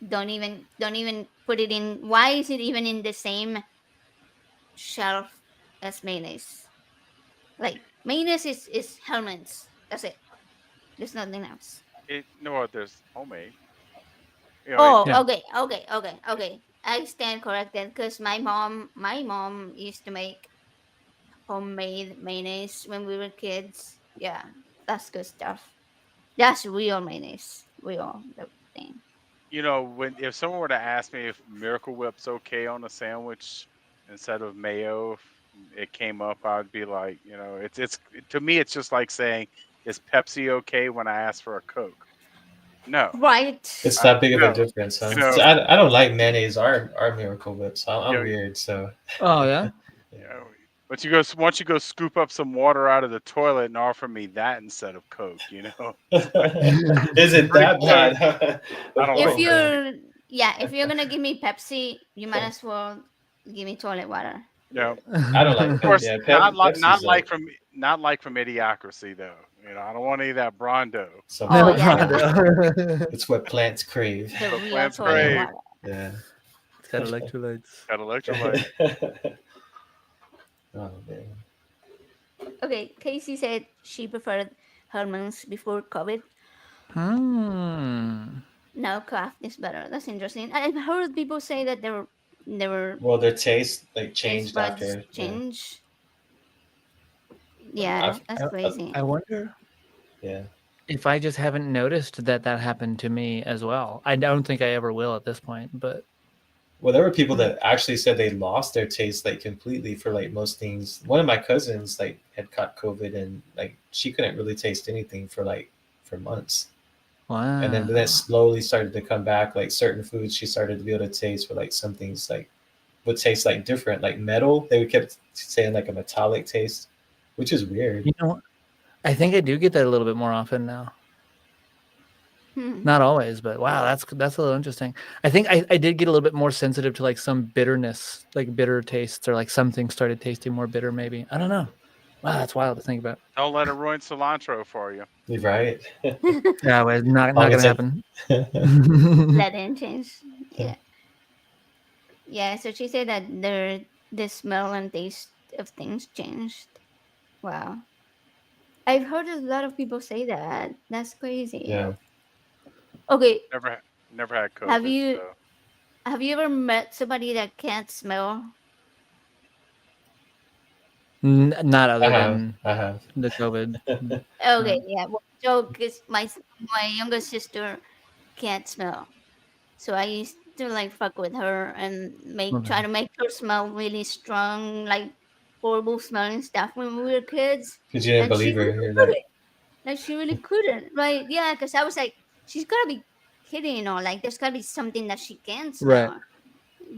Don't even put it in. Why is it even in the same shelf as mayonnaise? Like mayonnaise is Hellman's. That's it. There's nothing else. No, there's homemade. Oh, Yeah. okay. I stand corrected because my mom used to make homemade mayonnaise when we were kids. Yeah, that's good stuff. That's real mayonnaise, real the thing. When if someone were to ask me if Miracle Whip's okay on a sandwich instead of mayo, if it came up, I'd be like, it's to me, it's just like saying, is Pepsi okay when I ask for a Coke? No, Right. It's that big of a no, difference, you huh? know, So I don't like mayonnaise or Miracle Whip, so you I'm know, weird. So Oh yeah. you know, but once you go scoop up some water out of the toilet and offer me that instead of Coke, is it pretty that soon, bad? I don't If know, Oh man. man. you're yeah, if you're gonna give me Pepsi, you might as well give me toilet water. You know, I don't like of Pep. course, Yeah, not Pepsi's like like from Idiocracy though. I don't want any of that Brondo. some Oh No, yeah, bullshit. no, Rondo. It's what plants crave. the But real plants toilet crave water. Yeah. It's got electrolytes. got electrolyte. Oh man. Okay, Casey said she preferred Hellman's before COVID. Hmm. Now craft is better. That's interesting. I've heard people say that their Well, their taste like taste changed buds after. Yeah. change. I, Yeah, that's crazy. I wonder yeah. if I just haven't noticed that happened to me as well. I don't think I ever will at this point, but Well, there were people that actually said they lost their taste like completely for like most things. One of my cousins like had caught COVID and like she couldn't really taste anything for months. And then wow. that slowly started to come back. Like certain foods she started to be able to taste for like some things like would taste like different, like metal. They would kept saying like a metallic taste, which is weird. You know, I think I do get that a little bit more often now. Hmm. Not always, but wow, that's a little interesting. I think I did get a little bit more sensitive to like some bitterness, like bitter tastes, or like some things started tasting more bitter. Maybe I don't know. Wow, that's wild to think about. Don't let it ruin cilantro for you. You're right. Yeah, it's not Long gonna as it- happen. Let it change. Yeah. Yeah. So she said that the smell and taste of things changed. Wow. I've heard a lot of people say that. That's crazy. yeah. Okay. Never had Have COVID, you so have you ever met somebody that can't smell? Not I other have. than I have. the COVID. Okay, No. yeah. Well, so because my younger sister can't smell, so I used to like fuck with her and try Okay. to make her smell really strong, like horrible smelling stuff when we were kids, Because you didn't and she believe her. really You're like, couldn't. Like she really couldn't, right? Yeah, because I was like, she's gotta be kidding, like there's gotta be something that she can Right. smell,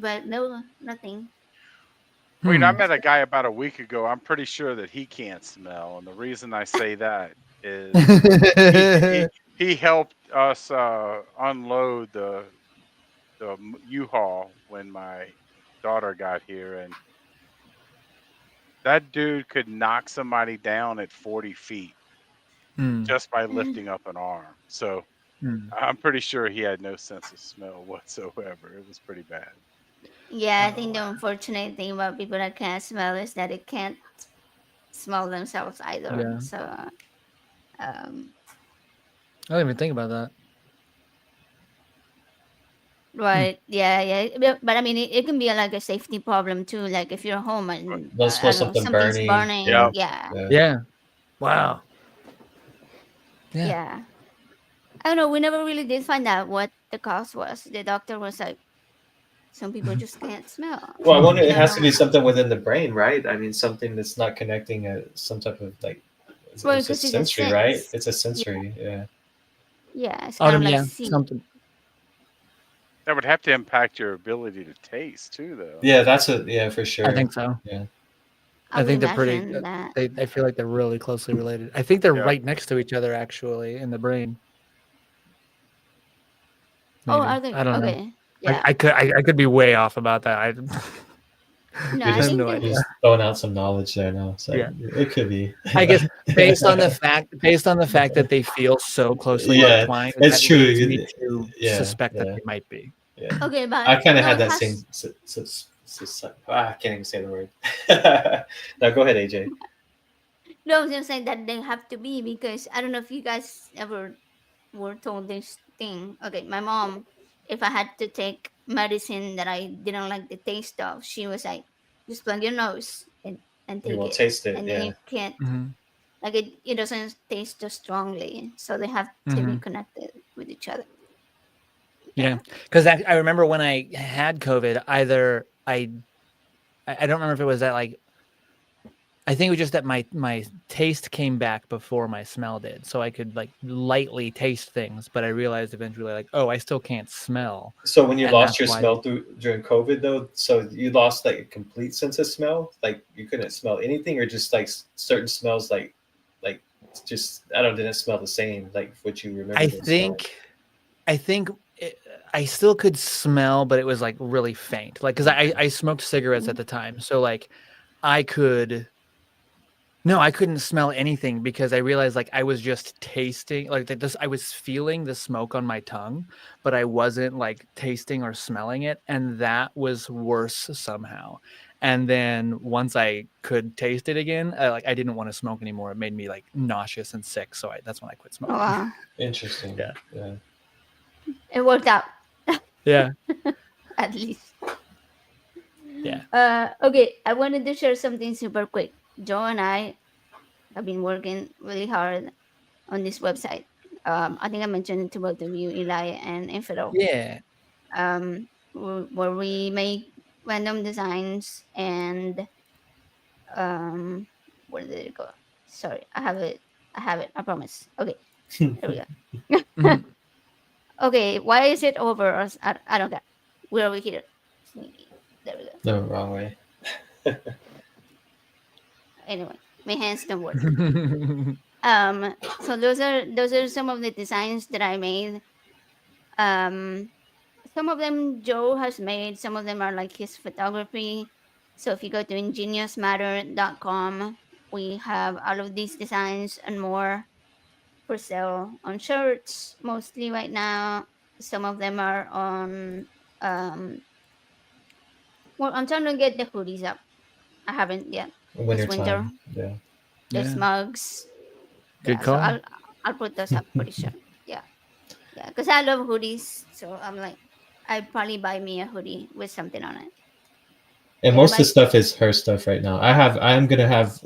but no, nothing. well, I Hmm. met a guy about a week ago. I'm pretty sure that he can't smell, and the reason I say that is he he he helped us unload the U-Haul when my daughter got here, and that dude could knock somebody down at 40 feet Hmm. just by lifting up an arm. So Hmm. I'm pretty sure he had no sense of smell whatsoever. It was pretty bad. Yeah, I Oh, think the wow. unfortunate thing about people that can't smell is that they can't smell themselves either. Yeah. So, um, I didn't even think about that. Hmm. right, yeah, yeah. But I mean, it can be like a safety problem too. Like if you're home But and don't I smell don't know, something something's burning. Yeah. burning. yep. Yeah, Yeah. Yeah. Wow. Yeah. yeah. I don't know. We never really did find out what the cause was. The doctor was like, some people just can't smell. Well, I wonder. So It I has to don't. be something within the brain, right? I mean, something that's not connecting some type of like. Well, It's a because it's a sensory, right? sense. It's a Yeah, sensory. Yeah. yeah. It's kind of Autumn, like yeah, see. something. That would have to impact your ability to taste too, though. Yeah, that's a yeah for I sure. think so. Yeah. I I would think they're pretty. imagine that. I feel like they're really closely related. I think they're Yep. right next to each other, actually, in the brain. Oh, Maybe are they I don't know. okay? Yeah. I could be way off about that. No, You're I I have just think no they. you're idea. just throwing out some knowledge there now. It's like Yeah, it could be. I guess based on the fact that they feel so closely Yeah, intertwined, it's that leads me true. to Yeah, suspect that yeah, they might be. yeah. Okay, I but kind of no, had it that same. has. I can't even say the word. Now go ahead, AJ. No, I was gonna say that they have to be because I don't know if you guys ever were told this thing. Okay, my mom, if I had to take medicine that I didn't like the taste of, she was like, just plug your nose and You take won't it. taste it. And then Yeah. you can't, Hmm. like, it doesn't taste so strongly. So they have to be Hmm. connected with each other. Yeah, Yeah. because I remember when I had COVID, either I don't remember if it was that like I think it was just that my taste came back before my smell did, so I could like lightly taste things, but I realized eventually like, oh, I still can't smell, So when you and lost that's your why. smell during COVID, though, so you lost like a complete sense of smell, like you couldn't smell anything, or just like certain smells, like just I don't didn't smell the same, like what you I remember them smelling. think I think I still could smell, but it was like really faint, like because I smoked cigarettes at the time, so like I could. No, I couldn't smell anything because I realized like I was just tasting like that this I was feeling the smoke on my tongue, but I wasn't like tasting or smelling it, and that was worse somehow. And then once I could taste it again, like I didn't want to smoke anymore. It made me like nauseous and sick, so that's when I quit Oh, smoking. wow. Interesting. Yeah. Yeah. It worked out, Yeah. at least. Yeah. Okay, I wanted to share something super quick. Joe and I have been working really hard on this website. I think I mentioned it to both of you, Eli and Infidel. Yeah. Where we make random designs and where did it go? Sorry, I have it. I have it. I promise. Okay, there we go. Mhm. Okay, why is it over? I don't care. We're over here. There we go. No, wrong way. Anyway, my hands don't work. So those are some of the designs that I made. Um, some of them Joe has made. Some of them are like his photography. So if you go to ingeniousmatter.com, we have all of these designs and more for sale on shirts mostly right now. Some of them are on. Well, I'm trying to get the hoodies up. I haven't yet. This winter, Wintertime. Yeah. there's Yeah. mugs. Good Yeah, so call. I'll put those up pretty soon. Yeah, yeah, because I love hoodies. So I'm like, I'd probably buy me a hoodie with something on it. And Did I most of the buy? stuff is her stuff right now. I am gonna have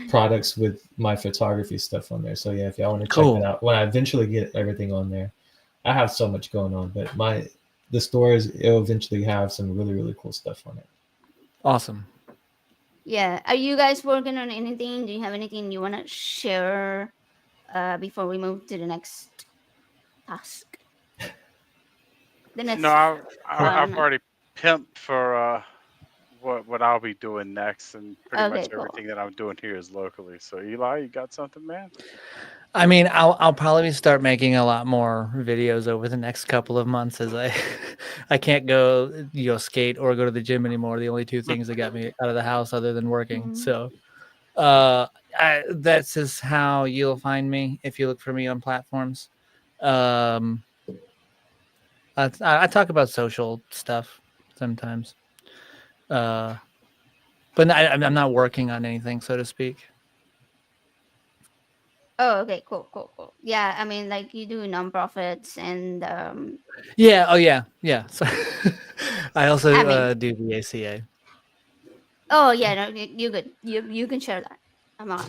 products with my photography stuff on there. So yeah, if y'all want to check Cool. it out, when I eventually get everything on there, I have so much going on. But the stores, it'll eventually have some really really cool stuff on it. Awesome. Yeah. Are you guys working on anything? Do you have anything you want to share before we move to the next task? The No, next I've fun. already pimped for what I'll be doing next, and pretty much Okay, cool. everything that I'm doing here is locally. So Eli, you got something, man? I mean, I'll probably start making a lot more videos over the next couple of months as I I can't go skate or go to the gym anymore. The only two things that got me out of the house other than working. Mhm. So that's just how you'll find me if you look for me on platforms. Um, I talk about social stuff sometimes, but I'm not working on anything, so to speak. Oh, okay, cool, cool, cool. Yeah, I mean, like you do nonprofits and Yeah. Oh, yeah. Yeah. So I I also mean, do the ACA. oh yeah, no, you good. You can share that. I'm not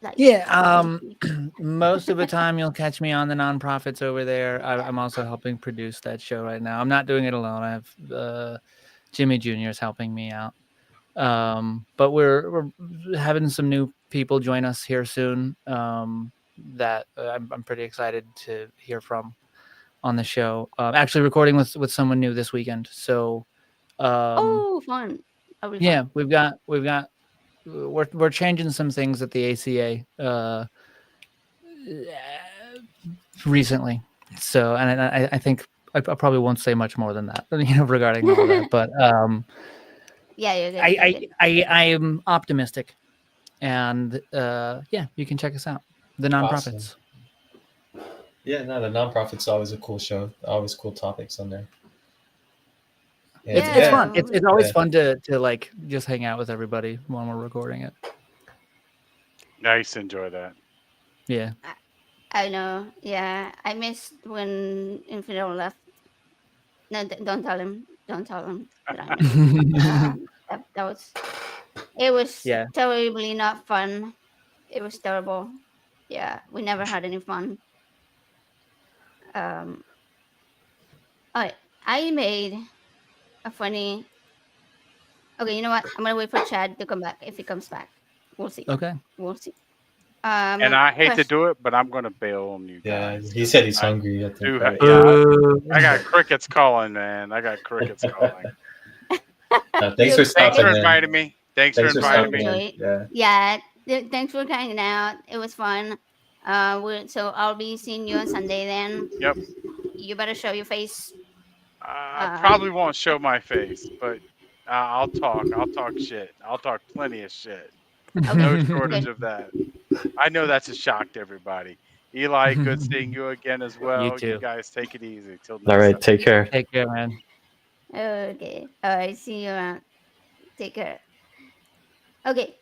like Yeah. completely. Most of the time you'll catch me on the nonprofits over there. I'm also helping produce that show right now. I'm not doing it alone. I have Jimmy Jr. is helping me out. But we're having some new people join us here soon. That I'm pretty excited to hear from on the show. Actually, recording with someone new this weekend. So, Oh, fun. That'll be yeah, fun. we've got we're changing some things at the ACA recently. So, and I think I probably won't say much more than that, regarding all that. But Yeah, you're good. You're good. I am optimistic, and yeah, you can check us out. The Awesome. nonprofits. Yeah, no, the nonprofit's always a cool show. Always cool topics on there. And It's fun. Yeah, It's always fun to like just hang out with everybody when we're recording it. I used to enjoy that. Yeah. I know. Yeah, I missed when Infidel left. No, don't tell him. Don't tell him that I missed. That was. It was Yeah. terribly not fun. It was terrible. Yeah, we never had any fun. Um, I made a funny. Okay, you know what? I'm gonna wait for Chad to come back. If he comes back, we'll see. Okay. We'll see. And I hate to Question. do it, but I'm going to bail on you yeah, guys. he said he's I hungry. I think. do. Right? I got crickets calling, man. I got crickets calling. Thanks for You- Thanks for stopping in. inviting me. Thanks for Thanks for inviting stopping me. in. Yeah. Yeah. Thanks for hanging out. It was fun. So I'll be seeing you on Sunday then. Yep. You better show your face. I probably Um, won't show my face, but I'll talk. I'll talk shit. I'll talk plenty of shit. okay. No shortage Good. of that. I know that's a shock to everybody. Eli, good seeing you again as You well. You too. guys take it easy. Till All next right, time. take care. Take care, man. Okay. All right. See you around. Take care. Okay.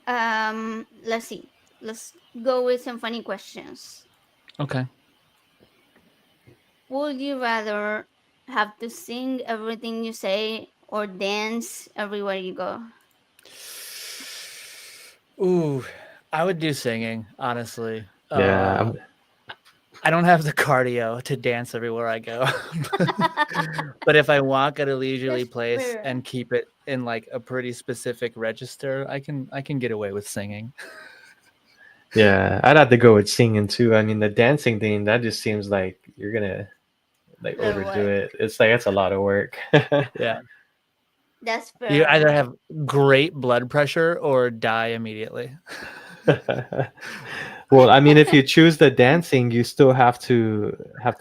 Let's see. Let's go with some funny questions. Okay. Would you rather have to sing everything you say or dance everywhere you go? Ooh, I would do singing, honestly. Yeah, I don't have the cardio to dance everywhere I go. But if I walk at a leisurely That's place fair. and keep it in like a pretty specific register, I can get away with singing. yeah. I'd have to go with singing too. I mean, the dancing thing that just seems like you're gonna like Or overdo what? it. It's like it's a lot of work. Yeah. That's You either fair. have great blood pressure or die immediately. Well, I mean, if you choose the dancing, you still have to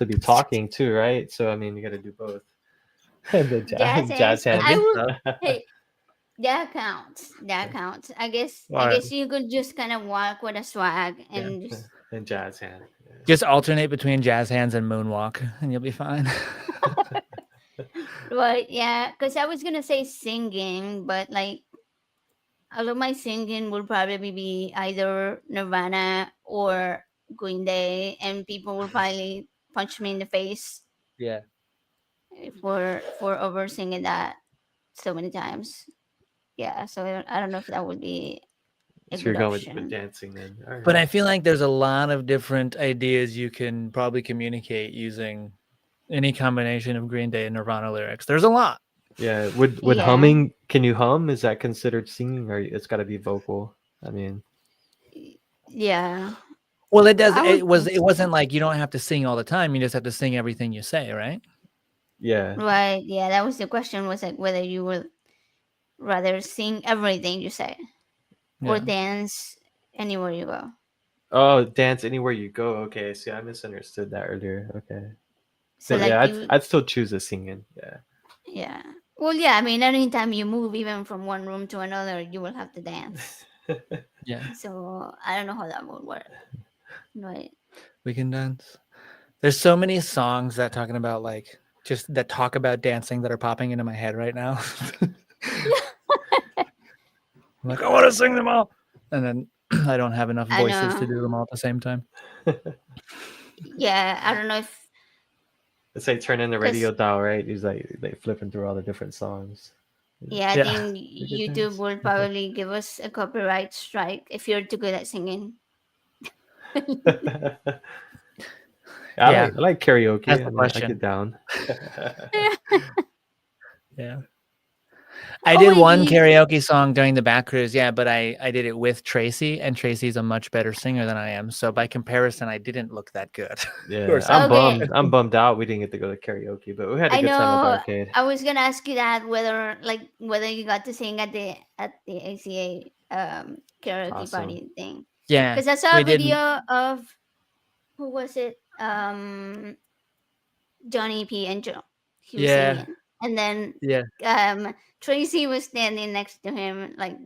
be talking too, right? So I mean, you got to do both. The Jazz hands. jazz I hands. I think would. so. Hey, That counts. That counts. I All right. guess you could just kind of walk with a swag Yeah. and just And jazz hand. Yeah. Just alternate between jazz hands and moonwalk, and you'll be fine. but yeah, because I was gonna say singing, but like all of my singing will probably be either Nirvana or Green Day, and people will probably punch me in the face Yeah. for over singing that so many times. Yeah, so I don't know if that would be a So you're good going with option. dancing then. All right. But I feel like there's a lot of different ideas you can probably communicate using any combination of Green Day and Nirvana lyrics. There's a lot. Yeah. Would Yeah. humming? Can you hum? Is that considered singing, or it's got to be vocal? I mean, Yeah, Well, it does. I would It was. think It so. wasn't like you don't have to sing all the time. You just have to sing everything you say, right? yeah. Right. Yeah, that was the question. Was like whether you would rather sing everything you say or Yeah. dance anywhere you go. Oh, dance anywhere you go. Okay. See, I misunderstood that earlier. Okay. So So yeah, like I'd, you, I'd still choose the singing. Yeah. yeah. Well, yeah. I mean, anytime you move, even from one room to another, you will have to dance. Yeah. So I don't know how that would work. Right. We can dance. There's so many songs that talking about like just that talk about dancing that are popping into my head right now. I'm like, I want to sing them all, and then I don't have enough I voices to know. do them all at the same time. Yeah. I don't know if It's like turning the because radio dial, right? He's like flipping through all the different sons. yeah, I Yeah. think We could YouTube dance. will probably give us a copyright strike if you're too good at singing. I Yeah. like karaoke. That's I the mean, I question. get down. Yeah. I Oh did wait, one you karaoke song during the back cruise, yeah, but I did it with Tracy, and Tracy's a much better singer than I am. So by comparison, I didn't look that good. Yeah, Or I'm sound okay? bummed. I'm bummed out. We didn't get to go to karaoke, but we had a I good time at the know. arcade. I was gonna ask you that whether you got to sing at the ACA karaoke Awesome. party thing Yeah, because I saw we a video didn't. of who was it Johnny P and Joe. He was Yeah, singing, and then yeah, Tracy was standing next to him like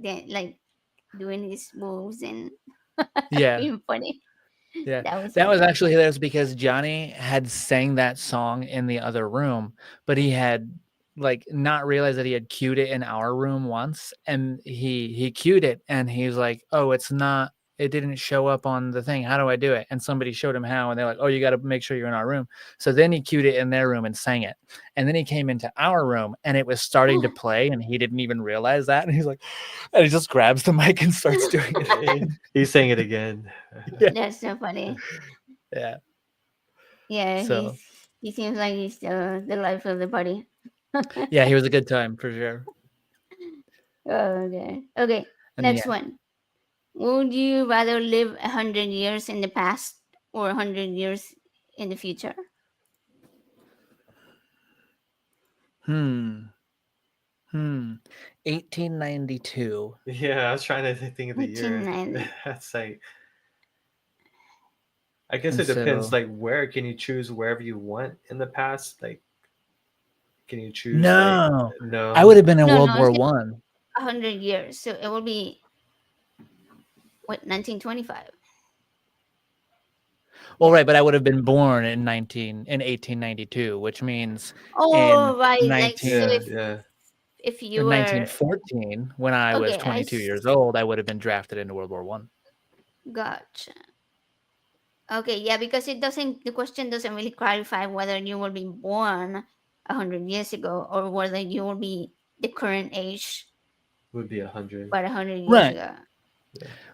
doing his moves and yeah, being funny. yeah. That was That was funny. actually hilarious because Johnny had sang that song in the other room, but he had like not realized that he had cued it in our room once, and he cued it, and he was like, "Oh, it's not. It didn't show up on the thing. How do I do it?" And somebody showed him how, and they're like, "Oh, you got to make sure you're in our room." So then he cued it in their room and sang it, and then he came into our room, and it was starting to play, and he didn't even realize that, and he's like, and he just grabs the mic and starts doing it. He's saying it again. Yeah. That's so funny. Yeah. Yeah, So he seems like he's the life of the party. yeah, he was a good time for sure. Okay. Okay. And Next yeah, one. Would you rather live 100 years in the past or 100 years in the future? hmm, 1892. Yeah, I was trying to think of the year. 1890. That's like, I guess And it depends. so Like, where can you choose wherever you want in the past? Like, can you choose like no, no? I would have been in No, World no, it's War just One. 100 years. So it will be what 1925. Well, Yeah. right, but I would have been born in 1892, which means in Oh, right. Like so, 19 Yeah, if yeah. if you in were 1914, when I was okay, 22 years old, I would have been drafted into World War One. gotcha. Okay, yeah, because it doesn't. The question doesn't really clarify whether you will be born 100 years ago or whether you will be the current age, Would be 100. but 100 years Right, ago.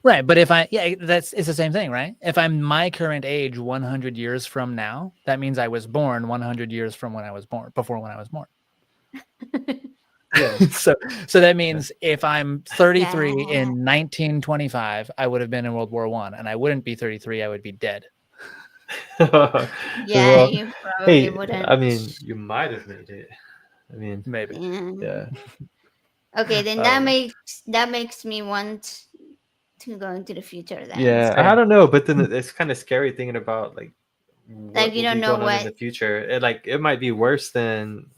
right. But if it's the same thing, right? If I'm my current age 100 years from now, that means I was born 100 years from when I was born, before when I was born. Yeah. So that means if I'm 33 Yeah, in 1925, I would have been in World War One, and I wouldn't be 33. I would be dead. yeah, Well, you probably hey, wouldn't. I mean, you might have made it. I mean, Maybe. Yeah. yeah. Okay, then Um, that makes me want to go into the future then. yeah, Same. I don't know, but then it's kind of scary thinking about like Like what you will don't be know going on in what. the future. It might be worse than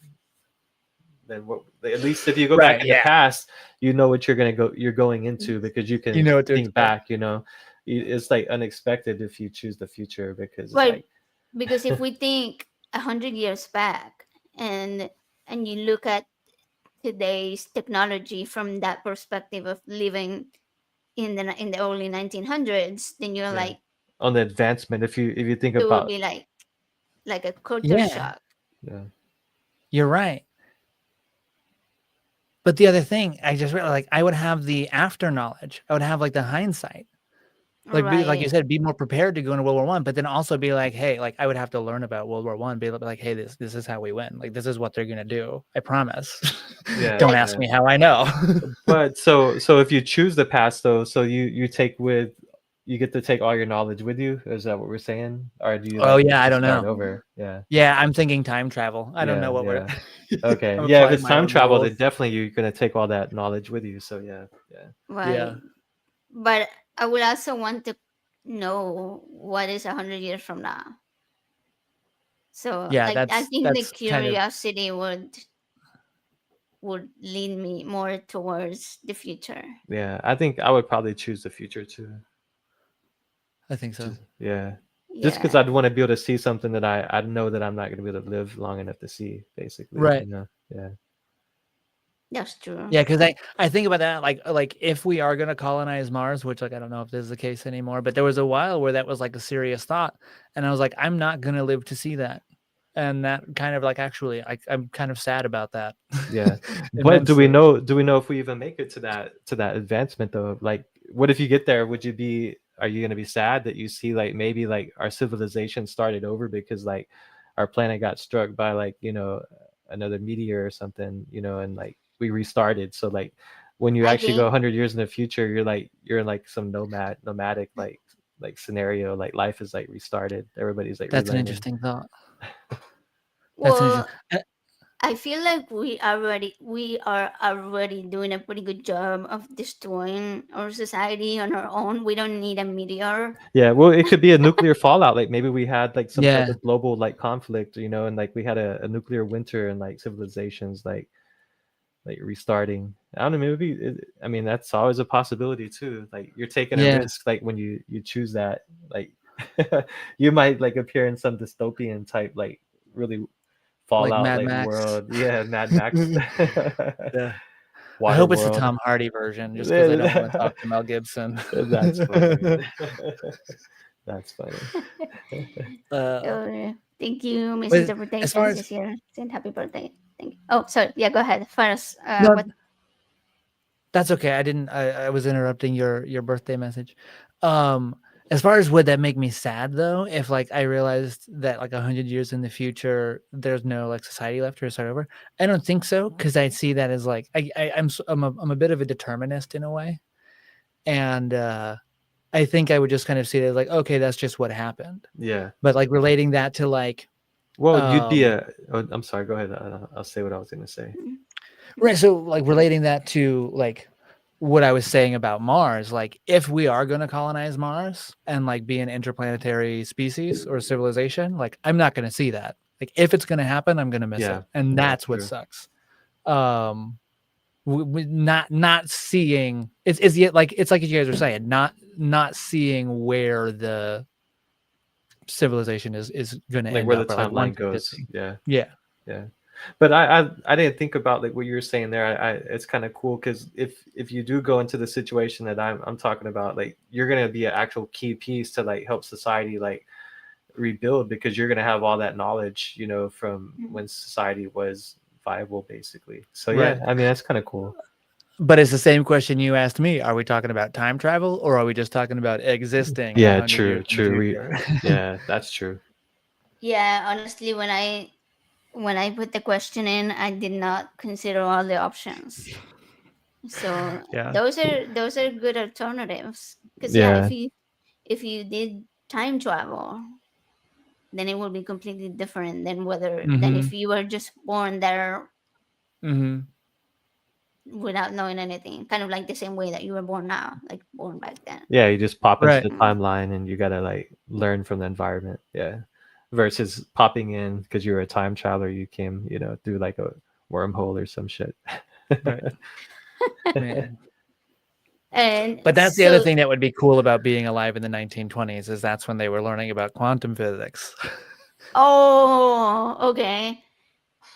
then what? At least if you go Right, back in the yeah. past, you know what you're going into because you can You know what to think expect. back. It's like unexpected if you choose the future because it's Well, like because if we think 100 years back, and you look at today's technology from that perspective of living in the early 1900s, then you're yeah, like, on the advancement. If you think it will about be like a culture Yeah, shock. yeah. you're right. But the other thing, I just realized, like, I would have the after knowledge. I would have like the hindsight. Like like you Right. said, be more prepared to go into World War One, but then also be like, hey, like I would have to learn about World War One, be like, hey, this is how we win. Like this is what they're gonna do. I promise. Yeah, Don't Like, ask me how I know. but so if you choose the past though, so you get to take all your knowledge with you. Is that what we're saying, or do you Oh like yeah, I just don't start know. over? Yeah, Yeah, I'm thinking time travel. I don't know yeah, what we're. yeah. Okay, I'm yeah. If applying it's my time own travel, then rules. definitely you're gonna take all that knowledge with you. So yeah, yeah, Yeah, right. But I would also want to know what is 100 years from now. So, yeah. like, I think the That's kind of. curiosity would lead me more towards the future. yeah. I think I would probably choose the future too. I think so. Yeah, just because Yeah, I'd want to be able to see something that I know that I'm not gonna be able to live long enough to see. Basically, Right. Yeah, that's true. Yeah, because I think about that like if we are gonna colonize Mars, which like I don't know if this is the case anymore, but there was a while where that was like a serious thought, and I was like, I'm not gonna live to see that, and that kind of like actually I'm kind of sad about that. yeah. But do we Immensely. know? Do we know if we even make it to that advancement though? Like, what if you get there? Are you gonna be sad that you see like maybe like our civilization started over because like our planet got struck by like another meteor or something, and like we restarted. So like when you I actually go think 100 years in the future, you're in like some nomadic like scenario. Like life is like restarted. Everybody's like That's an relearning. interesting thought. That's an well, interesting. I feel like we are already doing a pretty good job of destroying our society on our own. We don't need a meteor. Yeah, well, it could be a nuclear fallout. Like maybe we had like some type Yeah, of global like conflict, and like we had a nuclear winter and like civilizations like restarting. I don't know, maybe I mean that's always a possibility too. Like you're taking a yeah, risk like when you choose that. Like you might like appear in some dystopian type like really like fallout Mad like Max. world. Yeah, Mad Max. Yeah. I Water hope it's the world. Tom Hardy version, just because I don't want to talk to Mel Gibson. That's funny. That's funny. uh, Thank you, but as far Misinterpretations as is here. Saying happy birthday. Thank you. Oh, sorry. Yeah, go ahead. First, no, what? that's okay. I didn't. I was interrupting your birthday message. Um, as far as would that make me sad though, if like I realized that like 100 years in the future, there's no like society left or start over. I don't think so because I see that as like I'm a bit of a determinist in a way, and I think I would just kind of see it as like okay, that's just what happened. Yeah. But like relating that to like Well, you'd be um I'm sorry, go ahead. I'll say what I was going to say. right, so like relating that to like what I was saying about Mars, like if we are going to colonize Mars and like be an interplanetary species or civilization, like I'm not going to see that. Like if it's going to happen, I'm going to miss Yeah. it, and Yeah, that's what true. sucks. Not seeing it's yet like it's like you guys were saying, not seeing where the civilization is going to Like end where the up, or like timeline once it goes. visiting. Yeah. Yeah, Yeah. But I didn't think about like what you were saying there. I it's kind of cool because if you do go into the situation that I'm talking about, like you're gonna be an actual key piece to like help society like rebuild because you're gonna have all that knowledge, from when society was viable, basically. So yeah, right. I mean that's kind of cool. But it's the same question you asked me. Are we talking about time travel or are we just talking about existing Yeah, 100 years in the true. future? Yeah, that's true. Yeah, honestly, when I put the question in, I did not consider all the options. So Yeah. those are good alternatives. Because yeah, Yeah. if you did time travel, then it will be completely different than Mm-hmm. if you were just born there Mm-hmm. without knowing anything. Kind of like the same way that you were born now, like born back then. Yeah, you just pop into Right. the timeline and you gotta like learn from the environment. Yeah. Versus popping in because you're a time traveler, you came, through like a wormhole or some shit. Right. Man. And But that's the other so, thing that would be cool about being alive in the 1920s is that's when they were learning about quantum physics. oh, okay.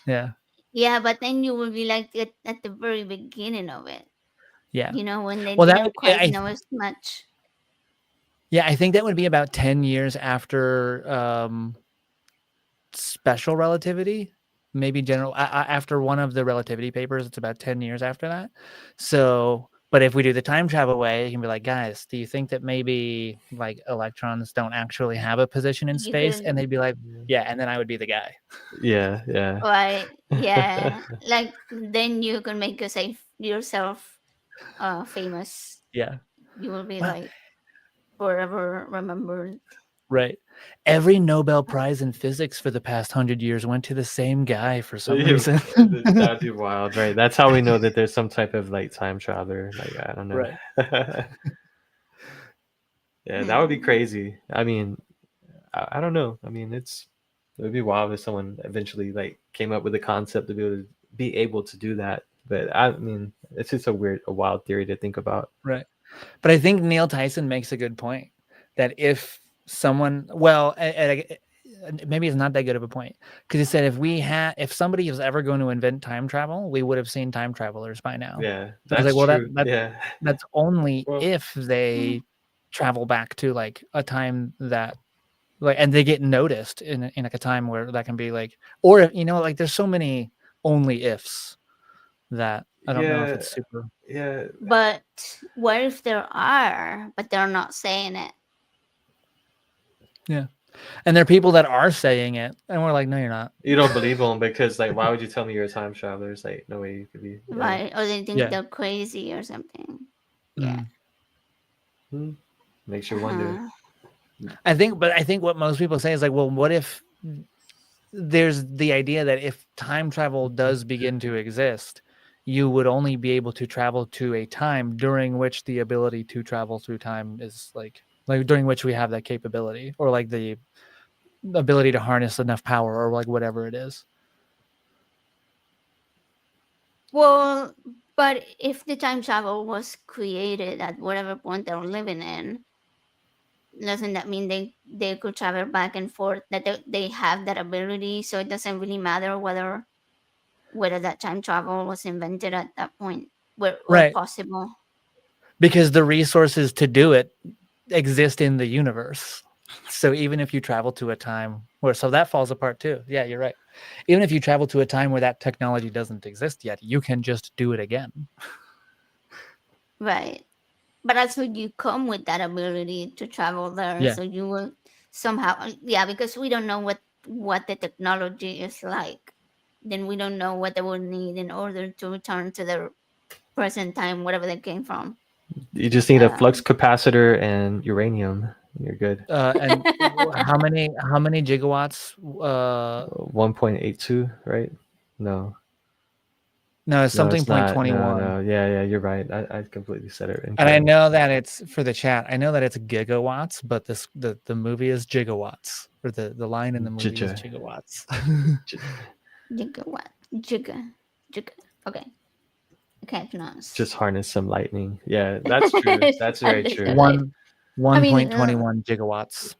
Yeah. Yeah, but then you will be like at the very beginning of it, Yeah. when they Well, that would didn't quite know as much. yeah, I think that would be about 10 years after special relativity, maybe general after one of the relativity papers. It's about 10 years after that. So, but if we do the time travel way, you can be like, guys, do you think that maybe like electrons don't actually have a position in You space? And could, they'd be like, yeah, and then I would be the guy. Yeah, yeah. right? Yeah, like then you can make yourself famous. Yeah. You will be Well, like forever remembered. right. Every Nobel Prize in physics for the past 100 years went to the same guy for some reason. That'd be wild, right? That's how we know that there's some type of like time traveler. Like I don't know. Right. Yeah, that would be Hmm. crazy. I mean, I don't know. I mean, it would be wild if someone eventually like came up with a concept to be able to do that. But I mean, it's just a wild theory to think about. Right. But I think Neil Tyson makes a good point that if someone, well, maybe it's not that good of a point because he said if somebody was ever going to invent time travel, we would have seen time travelers by now. Yeah, So I was that's like, well, true. Yeah. that's only Well, if they travel back to like a time that like, and they get noticed in like a time where that can be like, or if, like there's so many only ifs that I don't know if yeah, it's super. yeah. But what if there are, but they're not saying it? Yeah. And there are people that are saying it, and we're like, no, you're not. You don't believe them because like, why would you tell me you're a time traveler? It's like no way you could be. Yeah. Right? Or they think Yeah. they're crazy or something. Yeah. Makes you wonder. Uh-huh. I think what most people say is like, well, what if there's the idea that if time travel does begin to exist, you would only be able to travel to a time during which the ability to travel through time is like during which we have that capability, or like the ability to harness enough power, or like whatever it is. Well, but if the time travel was created at whatever point they're living in, doesn't that mean they could travel back and forth? That they have that ability, so it doesn't really matter whether that time travel was invented at that point, or Right. possible. Because the resources to do it exist in the universe. So even if you travel to a time where, so that falls apart too. Yeah, you're right. Even if you travel to a time where that technology doesn't exist yet, you can just do it again. Right. But also you come with that ability to travel there, Yeah. so you will somehow, yeah, because we don't know what the technology is like. Then we don't know what they would need in order to return to their present time, whatever they came from. You just need a flux capacitor and uranium. You're good. And how many gigawatts? 1.82, right? No. No, it's something it's not. 0.21. No. Yeah, you're right. I completely said it incorrect. And I know that it's for the chat. I know that it's gigawatts, but the movie is gigawatts, or the line in the movie is gigawatts. Gigawatt. Giga. Okay. I can't pronounce. Just harness some lightning. Yeah, that's true. That's very true. 1.21 gigawatts.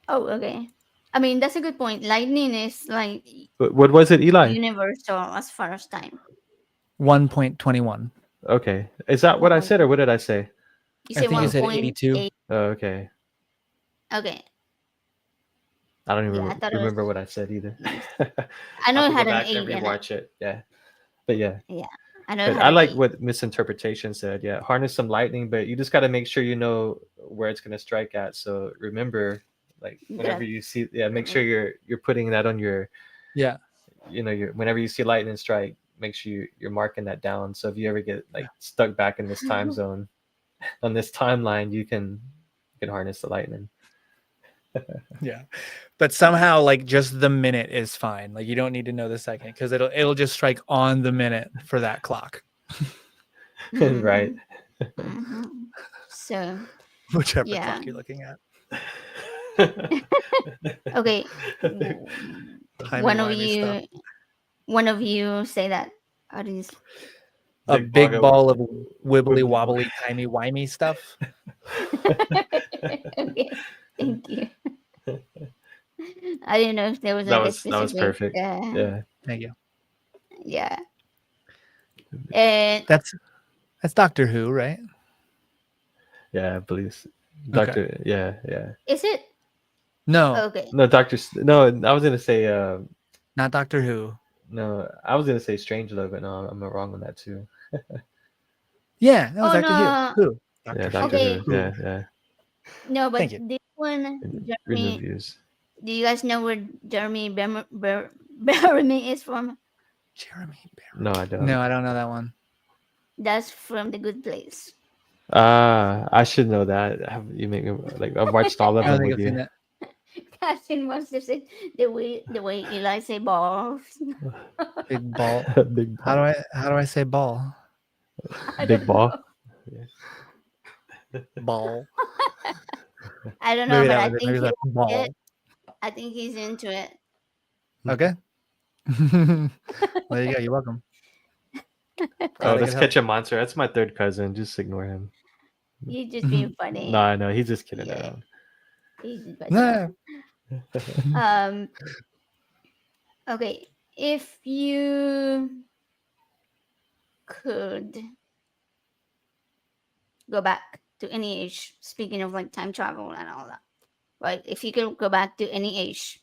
Oh, okay. I mean, that's a good point. Lightning is like What was it, Eli? universal as far as time. 1.21. Okay. Is that what I said, or what did I say? You I said think you said 82. 1.8. Oh, okay. Okay. I don't even Yeah, I thought it remember was- what I said either. I know I'll it had go an back 8 and in it. rewatch it. Yeah. But yeah. Yeah. I know it But had I an like 8. what misinterpretation said. Yeah, harness some lightning, but you just got to make sure you know where it's going to strike at. So remember, like whenever you see, make sure you're putting that on your, whenever you see lightning strike, make sure you're marking that down. So if you ever get like stuck back in this time zone, on this timeline, you can harness the lightning. Yeah, but somehow like just the minute is fine. Like you don't need to know the second because it'll just strike on the minute for that clock. Right. So whichever clock you're looking at. Okay. One of you one of you say that. How do you? A big ball of wibbly wibbly wobbly timey wimey stuff. Okay, thank you. I didn't know if there was like a that was specific. perfect. Yeah. Thank you. Yeah. And That's Doctor Who, right? Yeah, I believe. Okay. Doctor. Yeah, yeah. is it No, okay? No, No, I was gonna say. not Doctor Who. No, I was gonna say Strangelove, but no, I'm wrong on that too. Yeah, that was Oh Doctor Who. no. Who? Yeah, Doctor Doctor Who. Okay. Who. Yeah, yeah. No, but Thank you. this one, Written Jeremy. reviews. Do you guys know where Jeremy Beremy is from? Jeremy Barry. No, I don't. No, I don't know that one. That's from The Good Place. I should know that. You make me like I've watched all of I don't them think with I've seen you. that. Catherine wants to say the way Eli say balls. Big ball. Big How ball. do I say ball? I Big don't ball. know. Ball. I don't know, Maybe but that I was it. think Maybe he that's likes ball. it. I think he's into it. Okay. There you go. You're welcome. Oh, Glad I let's could catch help. a monster. That's my third cousin. Just ignore him. He's just being funny. No, I know. He's just kidding Yeah. around. He's just messing around. No. Okay. If you could go back to any age, speaking of like time travel and all that, right? If you could go back to any age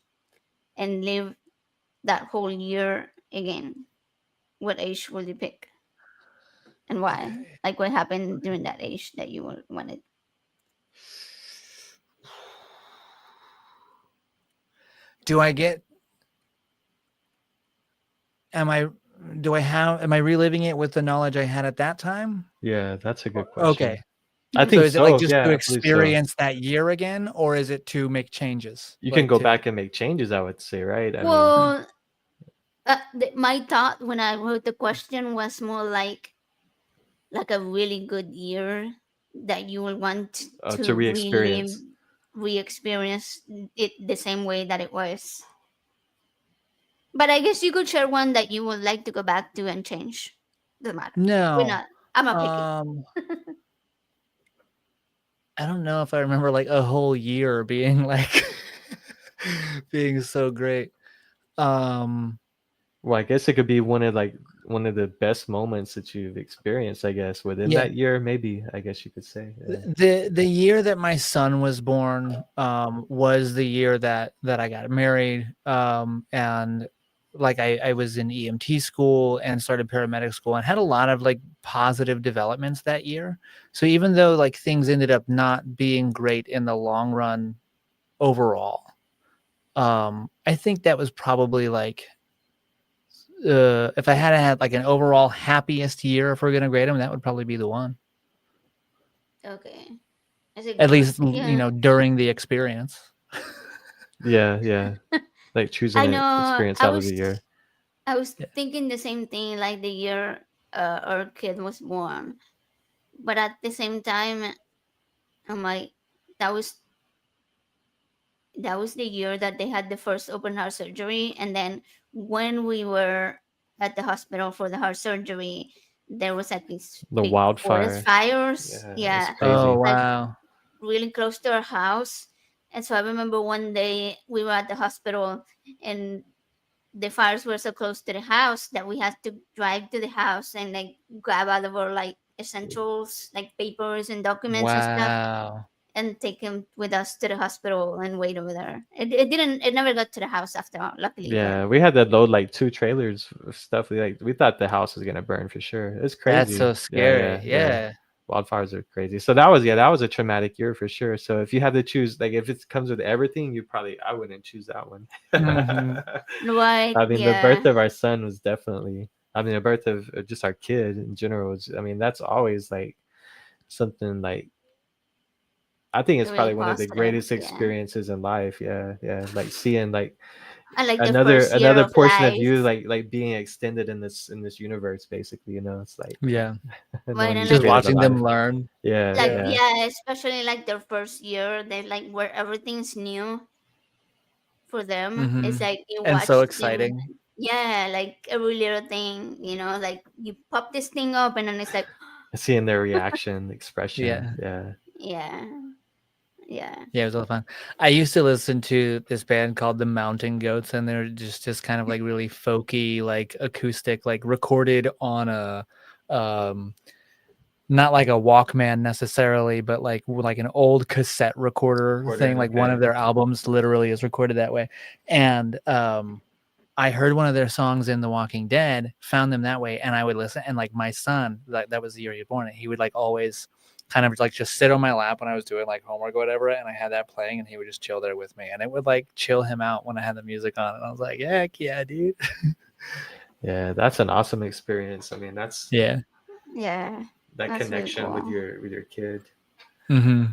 and live that whole year again, what age would you pick and why? Okay. Like what happened during that age that you wanted? Do I get? Am I? Do I have? Am I reliving it with the knowledge I had at that time? Yeah, that's a good question. Okay. I So think is it like so. just Yeah, to I believe so. experience that year again, or is it to make changes? You can Like go to- back and make changes. I would say, right? I mean, Well, my thought when I wrote the question was more like a really good year that you will want to to relive, re-experience. re-experience it the same way that it was. But I guess you could share one that you would like to go back to and change. Doesn't matter. We're No. not. I'm not picking. I don't know if I remember like a whole year being like being so great. Well, I guess it could be one of the best moments that you've experienced. I guess within Yeah. that year, maybe. I guess you could say. Yeah. The year that my son was born was the year that I got married, and like I was in EMT school and started paramedic school and had a lot of like positive developments that year. So even though like things ended up not being great in the long run overall, I think that was probably like if I had like an overall happiest year, if we're gonna grade them, that would probably be the one. Okay. That's a At good least one. you know during the experience. Yeah, yeah. Like choosing I an know. experience I out of was the year. Yeah. thinking the same thing, like the year our kid was born, but at the same time, I'm like, that was the year that they had the first open heart surgery, and then when we were at the hospital for the heart surgery, there was like these The big forest wildfire. fires. Yeah, Yeah, it's crazy. Oh like wow. really close to our house. And so I remember one day we were at the hospital and the fires were so close to the house that we had to drive to the house and like grab out of our like essentials like papers and documents and stuff Wow. and take him with us to the hospital and wait over there. It never got to the house after all, luckily. Yeah, we had to load like 2 trailers of stuff. We thought the house was gonna burn for sure. It's That's crazy. so scary. Yeah. Yeah. Wildfires are crazy. So that was a traumatic year for sure. So if you had to choose, like if it comes with everything, I wouldn't choose that one. Mhm. Right. I mean, the Yeah. birth of our son was definitely. I mean, the birth of just our kid in general was. I mean, that's always like something like. I think it's Really probably one of the positive. greatest Yeah. experiences in life. Yeah, yeah. Like seeing like And like the first year another of portion life. of you like being extended in this universe, basically. You know, it's like Yeah. Right, knowing and you Just like made it watching them alive. learn. Yeah, like yeah. yeah, especially like their first year, they like where everything's new for them. It's Mhm. like you And watch so them exciting. Yeah, like every little thing, like you pop this thing up and then it's like, Seeing their reaction, expression. Yeah. Yeah. yeah, yeah. Yeah, it was a lot of fun. I used to listen to this band called the Mountain Goats, and they're just kind of like really folky, like acoustic, like recorded on a um not like a Walkman necessarily, but like an old cassette recorder thing. Like one of Okay. their albums literally is recorded that way. And I heard one of their songs in The Walking Dead, found them that way, and I would listen. And like my son, that was the year he was born, and he would like always kind of like just sit on my lap when I was doing like homework or whatever, and I had that playing, and he would just chill there with me, and it would like chill him out when I had the music on, and I was like, heck yeah, dude. Yeah, that's an awesome experience. I mean, that's Yeah. Yeah, that that's really connection with cool. your kid. Mm-hmm.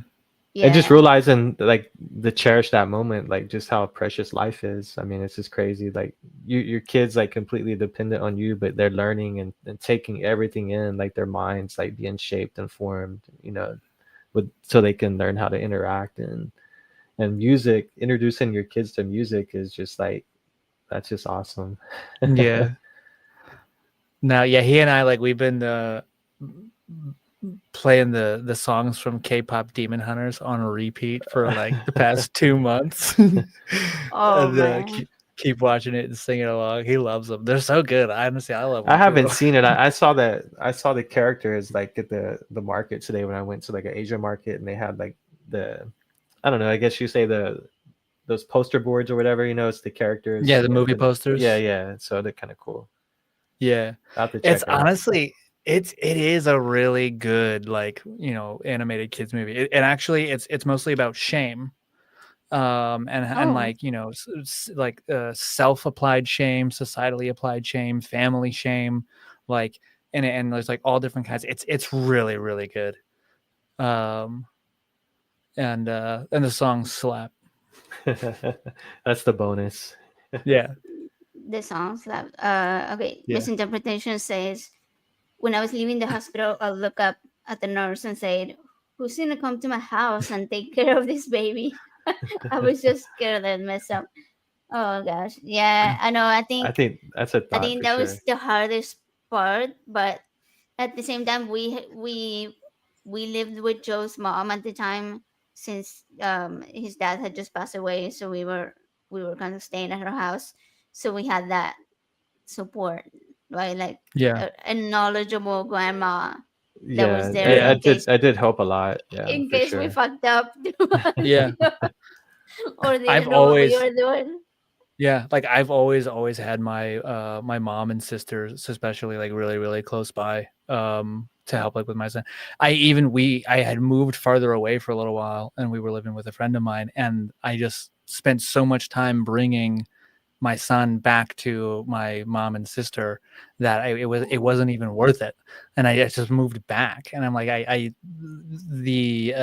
Yeah. And just realizing like the cherish that moment, like just how precious life is. I mean, it's just crazy. Like your kids like completely dependent on you, but they're learning and taking everything in, like their minds like being shaped and formed, with so they can learn how to interact and music, introducing your kids to music is just like that's just awesome. Yeah. Now, yeah, he and I like we've been playing the songs from K-pop Demon Hunters on repeat for like the past 2 months. Oh, And, man. keep watching it and singing along. He loves them. They're so good. Honestly, I love them. I haven't too. seen it. I saw that. I saw the characters like at the market today when I went to like an Asian market, and they had like the, I don't know. I guess you say those poster boards or whatever. It's the characters. Yeah, like, the movie posters. Yeah. So they're kind of cool. Yeah, I have to check it's it out. honestly it is a really good like animated kids movie. And actually, it's mostly about shame. And Oh. like like self-applied shame, societally applied shame, family shame, like and there's like all different kinds. It's really really good. And the songs slap. That's the bonus. Yeah. The songs that okay, Yeah. misinterpretation says, when I was leaving the hospital, I look up at the nurse and said, who's gonna come to my house and take care of this baby? I was just scared and mess up. Oh gosh. Yeah, I know. I think that's a I thought think for that sure. was the hardest part, but at the same time we lived with Joe's mom at the time, since his dad had just passed away, so we were kind of staying at her house, so we had that support, right? Like Yeah. a knowledgeable grandma that was Yeah, there Yeah. I did help a lot. Yeah, in for case we sure. fucked up Yeah. or I've didn't know what we always were doing. Yeah, like I've always had my my mom and sisters especially like really really close by to help like with my son. I had moved farther away for a little while, and we were living with a friend of mine, and I just spent so much time bringing my son back to my mom and sister that it wasn't even worth it, and I just moved back, and I'm like I the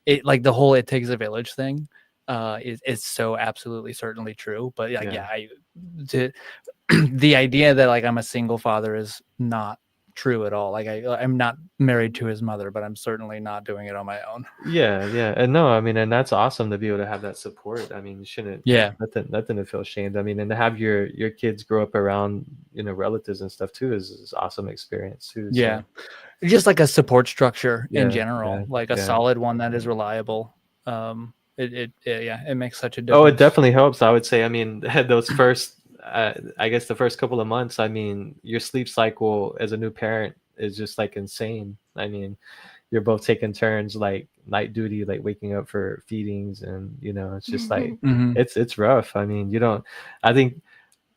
it like the whole it takes a village thing is so absolutely certainly true. But like, Yeah. to, the idea that like I'm a single father is not true at all. Like I'm not married to his mother, but I'm certainly not doing it on my own. Yeah. And no, I mean, and that's awesome to be able to have that support. I mean, you shouldn't Yeah. nothing to feel ashamed. I mean, and to have your kids grow up around, relatives and stuff too is awesome experience too. So, Yeah. Just like a support structure in Yeah, general, like a yeah. solid one that is reliable. It makes such a Oh, it difference. definitely helps. I would say. I mean, those first, I guess the first couple of months. I mean, your sleep cycle as a new parent is just like insane. I mean, you're both taking turns like night duty, like waking up for feedings, and it's just like Mhm. it's rough. I mean, you don't. I think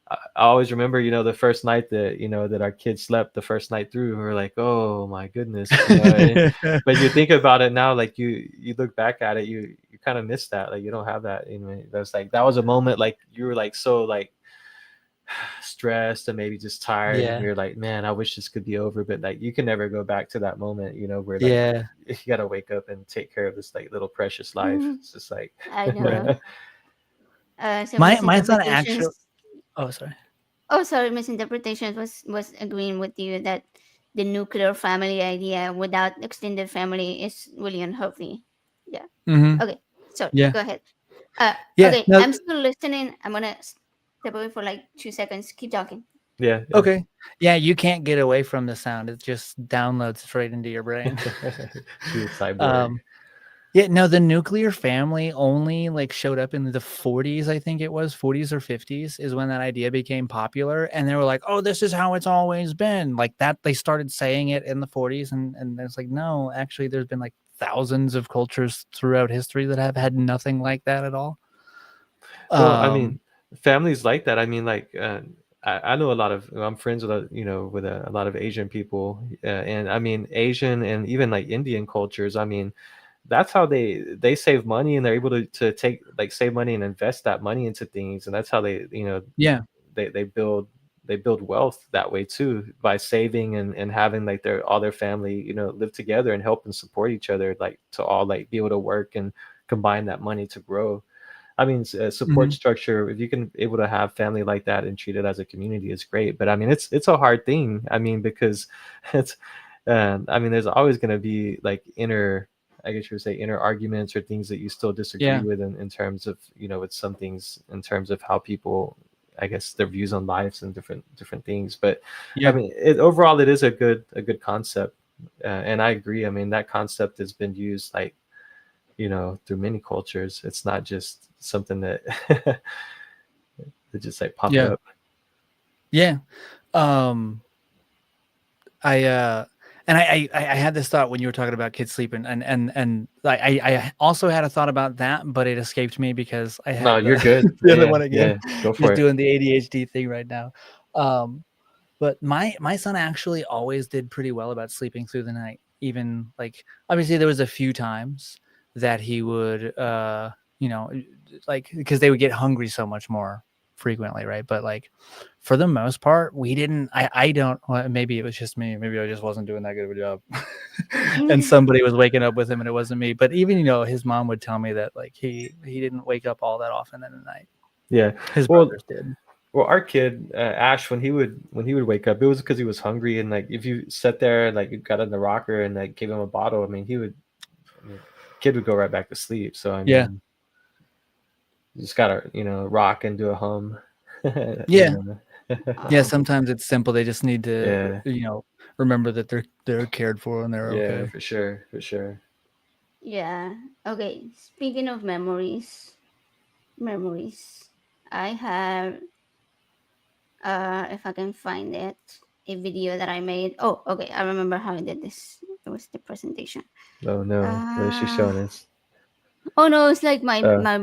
I always remember, the first night that that our kids slept the first night through. We were like, oh my goodness. But you think about it now, like you look back at it, you kind of miss that. Like you don't have that. That's like that was a moment like you were like so like stressed and maybe just tired, and Yeah. you're like, man, I wish this could be over. But like you can never go back to that moment, where like Yeah. you gotta wake up and take care of this like little precious life. It's just like I know. So My son misinterpretations. actually. Oh, sorry. Oh, sorry, misinterpretations was agreeing with you that the nuclear family idea without extended family is really unhealthy. Yeah. Mm-hmm. Okay. So Yeah. go ahead. Yeah. Okay, No. I'm still listening. I'm gonna Step away for like 2 seconds. Keep talking. Yeah. Okay. Yeah, you can't get away from the sound. It just downloads straight into your brain. Be a cyborg. Yeah, no, the nuclear family only like showed up in the 40s, I think it was 40s or 50s is when that idea became popular. And they were like, oh, this is how it's always been. Like that, they started saying it in the 40s. And it's like, no, actually, there's been like thousands of cultures throughout history that have had nothing like that at all. Well, I mean, families like that. I mean, like I know a lot of. I'm friends with with a lot of Asian people, and I mean Asian and even like Indian cultures. I mean, that's how they save money and they're able to take like save money and invest that money into things, and that's how they yeah, they build wealth that way too, by saving and having like all their family live together and help and support each other, like to all like be able to work and combine that money to grow. I mean, support structure, if you can able to have family like that and treat it as a community is great. But I mean, it's a hard thing. I mean, because it's, I mean, there's always going to be like I guess you would say inner arguments or things that you still disagree Yeah. with in terms of, with some things in terms of how people, I guess, their views on lives and different things. But Yeah. I mean, overall, it is a good concept. And I agree. I mean, that concept has been used like, through many cultures. It's not just something that that just like popped Yeah. up. Yeah. I had this thought when you were talking about kids sleeping, and I also had a thought about that, but it escaped me because I had No, you're good. the other Yeah, one again. yeah, go for He's it. doing the ADHD thing right now. But my son actually always did pretty well about sleeping through the night. Even like obviously there was a few times that he would like because they would get hungry so much more frequently, right? But like for the most part, we didn't. I don't. Well, maybe it was just me. Maybe I just wasn't doing that good of a job, and somebody was waking up with him, and it wasn't me. But even his mom would tell me that like he didn't wake up all that often in the night. Yeah, His brothers did. Well, our kid Ash, when he would wake up, it was because he was hungry, and like if you sat there and like you got in the rocker and like gave him a bottle, I mean, kid would go right back to sleep. So I mean, Yeah. you just gotta rock and do a hum. Yeah. Yeah, sometimes it's simple. They just need to, Yeah. remember that they're cared for and they're Yeah, okay. for sure. Yeah. Okay. Speaking of memories, I have, if I can find it, a video that I made. Oh, okay. I remember how I did this. It was the presentation. Oh no, what is she showing us? Oh no, it's like my Uh,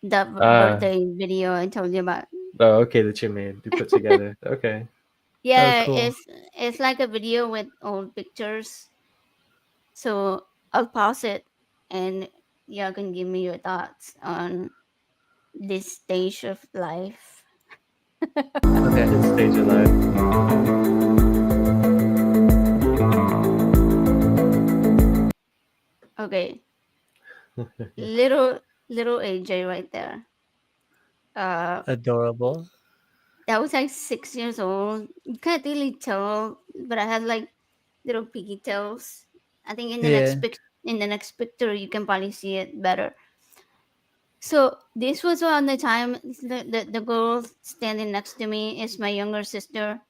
birthday video I told you about. Oh, okay, that you put together. Okay. Yeah, cool. it's like a video with old pictures. So I'll pause it, and you can give me your thoughts on this stage of life. Okay. This stage of life. Okay, little AJ right there. Adorable. I was like 6 years old. You can't really tell, but I had like little piggy tails. I think Yeah. in the next picture you can probably see it better. So this was around the time the girl standing next to me is my younger sister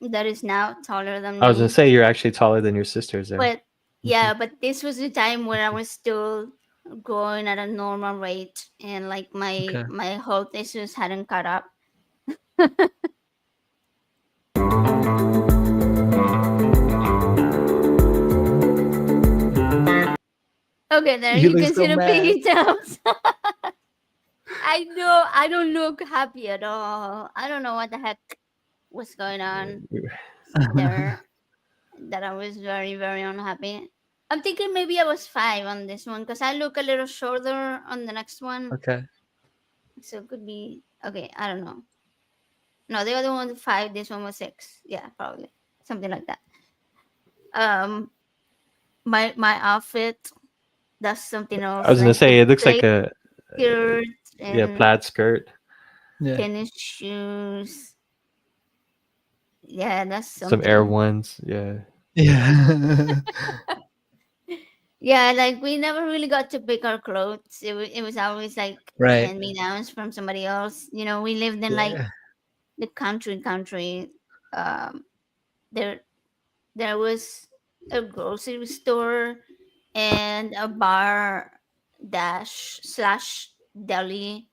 that is now taller than I was gonna me. say you're actually taller than your sisters there. But yeah, but this was the time where I was still growing at a normal rate, and like Okay. my health issues hadn't caught up. Okay, there You you look can see so the mad. piggy tails. I know I don't look happy at all. I don't know what the heck was going on there, that I was very, very unhappy. I'm thinking maybe I was 5 on this one because I look a little shorter on the next one. Okay. So it could be okay. I don't know. No, the other one was 5. This one was 6. Yeah, probably something like that. Um, my outfit, that's something I else. was gonna Like the say it looks like straight a skirt and plaid skirt. Yeah. tennis shoes. Yeah, that's Some Air something. Ones. Yeah. Yeah. Yeah, like we never really got to pick our clothes. It was always like Right. hand me downs from somebody else. We lived in like Yeah. the country. Um, there there was a grocery store and a bar dash slash deli.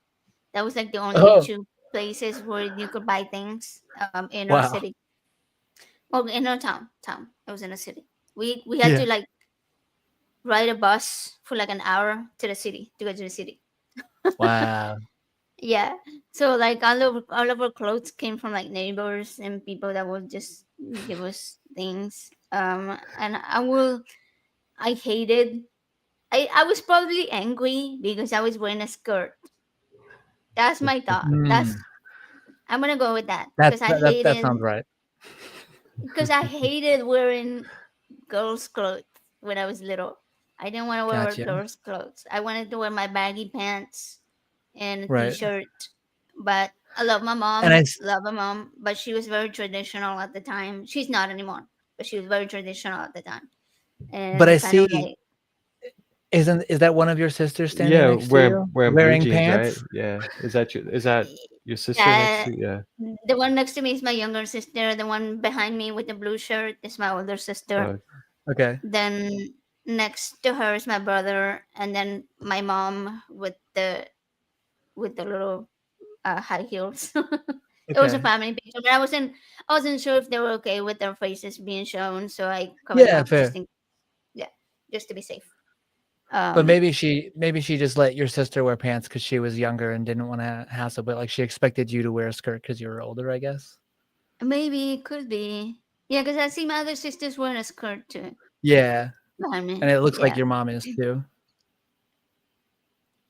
That was like the only Oh, two places where you could buy things in our wow. city. Well, in our town. It was in a city. We had Yeah. to like ride a bus for like an hour to the city to go to the city. Wow. Yeah. So like all of our clothes came from like neighbors and people that would just give us things. And I hated I was probably angry because I was wearing a skirt. That's my thought. Mm. I'm gonna go with that That, that that that sounds right. because I hated wearing girls' clothes when I was little. I didn't want to wear Gotcha. girls' clothes. I wanted to wear my baggy pants and a Right. t-shirt. But I And love my mom, but she was very traditional at the time. She's not anymore, but she was very traditional at the time. but And I kind of see. like, Is that one of your sisters standing Yeah, next to you wearing blue wearing jeans, right? pants? Yeah. Is that your sister next yeah, to? Yeah. the one next to me is my younger sister. The one behind me with the blue shirt is my older sister. Uh, Okay. Then next to her is my brother, and then my mom with the little high heels. It was a Okay. family picture, but I wasn't sure if they were okay with their faces being shown, so I covered them Yeah, up fair. yeah, just to be safe. But Um, maybe she just let your sister wear pants because she was younger and didn't want to hassle, but like she expected you to wear a skirt because you were older, I guess. maybe it could be, yeah, because I see my other sisters wearing a skirt too Yeah. behind me. And it looks like Yeah, your mom is too.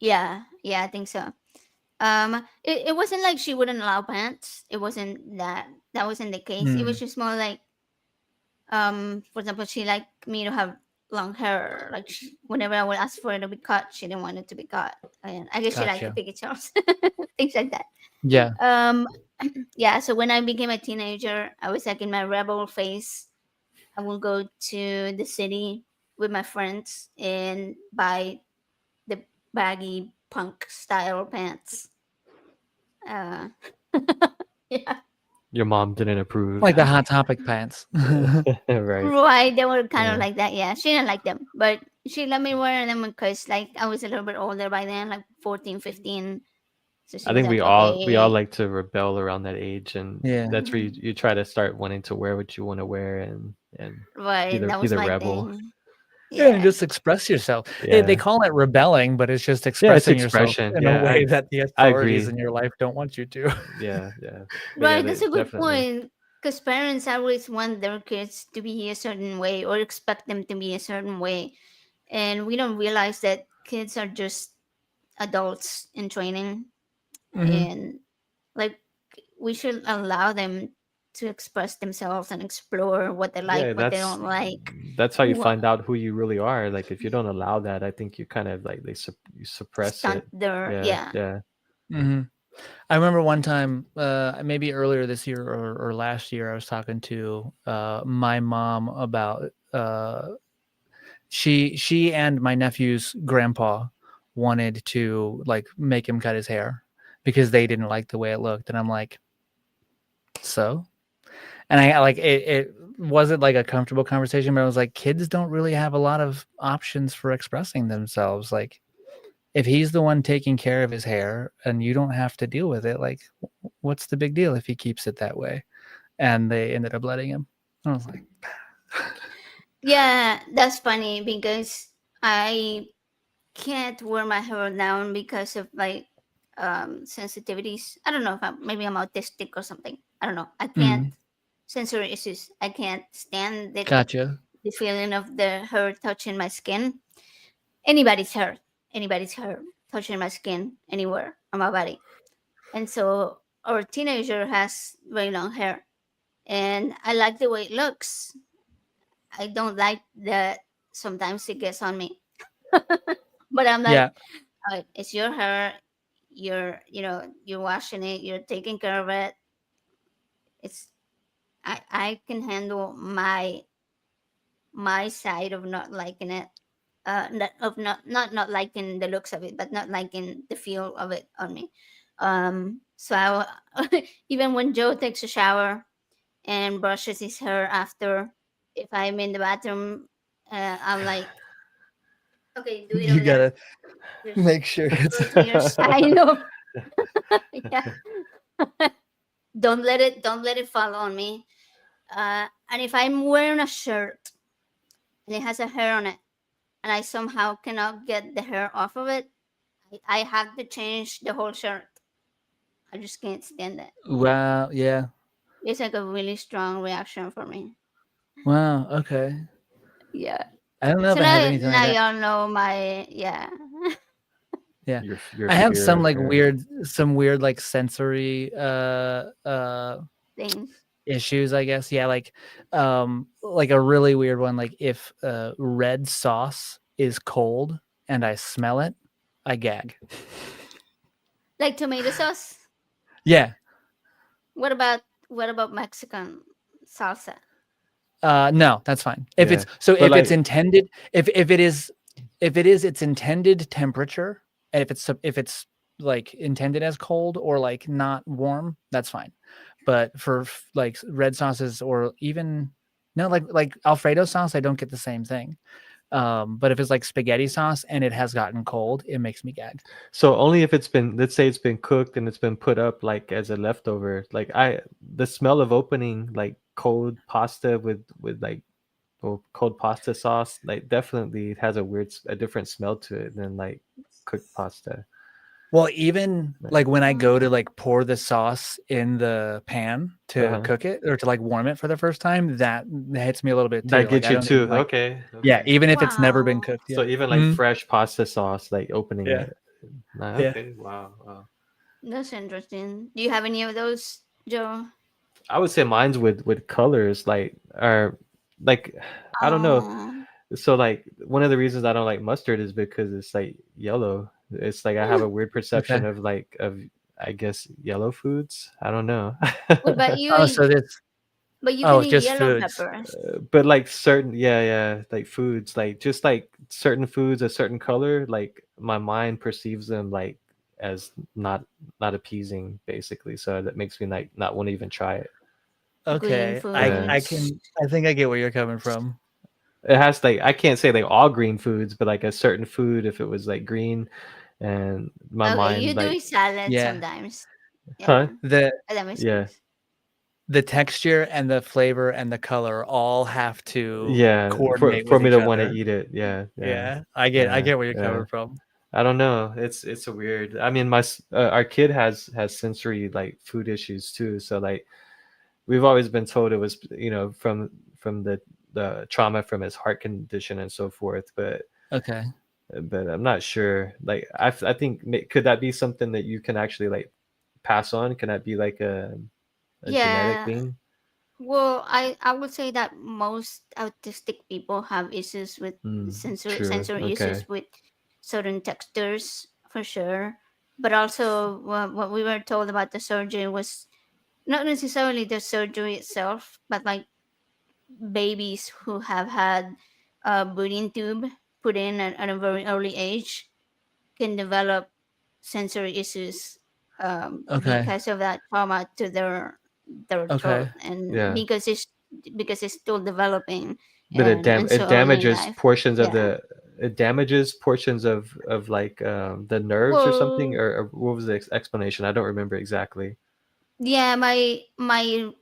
yeah, I think so. It wasn't like she wouldn't allow pants. It wasn't that wasn't the case. It was Hmm. just more like for example, she liked me to have long hair. Like whenever I would ask for it to be cut, she didn't want it to be cut. And I guess she liked the Gotcha. pigtails, things like that. Yeah. Um, yeah. So when I became a teenager, I was like in my rebel phase. I will go to the city with my friends and buy the baggy punk style pants. Uh, yeah. your mom didn't approve. Like the Hot Topic pants. Right. Right, they were kind of Yeah. like that. Yeah, she didn't like them, but she let me wear them because like I was a little bit older by then, like 14, 15. So she I was think like, we all okay, like to rebel around that age, and Yeah. that's where you try to start wanting to wear what you want to wear and be right, the that be was the my rebel. thing. Yeah, and Yeah, just express yourself. They Yeah. call it rebelling, but it's just Yeah, it's expressing yourself expression. in a Yeah, way that the I authorities agree. in your life don't want you to. Yeah, yeah. But yeah, right. they That's a good definitely. point. Because parents always want their kids to be a certain way or expect them to be a certain way, and we don't realize that kids are just adults in training, Hmm. and like we should allow them to express themselves and explore what they like, Yeah, what they don't like. that's how you What find out who you really are. Like if you don't allow that, I think you kind of like you suppress stunt it. their Yeah, yeah. yeah. Hmm. I remember one time, maybe earlier this year or last year, I was talking to my mom about she and my nephew's grandpa wanted to like make him cut his hair because they didn't like the way it looked, and I'm like, so, and I like it wasn't like a comfortable conversation, but I was like, kids don't really have a lot of options for expressing themselves. Like, if he's the one taking care of his hair and you don't have to deal with it, like, what's the big deal if he keeps it that way? And they ended up letting him. I was like, Yeah, that's funny because I can't wear my hair down because of like sensitivities. I don't know if maybe I'm autistic or something. I don't know. I can't mm, sensory issues. I can't stand gotcha. the feeling of the hair touching my skin. Anybody's hair, anybody's hair touching my skin anywhere on my body. And so our teenager has very long hair, and I like the way it looks. I don't like that sometimes it gets on me. But I'm like, Yeah, oh, it's your hair. You're washing it. You're taking care of it. It's I can handle my side of not liking it. not liking the looks of it, but not liking the feel of it on me. So even when Joe takes a shower and brushes his hair after, if I'm in the bathroom, I'm like, okay, do it You over there. gotta Just make sure it's. go to your side of yeah. Don't let it fall on me. And if I'm wearing a shirt and it has a hair on it, and I somehow cannot get the hair off of it, I have to change the whole shirt. I just can't stand it. Wow. Yeah. It's like a really strong reaction for me. Wow. Okay. Yeah. I don't know So if I have now, anything like now that. y'all know my yeah Yeah. Your I have fear some of like hair. weird like sensory things. issues, I guess. Yeah, like a really weird one, like if red sauce is cold and I smell it, I gag. Like tomato sauce. Yeah. What about Mexican salsa? No, that's fine. If Yeah, it's so but if it's like intended if it is its intended temperature, and if it's like intended as cold or like not warm, that's fine. But for like red sauces or even no, like Alfredo sauce, I don't get the same thing. But if it's like spaghetti sauce and it has gotten cold, it makes me gag. so only if it's been, let's say it's been cooked and it's been put up like as a leftover. Like the smell of opening like cold pasta with like, well, cold pasta sauce, like definitely it has a different smell to it than like cooked pasta. Well, even Right. like when I go to like pour the sauce in the pan to Uh-huh. cook it or to like warm it for the first time, that hits me a little bit too. That Like gets I you don't too. even like, Okay. yeah, Okay. even if it's never been Wow. cooked So yet. even like Mhm. fresh pasta sauce, like opening Yeah. it. Nah, Yeah. okay. Wow. Wow. That's interesting. Do you have any of those, Joe? I would say mine's with colors, like, or like, I don't know. Oh. So like one of the reasons I don't like mustard is because it's like yellow. It's like I have a weird perception Okay. of like of, I guess, yellow foods. I don't know. Wait, but you Oh, so eat, this. but you Oh, can eat just yellow foods. peppers. But like certain, yeah, like foods, like just like certain foods a certain color, like my mind perceives them like as not appeasing, basically. So that makes me like not want to even try it. Green Okay, Yeah. foods. I think I get where you're coming from. It has like, I can't say like all green foods, but like a certain food, if it was like green, and my Okay, you mind do like, salad Yeah, sometimes. huh? Yeah, the that makes Yeah, sense. the texture and the flavor and the color all have to yeah. For coordinate for with me each to want to other. eat it. Yeah, yeah, Yeah, I yeah, get where you're yeah. coming from. I don't know. It's a weird. I mean, our kid has sensory like food issues too. So like we've always been told it was, from the trauma from his heart condition and so forth. Okay. But I'm not sure. Like I think could that be something that you can actually like pass on? Can that be like a genetic Yeah. thing? Well, I would say that most autistic people have issues with True. sensory Okay. issues with certain textures for sure. But also, what we were told about the surgery was not necessarily the surgery itself, but like babies who have had a breathing tube put in at a very early age can develop sensory issues Okay. because of that trauma to their throat, Okay. and Yeah. because it's still developing But and so it early in damages life. portions of Yeah. it damages portions of like the nerves or something, Well, or what was the explanation? I don't remember exactly. yeah, my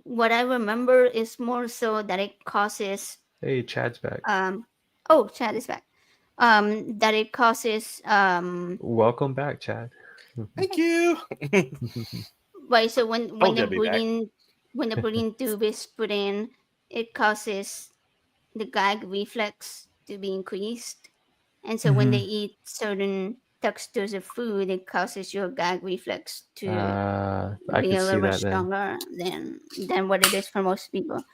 what I remember is more so that it causes Hey, Chad's back. oh, Chad is back. That it causes Welcome back, Chad. Thank you. right. So when Told the you I'd be back. breathing tube is put in, it causes the gag reflex to be increased. And so when they Hmm. eat certain textures of food, it causes your gag reflex to I be could a see little bit that then. stronger than what it is for most people. Like,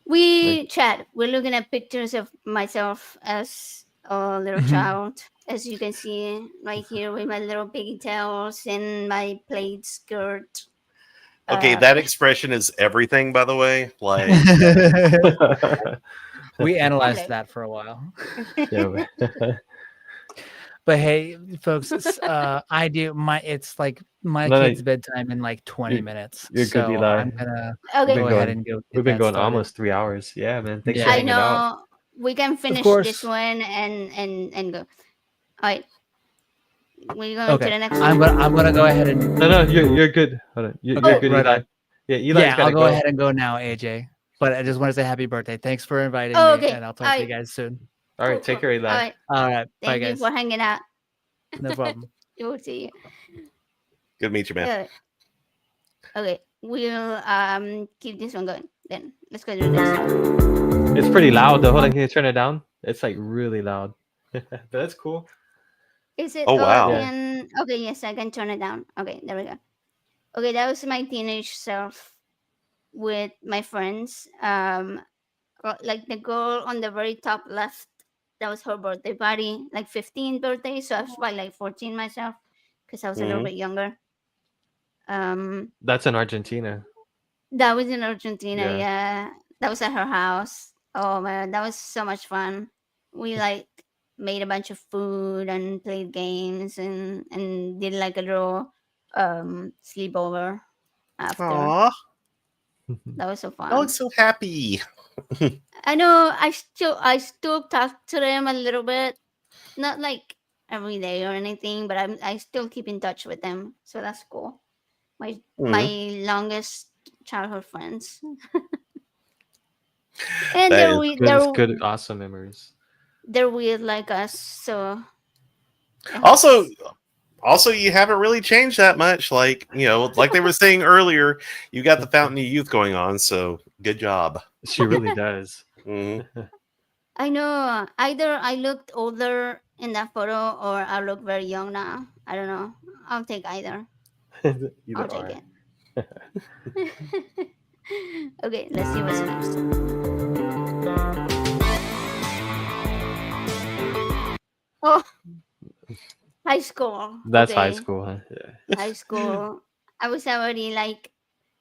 We chat. We're looking at pictures of myself as a little child, as you can see right here with my little pigtails and my plaid skirt. Okay, Uh, that expression is everything, by the way. Like, We analyzed Probably. that for a while. Yeah. But hey, folks, I do it's like my No, no, kid's bedtime in like 20 you're, minutes. you're good, So Eli. I'm gonna We've Okay. been go ahead going. and go We've get been that going started. almost 3 hours. Yeah, man. Thanks for Yeah. I hanging out. know we can Of finish this course. one and go. All right, we're going to Okay. the next I'm one. gonna go ahead and No, you're good. Hold on. You're okay, good, right Eli. on. Yeah, Eli's Yeah, gotta I'll go go. ahead and go now, AJ. But I just want to say happy birthday. Thanks for inviting Oh, me, okay. and I'll All talk to you right. guys soon. All right, Cool, take cool. care, All Eli. right. All right. Bye, Thank you guys. for hanging out. No problem. We'll see you. Good to meet you, man. Yeah. Okay. We'll keep this one going. Then let's go to the next one. It's pretty loud though. Hold on, can you turn it down? It's like really loud. But that's cool. Is it? Oh, Oh, I wow. Yeah. can. Okay. Yes, I can turn it down. Okay. There we go. Okay. That was my teenage self with my friends. Like the girl on the very top left, that was her birthday party, like 15th birthday. So I was probably like 14 myself because I was a little Mhm. bit younger. That's in Argentina. That was in Argentina, Yeah. yeah. That was at her house. Oh man, that was so much fun. We like made a bunch of food and played games and did like a little sleepover after. Aw, That was so I look fun. so happy. I know I still talk to them a little bit. Not like every day or anything, but I still keep in touch with them. So that's cool. My Mhm. longest childhood friends. And That they're is we- Good, it's they're good, awesome memories. they're weird like us, so it also helps. also you haven't really changed that much. Like like they were saying earlier, you got the fountain of youth going on. So good job. She really does. Mhm. I know. Either I looked older in that photo or I look very young now. I don't know. I'll take either. I'll Either take or. it. Okay, let's see what's next. Oh, high school. That's high Okay, school, huh? Yeah. high school. I was already like,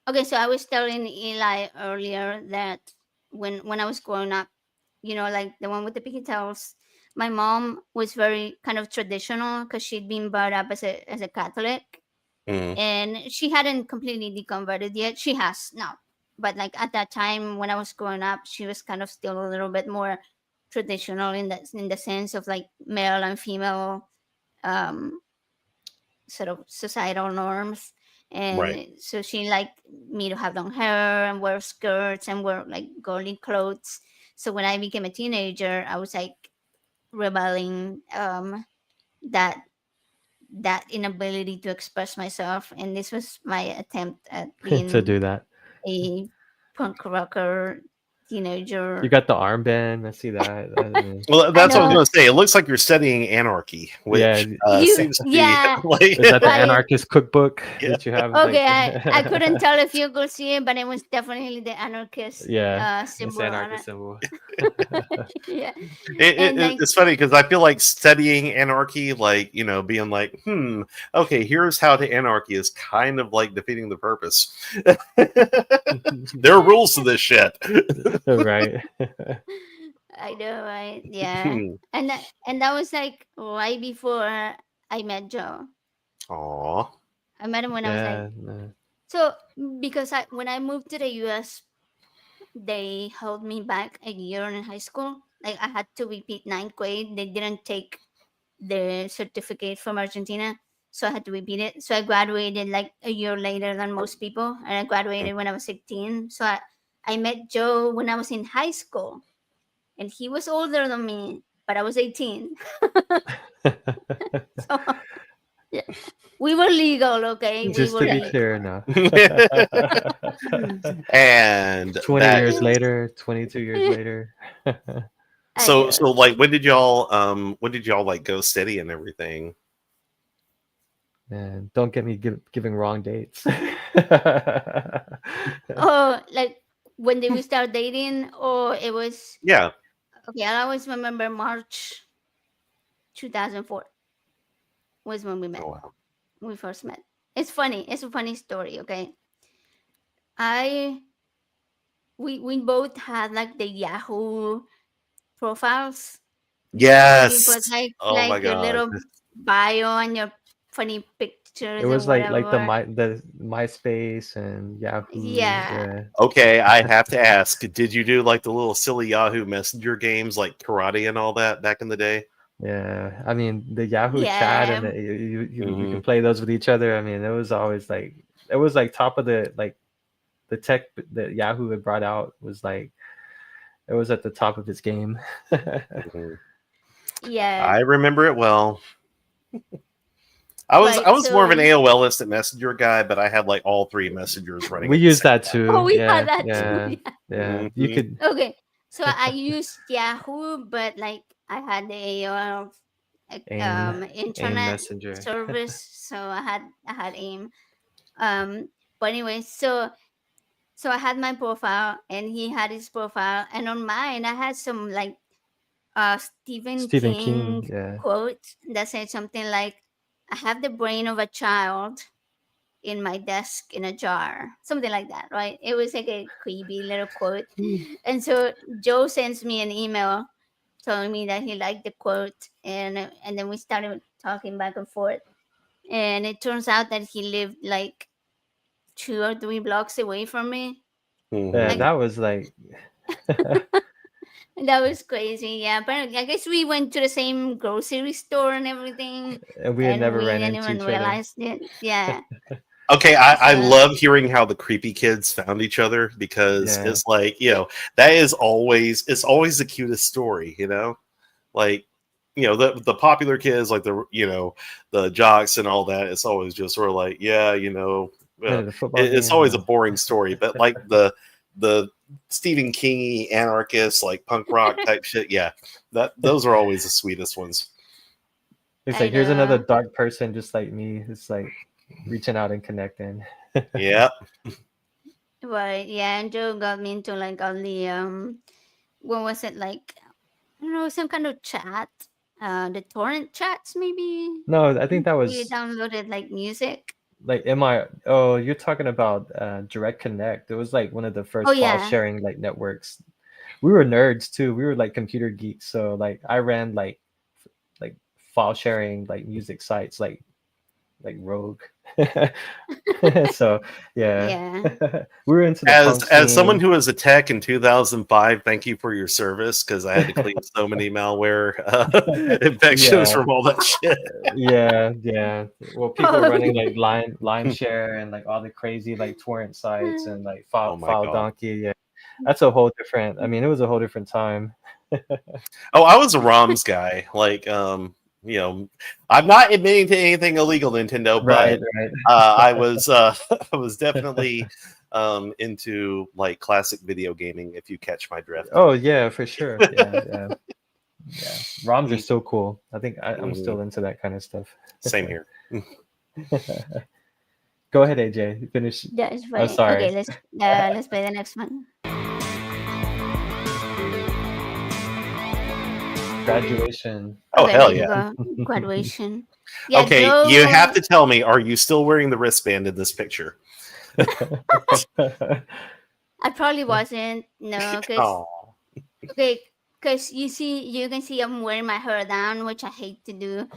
okay, so I was telling Eli earlier that when I was growing up, like the one with the pigtails, my mom was very kind of traditional because she'd been brought up as a Catholic, Mhm. and she hadn't completely deconverted yet. She has now, but like at that time when I was growing up, she was kind of still a little bit more traditional in the sense of like male and female um sort of societal norms. Right. And so she liked me to have long hair and wear skirts and wear like girly clothes. So when I became a teenager, I was like rebelling that that inability to express myself, and this was my attempt at To being do that. a punk rocker You teenager. got the armband. I see that. Well, I that's what I was know. going to say. It looks like you're studying anarchy, Yeah. which You seems to be yeah. like Is that the I anarchist cookbook yeah. that you have? Okay, Like, I couldn't tell if you could see it, but it was definitely the anarchist yeah, it's symbol the on anarchist it. symbol. Yeah, It, and it, like it's funny because I feel like studying anarchy, like being like, okay, here's how to anarchy is kind of like defeating the purpose. There are rules to this shit. Right. I know, right? Yeah, and that was like right before I met Joe. Aw. I met him when I was like Yeah. No. so because when I moved to the U.S. they held me back a year in high school. Like I had to repeat ninth grade. They didn't take the certificate from Argentina, so I had to repeat it. So I graduated like a year later than most people, and I graduated when I was 18. So I met Joe when I was in high school, and he was older than me, but I was 18. So yeah, we were legal, okay? We Just were to be legal. clear now. And 20 that years is later, 22 years later. I so know. like when did y'all like go steady and everything? And don't get me giving wrong dates. Oh, like when did we start dating? Or it was Yeah. okay. I always remember March 2004 was when we met. Oh wow. We first met. It's funny. It's a funny story. Okay, I we both had like the Yahoo profiles. So you put Yes. like Oh my your god. little bio and your funny It pictures or was like whatever. the MySpace and Yahoo. Yeah. Yeah, Okay, I have to ask, did you do like the little silly Yahoo Messenger games like karate and all that back in the day? yeah. I mean, the Yahoo chat and Yeah. you Hmm. can play those with each other. I mean, it was always like it was like top of the tech that Yahoo had brought out was like it was at the top of its game. Hmm. Yeah. I remember it well. I Right. was more of an So AOL Instant Messenger guy, but I had like all three messengers running We at the used same that oh, too. we had Yeah, that too. yeah, Yeah. yeah. time. You Hmm. could Okay. So I used Yahoo, but like I had the AOL aim internet messenger. service, so I had AIM. Um, but anyway, so I had my profile, and he had his profile, and on mine I had some like Stephen Stephen King. King Yeah. quote that said something like, "I have the brain of a child in my desk in a jar," something like that, right? It was like a creepy little quote. And so Joe sends me an email telling me that he liked the quote, and then we started talking back and forth. And it turns out that he lived like 2 or 3 blocks away from me. Yeah, Hmm. Like that was like that was crazy. Yeah, but I guess we went to the same grocery store and everything, and we had and never we ran didn't into even each other. realize it. Yeah. Okay, I So love hearing how the creepy kids found each other because Yeah. it's like, that is always it's always the cutest story, Like, the popular kids, like the jocks and all that, it's always just sort of like, Went to the football it's game. always a Yeah. boring story. But like the Stephen King anarchist, like punk rock type shit, yeah, those are always the sweetest ones. It's I like here's another know. dark person just like me. It's like reaching out and connecting. Yeah. Right. Yeah, and Joe got me into like all the what was it like? I don't know, some kind of chat. The torrent chats maybe. No, I think that We was downloaded like music. like oh, you're talking about Direct Connect. It was like one of the Oh first file yeah. sharing like networks. We were nerds too. We were like computer geeks. So like I ran like file sharing like music sites like Rogue. So yeah. Yeah. We were into the As punk someone scene. who was a tech in 2005, thank you for your service because I had to clean so many malware infections Yeah. from all that shit. Yeah. Well, people Oh, running like Lime Share and like all the crazy like torrent sites and like Oh my File god. Donkey. Yeah, that's a whole different. I mean, it was a whole different time. Oh, I was a ROMs guy. Like, I'm not admitting to anything illegal, Nintendo, Right, but right. I was I was definitely into like classic video gaming. If you catch my drift. Oh yeah, for sure. Yeah. ROMs are Mm, so cool. I think I'm mhm. still into that kind of stuff. Same here. Go ahead, AJ. Finish. that's Oh, funny. sorry. Okay, let's play the next one. Graduation. Oh Okay, hell there you yeah. go. Graduation. Yeah, Okay, you have Joe. to tell me, are you still wearing the wristband in this picture? I probably wasn't. No, cause Oh. okay, cause you can see I'm wearing my hair down, which I hate to do.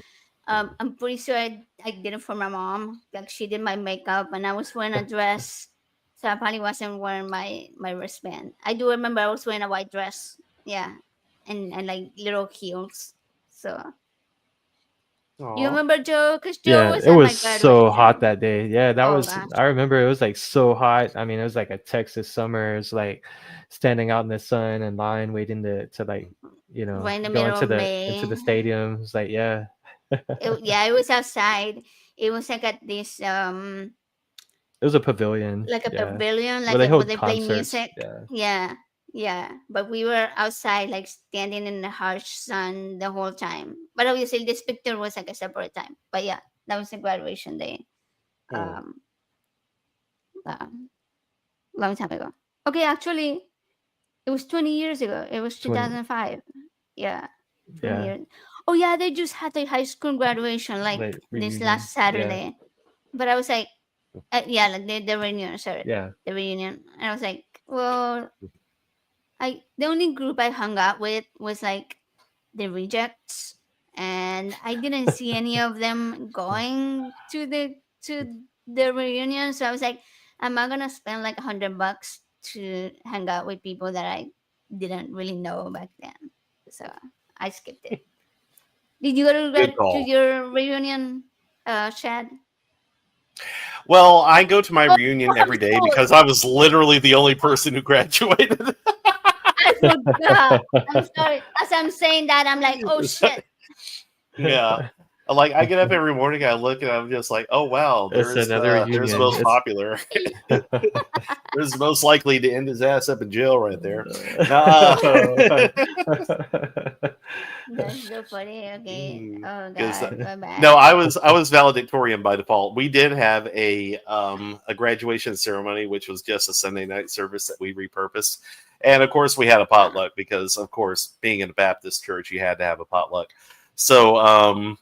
I'm pretty sure I did it for my mom. Like she did my makeup, and I was wearing a dress, so I probably wasn't wearing my wristband. I do remember I was wearing a white dress. Yeah, and like little heels. So you Aw. remember Joe? Cause Joe Yeah, was it at my was so hot graduation. that day. Yeah, that Oh was, gosh. I remember it was like so hot. I mean, it was like a Texas summer. It's like standing out in the sun and line waiting to like, Right in the go middle into of the May. stadium. It's like, yeah. Yeah, it was outside. It was like at this It was a pavilion. like a Yeah. pavilion, Where like they where hold they play concerts. music. Yeah. Yeah, yeah. But we were outside, like standing in the harsh sun the whole time. But obviously, this picture was like a separate time. But yeah, that was the graduation day. Hmm. Um, uh, long time ago. Okay, actually, it was 20 years ago. It was 20. 2005. Yeah, 20 Yeah. years. Oh yeah, they just had a high school graduation like Like this reunion. last Yeah. Saturday. But I was like, yeah, like the reunion, sorry, Yeah. the reunion. And I was like, well, the only group I hung out with was like the rejects, and I didn't see any of them going to the reunion. So I was like, am I gonna spend like $100 to hang out with people that I didn't really know back then? So I skipped it. Did you go Good to call. your reunion, Shad? Well, I go to my reunion I'm every day sorry, because I was literally the only person who graduated. I forgot. I'm sorry. As I'm saying that, I'm like, oh shit. Yeah. Like I get up every morning, I look and I'm just like, oh wow, It's another there's the reunion. most popular. There's most likely to end his ass up in jail right there. That's so funny. Okay. Oh Because god, my no, bad. I was valedictorian by default. We did have a graduation ceremony, which was just a Sunday night service that we repurposed, and of course we had a potluck because, of course, being in a Baptist church, you had to have a potluck. So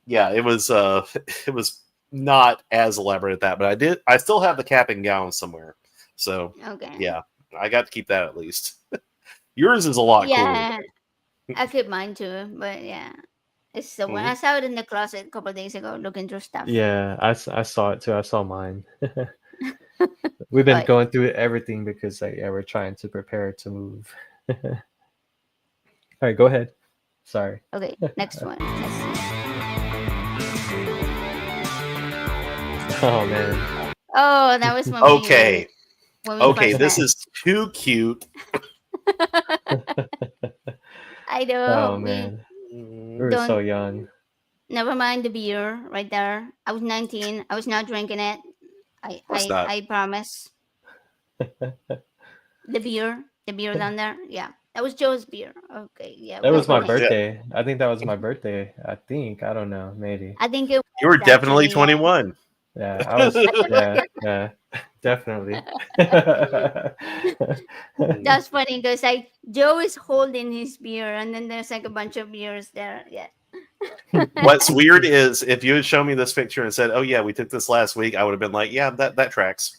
yeah, it was it was not as elaborate as that, but I still have the cap and gown somewhere. So Okay. yeah, I got to keep that at least. Yours is a lot cooler. Yeah, I keep mine too, but yeah. It's the one Mhm. I saw it in the closet a couple of days ago looking through stuff. Yeah, I saw it too. I saw mine. We've been But going through everything because like, yeah, we're trying to prepare to move. All right, go ahead. Sorry. okay, next one. Let's see. Oh man. Oh, that was when Okay, we okay, first this met. is too cute. I Oh know man. Mm, We were so don't young. never mind the beer right there. I was 19. I was not drinking it. I That's I not. I promise. The beer down there. Yeah, that was Joe's beer. Okay, yeah, That we was my forget. Yeah, birthday. I think that was my birthday. I think. I don't know. Maybe. I think it you were was definitely actually. 21. Yeah, I was. Yeah, yeah, definitely. That's funny because like Joe is holding his beer, and then there's like a bunch of beers there. Yeah. What's weird is if you had shown me this picture and said, "Oh yeah, we took this last week," I would have been like, "Yeah, that tracks."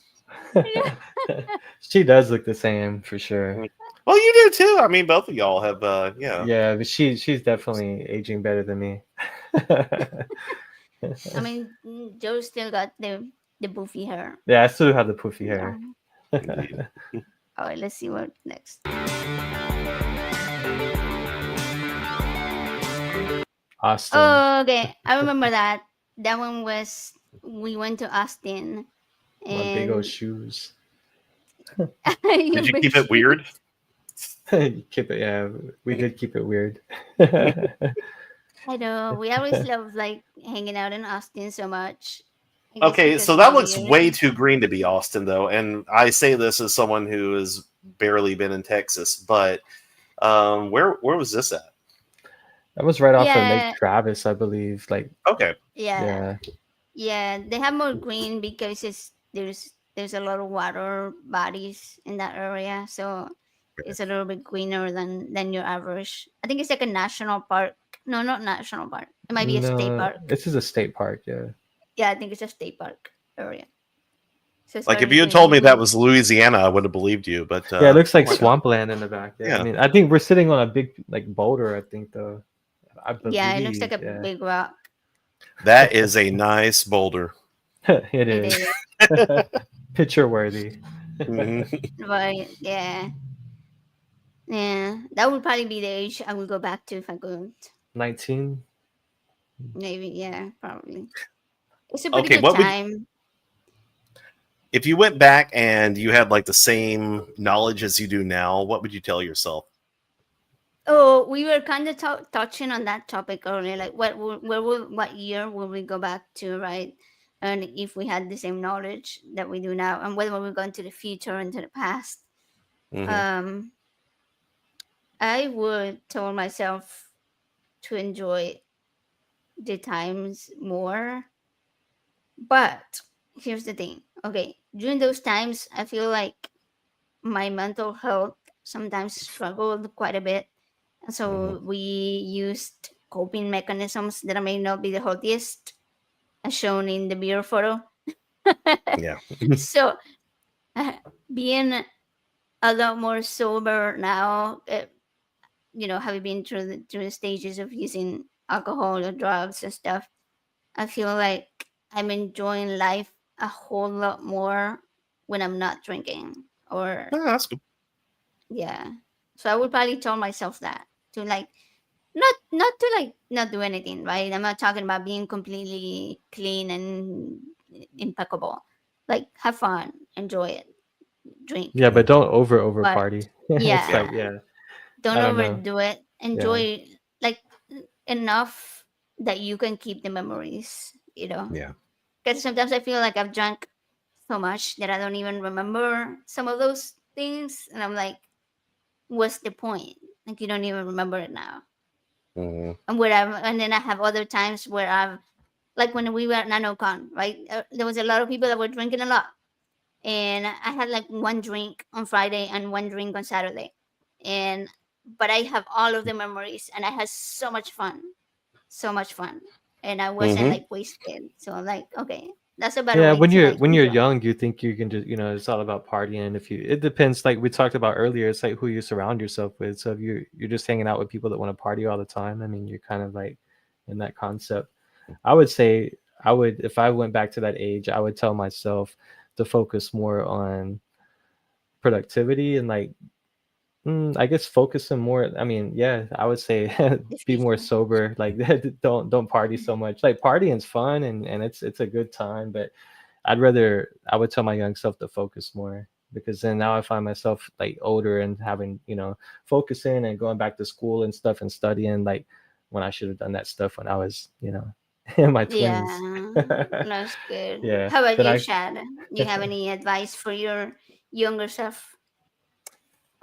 She does look the same for sure. Well, you do too. I mean, both of y'all have, yeah. Yeah, but she's definitely aging better than me. I mean, Joe still got the boofy hair. Yeah, I still have the poofy Yeah. hair. Indeed. All right, let's see what next. Austin. Oh, okay. I remember that. That one was we went to Austin, My big old and shoes. Did you keep it weird? Keep it, yeah. We did keep it weird. I know we always love like hanging out in Austin so much. I guess Okay, because so of that the looks way reunion. too green to be Austin, though, and I say this as someone who has barely been in Texas. But where was this at? That was right off of Lake Yeah, Travis, I believe. Like, Okay, yeah, yeah. yeah. They have more green because there's a lot of water bodies in that area, so it's a little bit greener than your average. I think it's like a national park. No, not national park. It might be a state No, park. this is a state park, yeah. Yeah, I think it's a state park area. So it's like if very you had told me that green. was Louisiana, I would have believed you. But Yeah, it looks like oh my God. swampland in the back. Yeah, I Yeah. mean, I think we're sitting on a big like boulder. I think though, I Yeah, it looks like believe. a Yeah, big rock. That is a nice boulder. it It is is. picture worthy. Mhm. But yeah. Yeah. That would probably be the age I would go back to if I could. 19. Maybe, yeah, probably. It's a pretty Okay, good time. if you went back and you had like the same knowledge as you do now, what would you tell yourself? Oh, we were kind of touching on that topic earlier. Like, what year will we go back to, right? And if we had the same knowledge that we do now, and whether we're going to the future and to the past. Mhm. I would tell myself to enjoy the times more. But here's the thing. Okay, during those times, I feel like my mental health sometimes struggled quite a bit. And so we used coping mechanisms that may not be the healthiest, as shown in the beer photo. Yeah. So being a lot more sober now. Having been through the stages of using alcohol or drugs and stuff, I feel like I'm enjoying life a whole lot more when I'm not drinking. Or Oh, that's good. yeah, so I would probably tell myself that to like not to like not do anything, right? I'm not talking about being completely clean and impeccable. Like have fun, enjoy it, drink, Yeah, but don't over but party. It's yeah, like, yeah, don't I don't know. overdo it. Yeah. Enjoy like enough that you can keep the memories, Yeah. because sometimes I feel like I've drunk so much that I don't even remember some of those things, and I'm like, what's the point? Like you don't even remember it now. Hmm. And then I have other times where I've, like when we were at NanoCon, right? There was a lot of people that were drinking a lot, and I had like one drink on Friday and one drink on Saturday, and but I have all of the memories, and I had so much fun, and I wasn't Hmm. like wasted. So I'm like, okay, that's a better Yeah, way to like when you're enjoy. young, you think you can just, it's all about partying. If you, it depends. Like we talked about earlier, it's like who you surround yourself with. So if you're just hanging out with people that want to party all the time, I mean, you're kind of like in that concept. I would say I would, if I went back to that age, I would tell myself to focus more on productivity and like, I guess focusing more. I mean, yeah, I would say The be more future. sober. Like don't party so much. Like partying's fun and it's a good time, but I would tell my young self to focus more, because then now I find myself like older and having, focusing and going back to school and stuff and studying, like when I should have done that stuff when I was, in my 20s. Yeah, that's good. Yeah. How about Then you, Chad? Do you have any advice for your younger self?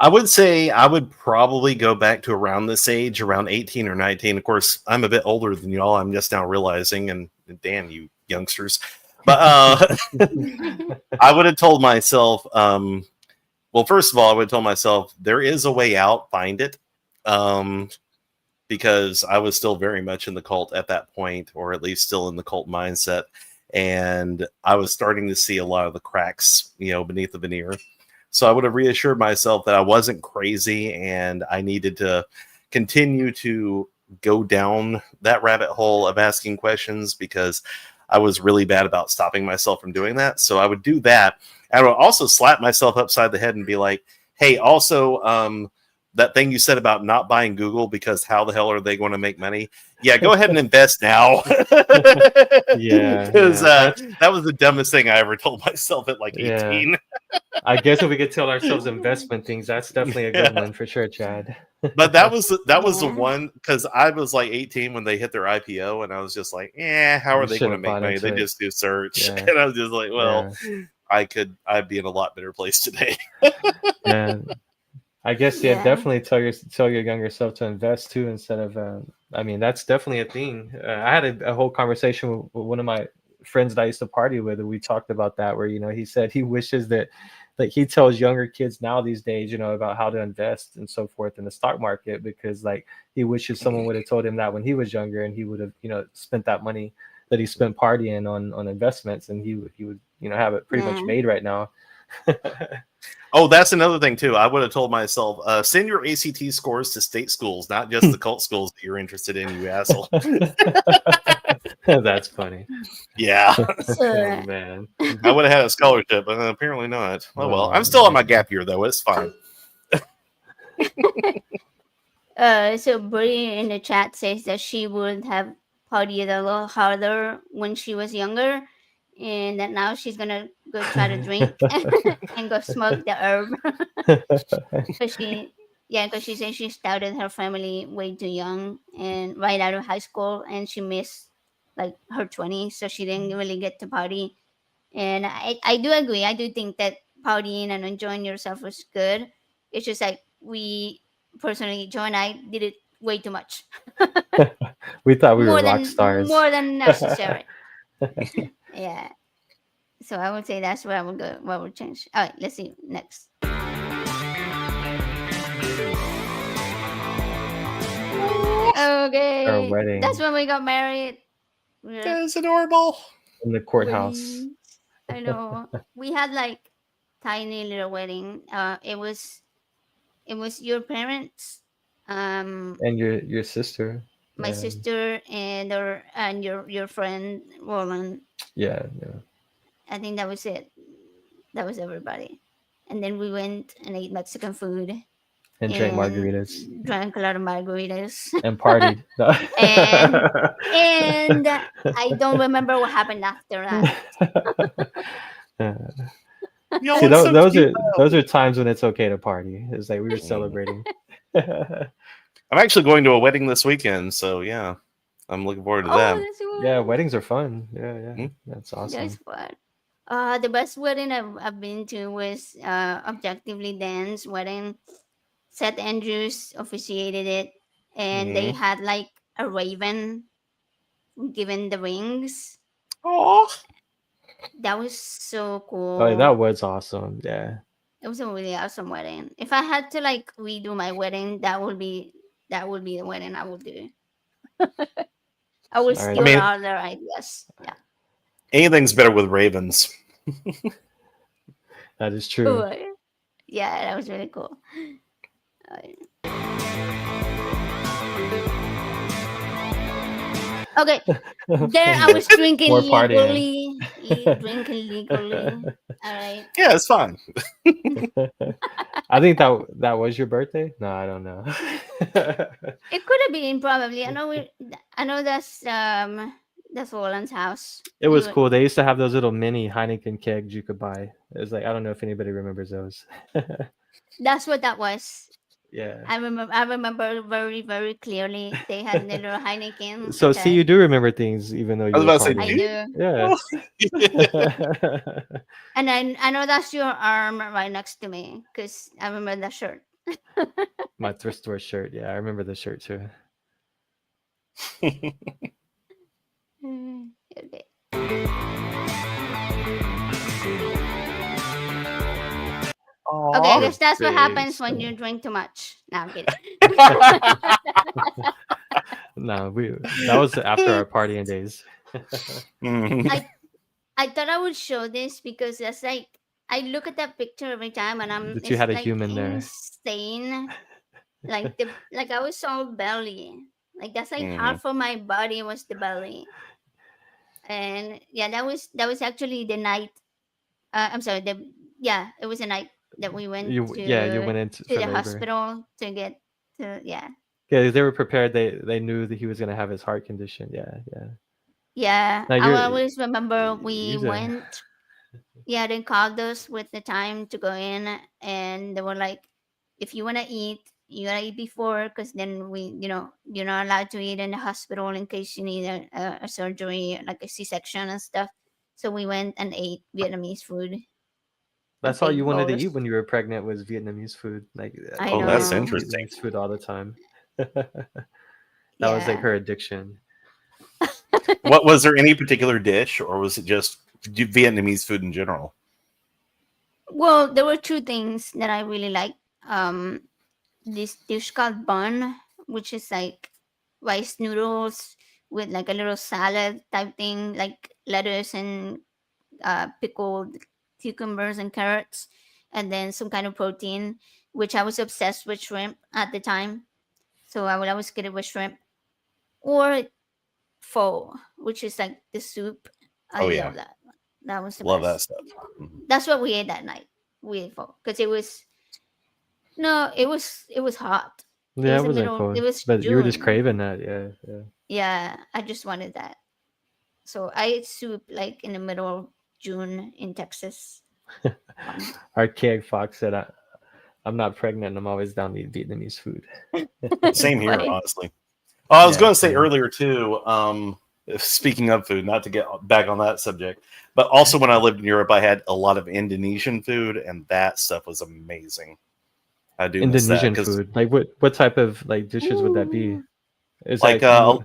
I would say I would probably go back to around this age, around 18 or 19. Of course, I'm a bit older than y'all. I'm just now realizing, and damn you youngsters. But I would have told myself, well, first of all, I would have told myself there is a way out, find it. Because I was still very much in the cult at that point, or at least still in the cult mindset. And I was starting to see a lot of the cracks, beneath the veneer. So I would have reassured myself that I wasn't crazy and I needed to continue to go down that rabbit hole of asking questions, because I was really bad about stopping myself from doing that. So I would do that. I would also slap myself upside the head and be like, hey, also, that thing you said about not buying Google because how the hell are they going to make money? Yeah, go ahead and invest now. Yeah, Because that's that was the dumbest thing I ever told myself at like yeah. 18. I guess if we could tell ourselves investment things, that's definitely a good Yeah. one for sure, Chad. But that was the Yeah, one, because I was like 18 when they hit their IPO, and I was just like, how are You they should going to have make bought money? into They it. just do search. Yeah, And I was just like, well, yeah, I'd be in a lot better place today. yeah. I guess yeah, yeah, definitely tell your younger self to invest too instead of. I mean, that's definitely a thing. I had a whole conversation with one of my friends that I used to party with, and we talked about that. Where he said he wishes that, like, he tells younger kids now these days, about how to invest and so forth in the stock market, because like he wishes someone would have told him that when he was younger, and he would have spent that money that he spent partying on investments, and he would have it pretty much yeah. made right now. Oh, that's another thing too. I would have told myself, send your ACT scores to state schools, not just the cult schools that you're interested in, you asshole. That's funny. Yeah, Oh So, man. I would have had a scholarship, but apparently not. Oh well, I'm still on my gap year though. It's fine. so Brie in the chat says that she would have partied a lot harder when she was younger, and that now she's gonna go try to drink and go smoke the herb. Because because she said she started her family way too young and right out of high school, and she missed like her 20s, so she didn't really get to party. And I do agree. I do think that partying and enjoying yourself was good. It's just like we personally, Joe and I did it way too much, We thought we were more rock than stars. more than necessary. Yeah. So I would say that's where I would go. What would change? All right. Let's see next. Our Okay, that's wedding when we got married. We're That's adorable. in the courthouse. twins. I know. We had like tiny little wedding. It was your parents, And your sister. my Yeah. sister, and your friend Roland. Yeah. Yeah. I think that was it. That was everybody. And then we went and ate Mexican food And drank and margaritas drank a lot of margaritas. and partied. No. and and I don't remember what happened after that. Yeah. Y'all See, look so cute. those are times when it's okay to party. It's like we were celebrating. I'm actually going to a wedding this weekend, so yeah, I'm looking forward to Oh, that. that's cool. Yeah, weddings are fun. Yeah, yeah, Hmm? that's awesome. That's fun. The best wedding I've been to was Objectively Dan's wedding. Seth Andrews officiated it, and they Mhm. had like a raven given the rings. Aw. That was so Oh, yeah, that cool. was awesome. Yeah. It was a really awesome wedding. If I had to like redo my wedding, that would be the wedding I would do. I would All I right. steal mean, all their ideas. Yeah. anything's better with ravens. That is true. Oh, yeah, that was really cool. Okay, there I was drinking More partying. legally, drinking legally. All right. Yeah, it's fine. I think that was your birthday. No, I don't know. It could have been probably. I know that's Roland's house. It was We were- cool. They used to have those little mini Heineken kegs you could buy. It was like I don't know if anybody remembers those. That's what that was. Yeah. I remember very very clearly. They had the little Heineken. So Which see, you do remember things even though I you was were about to say, I partying. do. Yeah. And I know that's your arm right next to me because I remember that shirt. My thrift store shirt. Yeah, I remember the shirt too. Okay. Okay, I guess that's what happens when you drink too much. No, I'm kidding. No, that was after our partying days. Mhm. I thought I would show this because that's like I look at that picture every time and That you it's had a like human there. insane. Like I was all belly. Like that's like Mhm. half of my body was the belly. And yeah, that was actually the night. I'm sorry. It was a night that we went You went in to for the labor. hospital to get to Yeah, they were prepared. They knew that he was gonna have his heart condition. Yeah, yeah. yeah. Now I you're always remember we he's a went. Yeah, they called us with the time to go in, and they were like, "If you wanna eat, you gotta eat before, because then you're not allowed to eat in the hospital in case you need a surgery, like a C-section and stuff." So we went and ate Vietnamese food, a that's all you big wanted to bowl. eat when you were pregnant was Vietnamese food. Like I Oh, you wanted that's to eat know. interesting. Vietnamese food all the time. That was like Yeah. her addiction. What was there any particular dish, or was it just Vietnamese food in general? Well, there were two things that I really liked. This dish called bun, which is like rice noodles with like a little salad type thing, like lettuce and pickled cucumbers and carrots, and then some kind of protein, which I was obsessed with shrimp at the time. So I would always get it with shrimp or pho, which is like the soup. I Oh yeah, love that. That was the love that best. stuff. Mhm. That's what we ate that night. We ate pho because it was no, it was hot. It Yeah, was it the wasn't middle. cold, It was but you were just June. craving that. Yeah, yeah. Yeah, I just wanted that. So I ate soup like in the middle of June in Texas. Fun. Archaic Fox said, "I'm not pregnant. I'm always down to eat Vietnamese food." Same here, Funny. honestly. Oh, I was Yeah, going to say same. earlier too. Speaking of food, not to get back on that subject, but also when I lived in Europe, I had a lot of Indonesian food, and that stuff was amazing. I do miss that Indonesian because, food. Like what type of like dishes would that be? Ooh. Is like, that a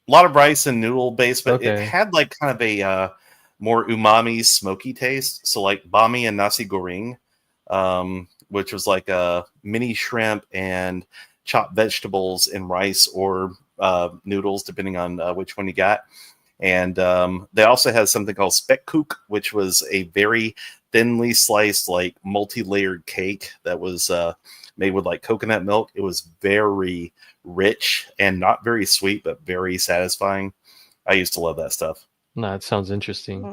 lot of rice and noodle based, but it okay? had like kind of a more umami, smoky taste. So like bami and nasi goreng, which was like a mini shrimp and chopped vegetables in rice or noodles, depending on which one you got. And they also had something called spekkoek, which was a very thinly sliced, like multi-layered cake that was made with like coconut milk. It was very rich and not very sweet, but very satisfying. I used to love that stuff. No, it sounds interesting.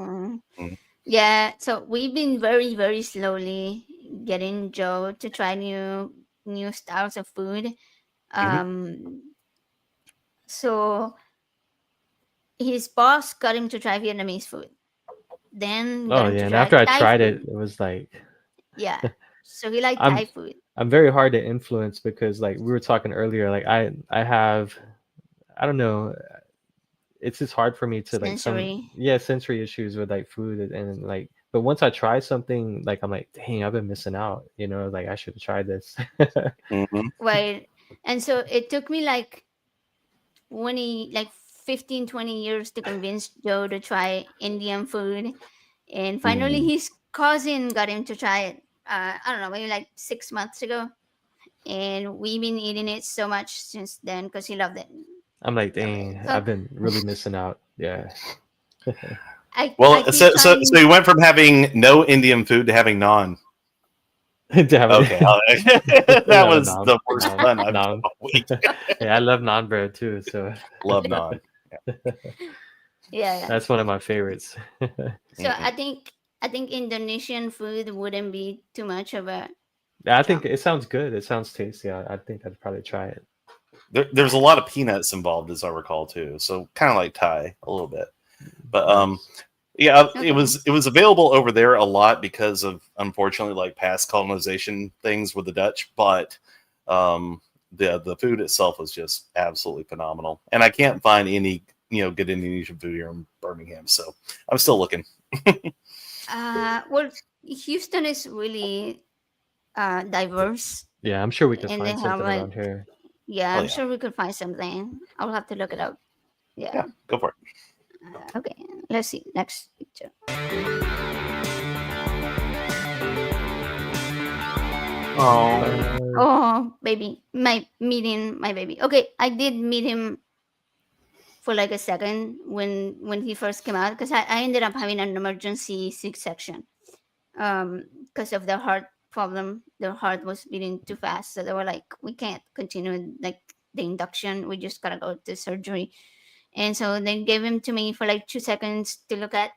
Mm. Yeah, so we've been very, very slowly getting Joe to try new styles of food. Mhm. So his boss got him to try Vietnamese food. Then got Oh him yeah, to and try after I Thai tried it, food. it was like Yeah. So he liked I'm Thai food. I'm very hard to influence because like we were talking earlier, like I have I don't know, it's just hard for me to like Sensory. sensory issues with like food and like but once I try something like I'm like dang I've been missing out, like I should have tried this. Mhm. Right. And so it took me like 20, like 15, 20 years to convince Joe to try Indian food. And finally Mm. his cousin got him to try it. I don't know, maybe like 6 months ago. And we've been eating it so much since then because he loved it. I'm like Loved it. dang So I've been really missing out. Yeah. I Well, keep so trying. you went from having no Indian food to having naan. Damn Okay, it. that No, was nom, the worst nom, fun I've done nom. all week. Yeah, I love naan bread too, so Love naan. Yeah. that's one of my favorites. So Mm-mm. I think Indonesian food wouldn't be too much of a Yeah, I think jump. it sounds good. It sounds tasty. I think I'd probably try it. There's a Yeah. lot of peanuts involved, as I recall, too. So kind of like Thai a little bit, but Nice. yeah, it Okay. was available over there a lot because of unfortunately like past colonization things with the Dutch, but the food itself was just absolutely phenomenal, and I can't find any good Indonesian food here in Birmingham, so I'm still looking. Well, Houston is really diverse, Yeah, I'm sure we could and they find have something around like, here. yeah, Oh I'm yeah, sure we could find something. I'll have to look it up. Yeah. yeah, go for it. Okay. Let's see. Next picture. Oh, Oh, baby, meeting my baby. Okay, I did meet him for like a second when he first came out because I ended up having an emergency C-section because of the heart problem. The heart was beating too fast, so they were like, we can't continue like the induction. We just gotta go to surgery. And so they gave him to me for like 2 seconds to look at,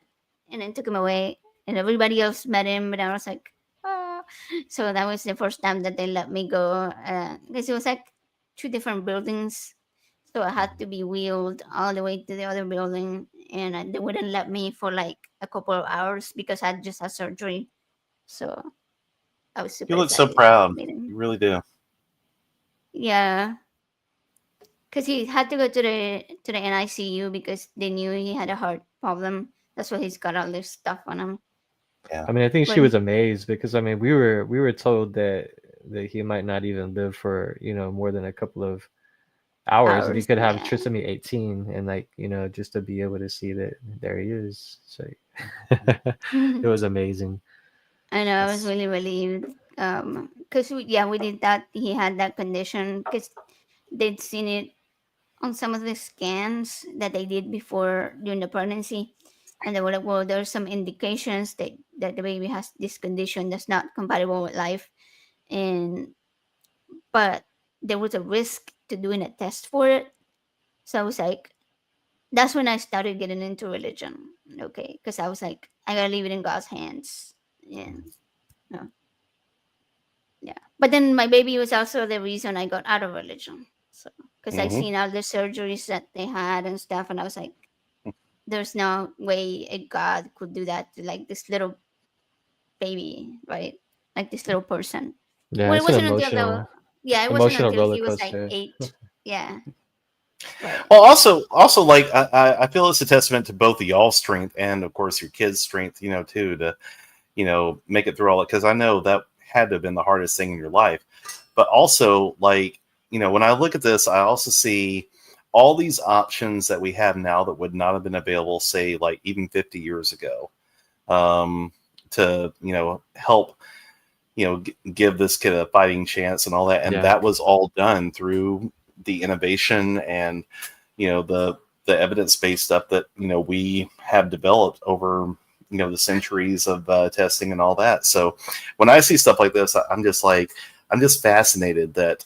and then took him away. And everybody else met him, but I was like, ah. So that was the first time that they let me go because it was like two different buildings. So I had to be wheeled all the way to the other building, and they wouldn't let me for like a couple of hours because I just had surgery. So I was super you look so excited to proud. meet him. You really do. Yeah, because he had to go to the NICU because they knew he had a heart problem. That's why he's got all this stuff on him. I mean, I think she But was amazed because I mean, we were told that he might not even live for more than a couple of hours, and he hours, could have yeah. trisomy 18, and like just to be able to see that there he is, so it was amazing. I know, I was That's- really relieved. Because we did that. He had that condition because they'd seen it on some of the scans that they did before during the pregnancy, and they were like, "Well, there's some indications that the baby has this condition that's not compatible with life," and but there was a risk to doing a test for it. So I was like, that's when I started getting into religion. Okay, because I was like, I gotta leave it in God's hands. And no, yeah. But then my baby was also the reason I got out of religion. So because I Hmm. seen all the surgeries that they had and stuff, and I was like, there's no way a God could do that to like this little baby, right? Like this little person. yeah, Well, it it's an wasn't until the emotional yeah, it wasn't emotional until roller he was like coaster. 8. Yeah, right. Well, also, like I feel it's a testament to both of y'all's strength and, of course, your kids' strength, too, to make it through all it. Because I know that had to have been the hardest thing in your life. But also, like, when I look at this, I also see all these options that we have now that would not have been available, say, like even 50 years ago, to help give this kid a fighting chance and all that. And Yeah, that was all done through the innovation and the evidence-based stuff that we have developed over the centuries of testing and all that. So when I see stuff like this, I'm just like, I'm just fascinated that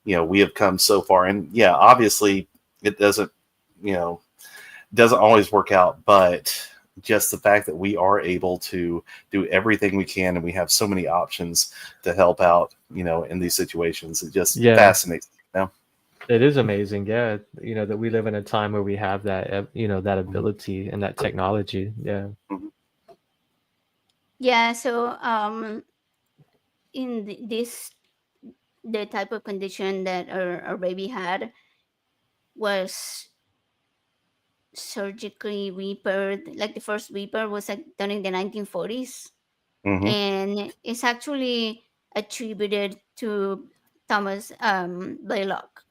we have come so far. And yeah, obviously it doesn't always work out, but just the fact that we are able to do everything we can and we have so many options to help out, in these situations, it just fascinates me. It is amazing, yeah. That we live in a time where we have that, that ability and that technology. Yeah. Mhm. Yeah. So in this, the type of condition that our baby had was surgically repaired. Like the first repair was like done in the 1940s, Mhm. and it's actually attributed to Thomas Blaylock,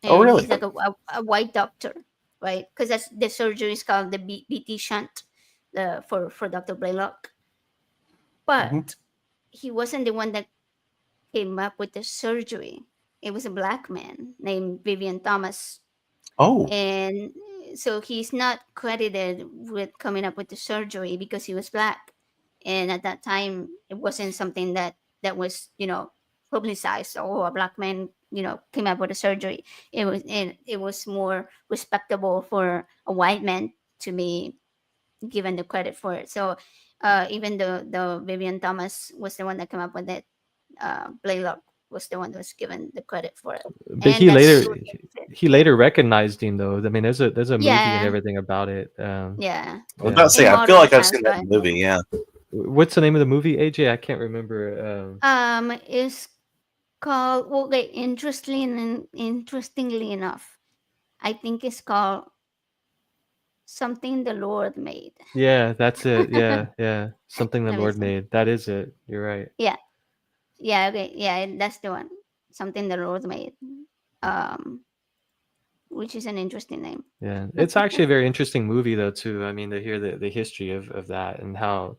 Oh, and really? he's like a white doctor, right? Because that's the surgery is called the BT shunt, for Dr. Blaylock. Mhm. But he wasn't the one that came up with the surgery. It was a black man named Vivian Thomas, Oh. and so he's not credited with coming up with the surgery because he was black, and at that time it wasn't something that was publicized. Oh, a black man came up with a surgery. It was more respectable for a white man to be given the credit for it. So even though the Vivian Thomas was the one that came up with it, Blaylock was the one that was given the credit for it, But and he that's later what makes it. he Yeah. later recognized him though. I mean, there's a movie and Yeah, everything about it. yeah. I was about to say, I feel Immortal like I've has seen that that. in the movie. Yeah. What's the name of the movie, AJ? I can't remember. It's called, well, okay, interestingly enough, I think it's called Something the Lord Made. Yeah, that's it. Yeah, yeah. Something the Let me Lord see. made. That is it. You're right. Yeah, yeah, okay, yeah, that's the one. Something the Lord Made. Um, which is an interesting name. Yeah, it's actually a very interesting movie though too. I mean, to hear the history of that and how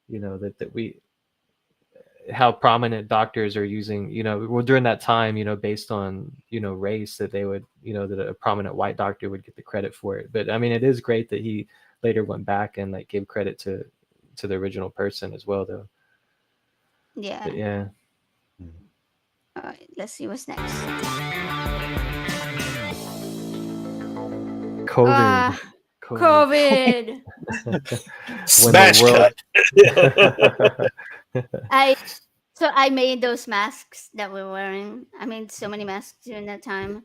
that we how prominent doctors are using, well, during that time, based on, race, that they would, that a prominent white doctor would get the credit for it. But I mean, it is great that he later went back and like gave credit to the original person as well, though. Yeah. But yeah, All right, let's see what's next. COVID. COVID. When the Smash world. cut. I So I made those masks that we're wearing. I made so many masks during that time.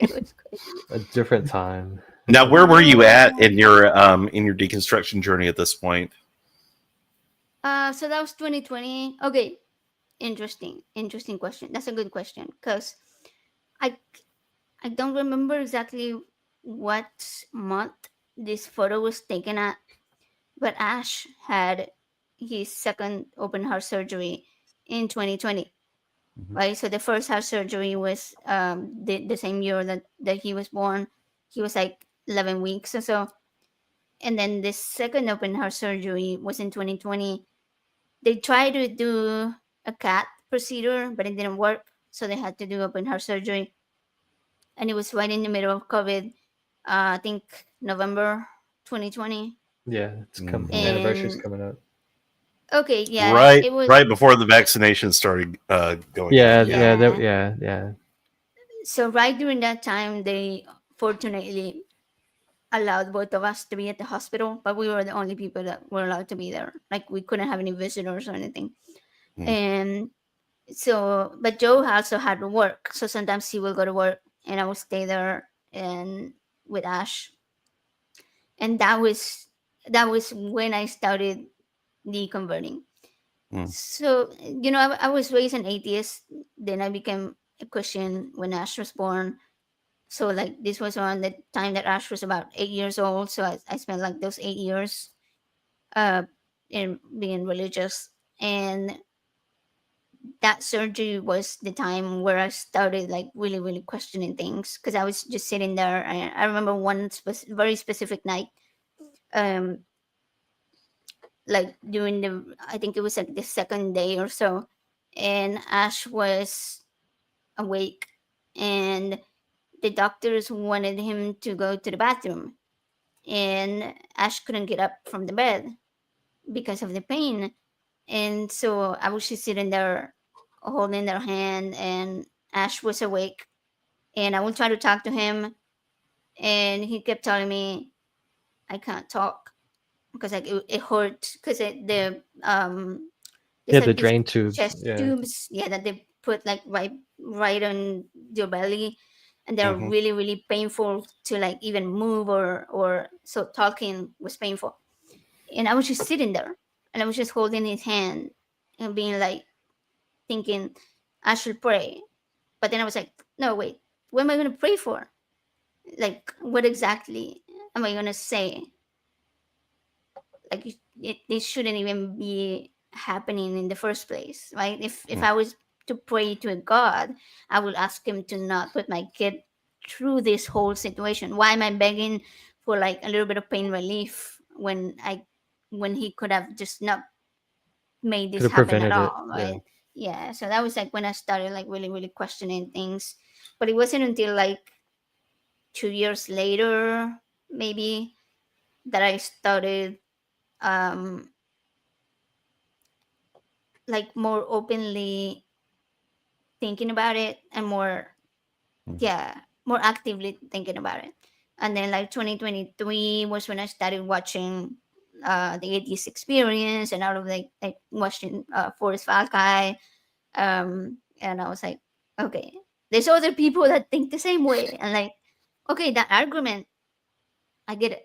It was crazy. A different time. Now, where were you at Yeah. in your deconstruction journey at this point? So that was 2020. Okay, interesting question. That's a good question because I I don't remember exactly what month this photo was taken at, but Ash had his second open heart surgery in 2020. Mhm. Right, so the first heart surgery was the same year that he was born. He was like 11 weeks or so, and then the second open heart surgery was in 2020. They tried to do a cat procedure, but it didn't work, so they had to do open heart surgery, and it was right in the middle of COVID. I think November 2020. Yeah, it's anniversary's And coming up. okay, yeah, Right, it was. right before the vaccination started going Yeah, on. Yeah. Yeah. yeah. So right during that time, they fortunately allowed both of us to be at the hospital, but we were the only people that were allowed to be there. Like we couldn't have any visitors or anything. Mm. And so, but Joe also had to work, so sometimes he will go to work, and I will stay there and with Ash. And that was when I started deconverting. Mm. So I was raised an atheist. Then I became a Christian when Ash was born. So like this was around the time that Ash was about 8 years old. So I spent like those 8 years uh in being religious, and that surgery was the time where I started like really really questioning things because I was just sitting there. And I remember one very specific night, um like during the, I think it was like the second day or so, and Ash was awake, and the doctors wanted him to go to the bathroom. and Ash couldn't get up from the bed because of the pain. And so I was just sitting there holding their hand, and Ash was awake. And I would try to talk to him, and he kept telling me, I can't talk because like it hurt because Yeah, there's the like these drain tubes. chest Yeah. tubes, yeah, that they put like right on your belly, and they're Mhm. really really painful to like even move, or so talking was painful. And I was just sitting there, and I was just holding his hand and being like thinking I should pray, but then I was like, no, wait, what am I gonna pray for? Like, what exactly am I gonna say? Like, it shouldn't even be happening in the first place, right? If Mm. I was to pray to a god, I would ask him to not put my kid through this whole situation. Why am I begging for like a little bit of pain relief when he could have just not made Could this have happen at prevented it. all, Yeah. right? Yeah, so that was like when I started like really really questioning things. But it wasn't until like 2 years later, maybe, that I started um like more openly thinking about it, and more, Mhm. yeah, more actively thinking about it. And then like 2023 was when I started watching the 80s experience, and out of like watching Forrest Falkai, and I was like, okay, there's other people that think the same way, and like, okay, that argument, I get it.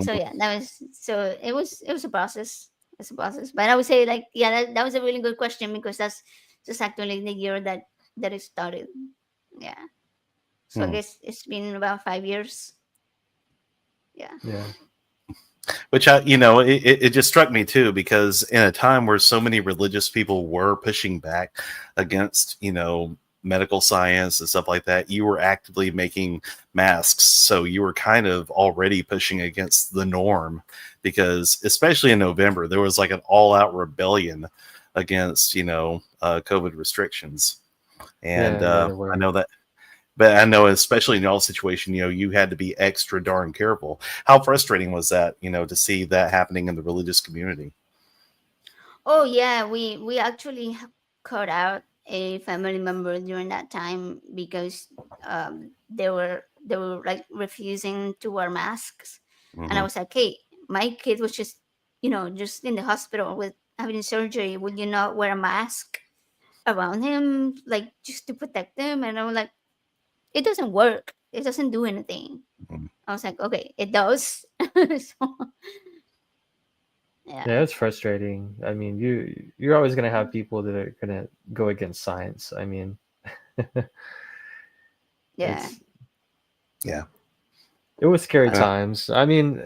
So Mhm. yeah, that was, so it was a process. It's a process. But I would say like, yeah, that was a really good question, because that's just actually the year that it started. Yeah. So I Hmm. guess it's been about 5 years. Yeah. Yeah. Which it just struck me too, because in a time where so many religious people were pushing back against medical science and stuff like that, you were actively making masks, so you were kind of already pushing against the norm, because especially in November there was like an all-out rebellion against COVID restrictions, and Yeah, there I were. know that. But I know, especially in y'all's situation, you had to be extra darn careful. How frustrating was that, to see that happening in the religious community? Oh yeah, we actually cut out a family member during that time, because they were like refusing to wear masks, and I Hmm. was like, hey, my kid was just just in the hospital with having surgery. Would you not wear a mask around him, like just to protect him? And I was like, it doesn't work. It doesn't do anything. I was like, okay, it does. So yeah, Yeah, it's frustrating. I mean, you're always gonna have people that are gonna go against science. I mean, yeah, it's Yeah. it was scary Uh, times. I mean,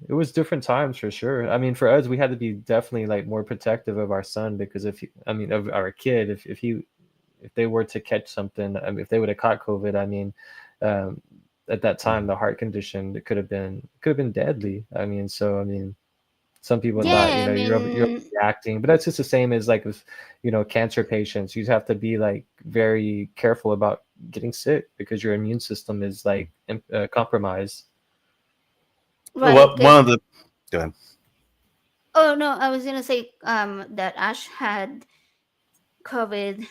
it was different times for sure. I mean, for us, we had to be definitely like more protective of our son, because I mean, of our kid, if they were to catch something, I mean, if they would have caught COVID, I mean, um, at that time, the heart condition, it could have been deadly. I mean, so I mean, some people thought, yeah. I you're mean, reacting, but that's just the same as like with, cancer patients. You have to be like very careful about getting sick, because your immune system is like compromised. right, what one because of the Go ahead. oh no, I was gonna say that Ash had COVID.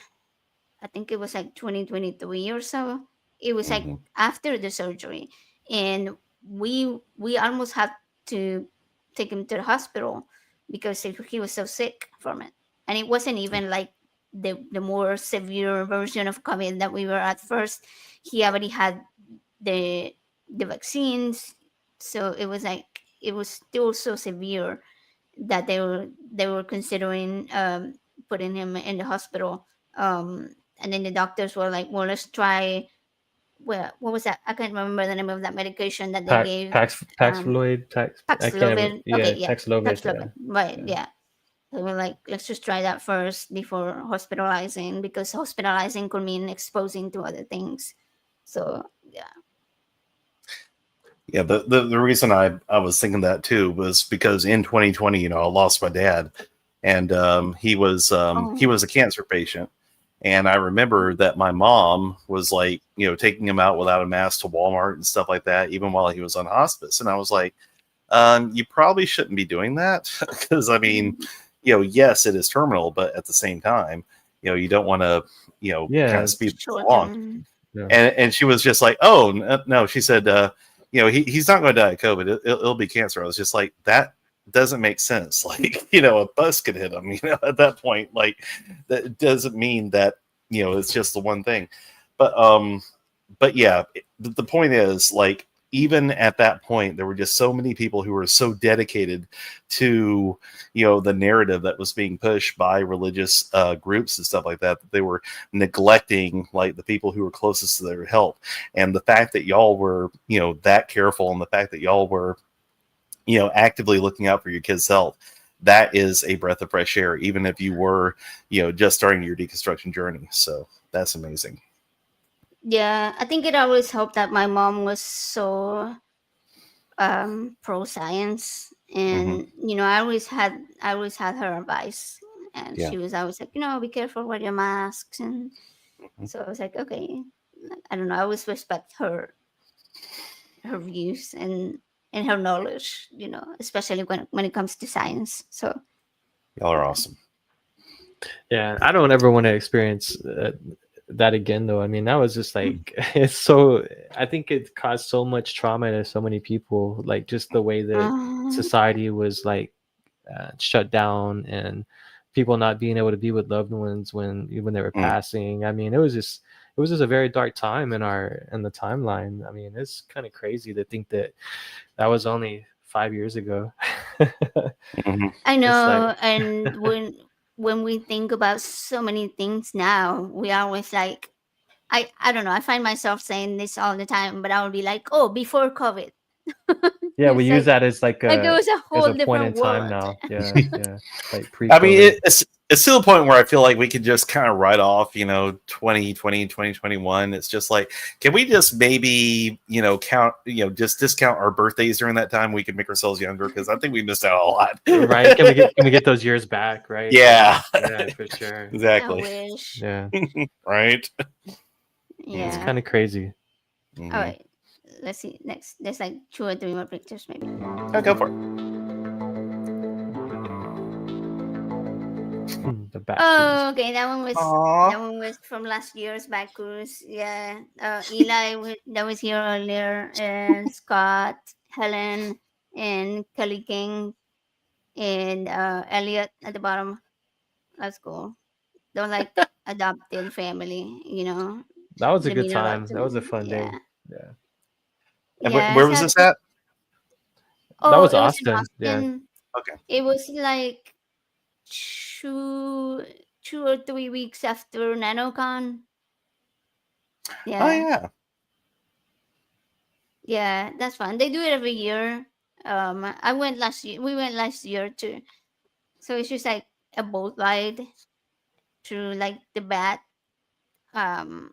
I think it was like 2023 or so. It was like Hmm. after the surgery, and we almost had to take him to the hospital because he was so sick from it. And it wasn't even like the more severe version of COVID that we were at first. He already had the the vaccines, so it was like it was still so severe that they were considering putting him in the hospital. And then the doctors were like, well, let's try, well, what was that? I can't remember the name of that medication that they gave. um I can't remember. Paxlovid. Okay, Yeah, yeah, Paxlovid. Yeah, Paxlovid, right? yeah. Yeah. They were like, let's just try that first before hospitalizing, because hospitalizing could mean exposing to other things. So yeah. Yeah, the reason I was thinking that too was because in 2020, I lost my dad, and he was Oh. a cancer patient, And I remember that my mom was like, taking him out without a mask to Walmart and stuff like that, even while he was on hospice. And I was like, you probably shouldn't be doing that because, I mean, yes, it is terminal, but at the same time, you don't want to, kind of Yeah. speed this Short along. term. Yeah. And she was just like, oh, no. She said, he's not going to die of COVID. It'll be cancer. I was just like, that doesn't make sense. Like, a bus could hit him, at that point. Like, that doesn't mean that, it's just the one thing. But yeah, the point is, like, even at that point, there were just so many people who were so dedicated to, the narrative that was being pushed by religious groups and stuff like that, that they were neglecting, like, the people who were closest to their health. And the fact that y'all were, that careful, and the fact that y'all were, actively looking out for your kids' health, that is a breath of fresh air, even if you were, just starting your deconstruction journey. So that's amazing. Yeah, I think it always helped that my mom was so pro science, and I always had her advice, and Yeah. she was always like, be careful with your masks, and Mhm. so I was like, okay, I don't know, I always respect her views and her knowledge, especially when it comes to science. So Y'all are yeah. awesome. Yeah, I don't ever want to experience that again, though. I mean, that was just like it's so. I think it caused so much trauma to so many people. Like just the way that Uh, society was like shut down, and people not being able to be with loved ones when they were Mm. passing. I mean, it was just a very dark time in the timeline. I mean, it's kind of crazy to think that that was only 5 years ago. Mhm. I It's like know, and when we think about so many things now, we always like, I don't know, I find myself saying this all the time, but I will be like, oh, before COVID. yeah, we It's use that as like it was a as whole a point in different time world. now. Yeah, yeah, like I mean, pre-COVID. it's to the point where I feel like we could just kind of write off, 2020, 2021. It's just like, can we just maybe, count, just discount our birthdays during that time? We could make ourselves younger, because I think we missed out a lot. Right? Can we get those years back? Right? Yeah, Yeah, for sure. I exactly. wish. Yeah, Right. it's Yeah. kind of crazy. All Mhm. right. Let's see. Next, there's like 2 or 3 more pictures, maybe. Oh, go for it. The back cruise. Oh, okay. That one was Aw. that one was from last year's back cruise. Yeah. Eli that was here earlier, and Scott, Helen, and Kelly King, and Elliot at the bottom. That's cool. They're like adopted family. That was a They good mean a lot time. to That was a me. fun day. Yeah. Yeah, And Yeah. where was Sad. this at? that Oh, was it was in Austin. Yeah, Austin. Okay. It was like two 2 or 3 weeks after NanoCon. Oh, Yeah, yeah. yeah, that's fun. They do it every year. I went last year. We went last year too. So it's just like a boat ride through like the Bat um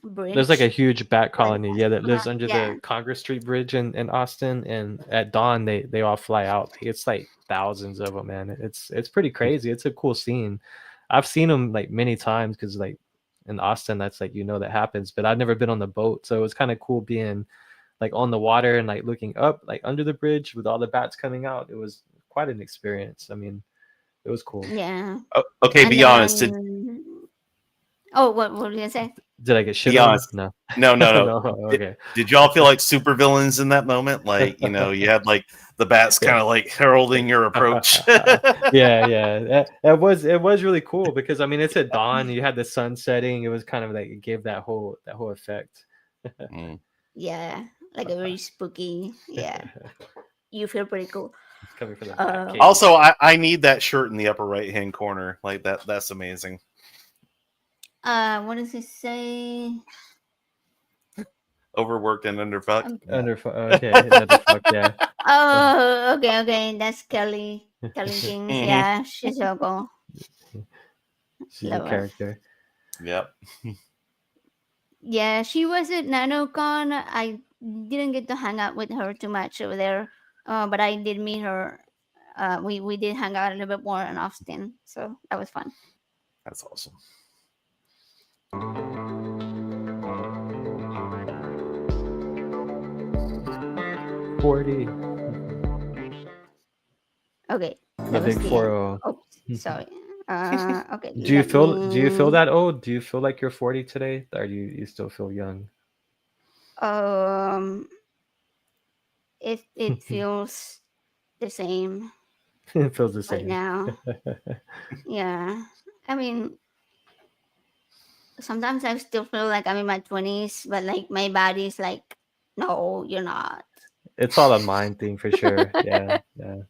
there's like a bridge. huge bat Like, colony. Yeah, that lives under yeah, the Congress Street Bridge in Austin, and at dawn they all fly out. It's like thousands of them, man. It's pretty crazy. It's a cool scene. I've seen them like many times because like in Austin, that's like that happens. But I've never been on the boat, so it was kind of cool being like on the water and like looking up like under the bridge with all the bats coming out. It was quite an experience. I mean, it was cool. yeah. Okay, And be honest. then, oh, what were you gonna say? Did I get shit Be on? honest. No. No, no, no. No. Did, Okay. did y'all feel like supervillains in that moment? Like, you had like the bats Yeah. kind of like heralding your approach. Yeah. It was really cool because I mean it's at dawn. You had the sun setting. It was kind of like it gave that whole effect. Mm. Yeah, like a very spooky. Yeah, you feel pretty cool. It's coming from the bat Uh, cave. Also, I need that shirt in the upper right hand corner. Like that's amazing. what does it say? Overworked and underfucked. Um, Yeah. Okay, another fuck yeah. oh, okay. That's Kelly King. Mhm. Yeah, she's so cool. She's a Love her. character. Yep. Yeah, she was at NanoCon. I didn't get to hang out with her too much over there, but I did meet her. We did hang out a little bit more in Austin, so that was fun. That's awesome. 40. Okay, The that was big the end. 40. Oops, sorry. Okay, let Do you feel me. that old? Do you feel like you're 40 today? Or you still feel young? Um, it feels the same It feels the right same. now. Yeah, I mean, sometimes I still feel like I'm in my 20s, but like my body's like, no, you're not. It's all a mind thing for sure. Yeah, yeah.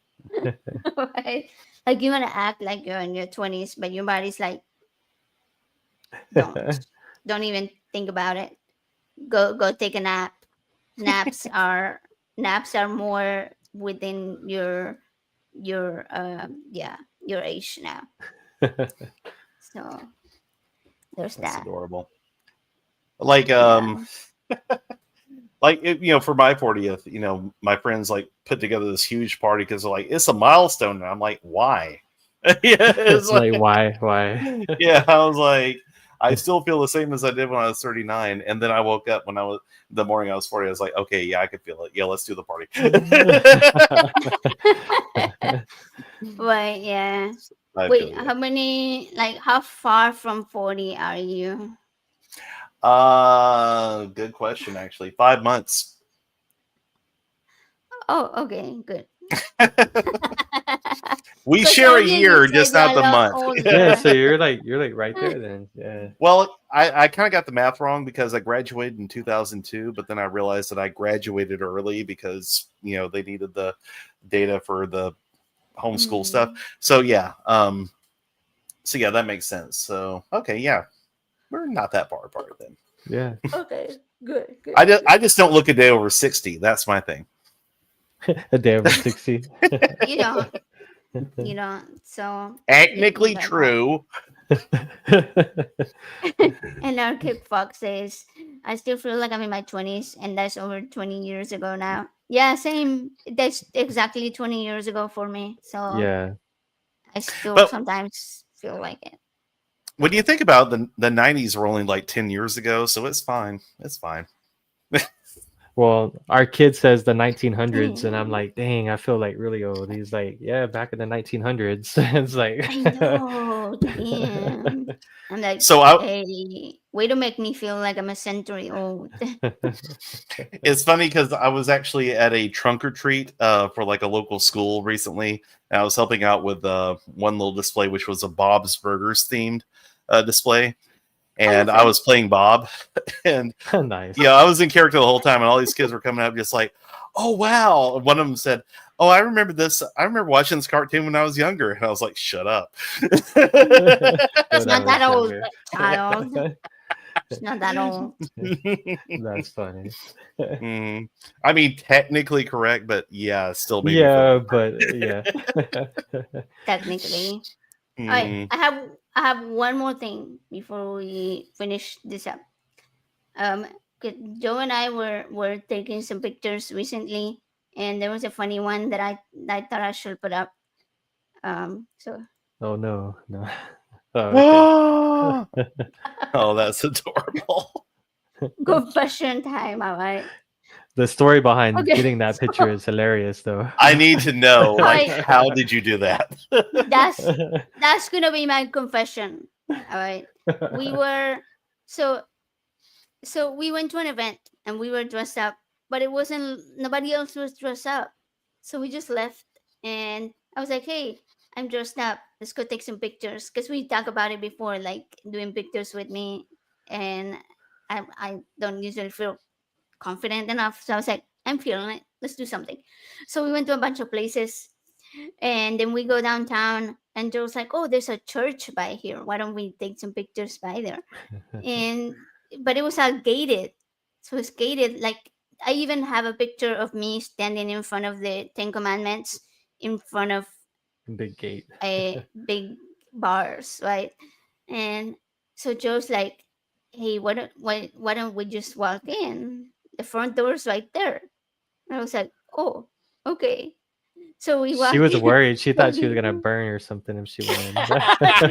Right? Like you want to act like you're in your 20s, but your body's like, don't, don't even think about it. Go take a nap. Naps are naps are more within your your age now. So there's That's that. adorable. Like Yeah. for my 40th, my friends like put together this huge party because they're like, it's a milestone, and I'm like, why? Yeah, it's It's like, like why? yeah, I was like, I still feel the same as I did when I was 39, and then I woke up when I was the morning I was 40. I was like, okay, yeah, I could feel it. Yeah, let's do the party. Right, yeah. I feel Wait, you. how far from 40 are you? Good question. Actually, 5 months. Oh, okay, good. We Because share a earlier you year, said just you're not a the lot month. Yeah, so older. you're like right there then. Yeah. Well, I kind of got the math wrong because I graduated in 2002, but then I realized that I graduated early because they needed the data for the homeschool stuff. Mm, So yeah, that makes sense. So okay, yeah, we're not that far apart then. Yeah. okay, good, good, I just don't look a day over 60. That's my thing. A day over 60. good. You don't. So you Technically got that. true. And our Kick Fox says, I still feel like I'm in my 20s, and that's over 20 years ago now. Yeah, same. That's exactly 20 years ago for me. So Yeah. I still But sometimes feel like it. when you think about the 90s were only like 10 years ago, so it's fine. It's fine. Well, our kid says the 1900s, and I'm Dang. like, dang, I feel like really old. He's like, yeah, back in the 1900s. It's like, I know, damn. I'm like, So hey, way to make me feel like I'm a century old. it's funny because I was actually at a trunk or treat for like a local school recently, and I was helping out with one little display, which was a Bob's Burgers themed display, I and love I them. was playing Bob, and nice. yeah, I was in character the whole time, and all these kids were coming up just like, "Oh wow!" And one of them said, "Oh, I remember this. I remember watching this cartoon when I was younger," and I was like, "Shut up." It's When I not that was old, younger. child. It's not that old. That's funny. Mm. I mean, technically correct, but yeah, still made me feel Yeah, old. but yeah. Technically. All right, Mm. I have one more thing before we finish this up. Um, 'Cause Joe and I were taking some pictures recently, and there was a funny one that I thought I should put up. So Oh no, no. Oh, okay. Oh, that's adorable. confession time. All right. The story behind Okay. getting that picture is hilarious, though. I need to know, All like, right. how did you do that? That's that's gonna be my confession. All right. We were so we went to an event and we were dressed up, but it wasn't nobody else was dressed up. So we just left and I was like, "Hey, I'm dressed up. Let's go take some pictures." Because we talked about it before, like doing pictures with me, and I don't usually feel confident enough. So I was like, "I'm feeling it. Let's do something." So we went to a bunch of places, and then we go downtown, and Joe's like, "Oh, there's a church by here. Why don't we take some pictures by there?" And but it was all gated, so it's gated. Like I even have a picture of me standing in front of the Ten Commandments, in front of Big gate. a big bars, right? And so Joe's like, "Hey, why don't we just walk in? The front door's right there." And I was like, "Oh, okay." So we She walked was in. worried. She thought she was gonna walking- burn or something if she went in.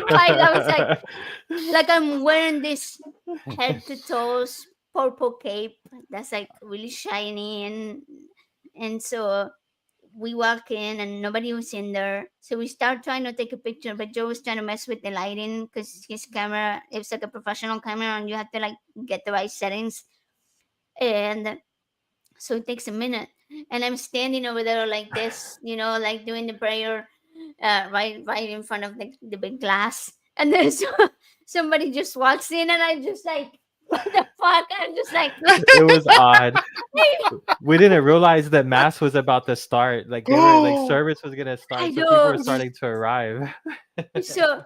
Right, I was like I'm wearing this head to toes purple cape that's like really shiny, and so we walk in and nobody was in there. So we start trying to take a picture, but Joe was trying to mess with the lighting because his camera, it was like a professional camera and you have to like get the right settings. And so it takes a minute. And I'm standing over there like this, like doing the prayer, right in front of the big glass. And then somebody just walks in and I just like, what the fuck? I'm just like, It was odd. We didn't realize that mass was about to start. Like they were like service was gonna I start, so people were know. starting to arrive. So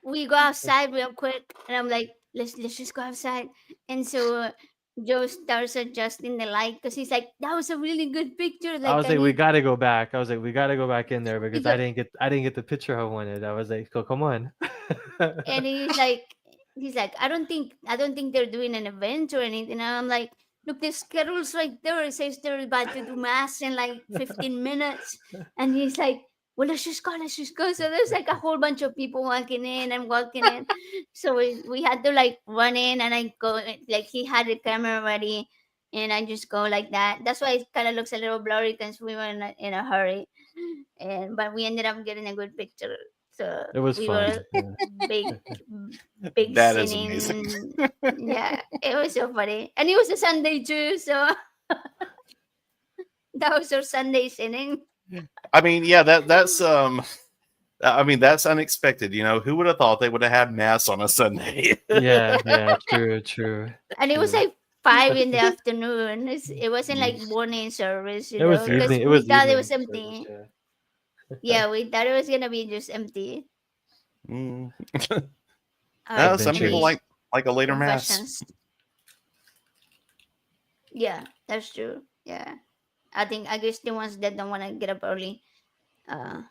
we go outside real quick, and I'm like, let's just go outside. And so Joe starts adjusting the light because he's like, that was a really good picture. I Like was I like, we need. gotta go back. I was like, we gotta go back in there He because go, I didn't get the picture I wanted. I was like, go, come on. and he's like, I don't think they're doing an event or anything. And I'm like, look, the schedule's right there. It says they're about to do mass in like 15 minutes. And he's like, well, let's just go. So there's like a whole bunch of people walking in and walking in. So we had to like run in and I go, like he had the camera ready and I just go like that. That's why it kind of looks a little blurry because we were in a hurry. But we ended up getting a good picture. So It was we fun. were Yeah. big That is amazing. sinning. Yeah, it was so funny. And it was a Sunday too, so that was our Sunday sinning. I mean, yeah, that's that's unexpected. Who would have thought they would have had mass on a Sunday? Yeah, true. And it was True. like 5 in the afternoon. It wasn't like morning service, It was because evening. It we was thought it evening was service, empty. yeah. Yeah, we thought it was gonna be just empty. Mm. All right, Some people Adventurous. like a later mass. confessions. Yeah, that's true. Yeah, I guess the ones that don't want to get up early. Uh,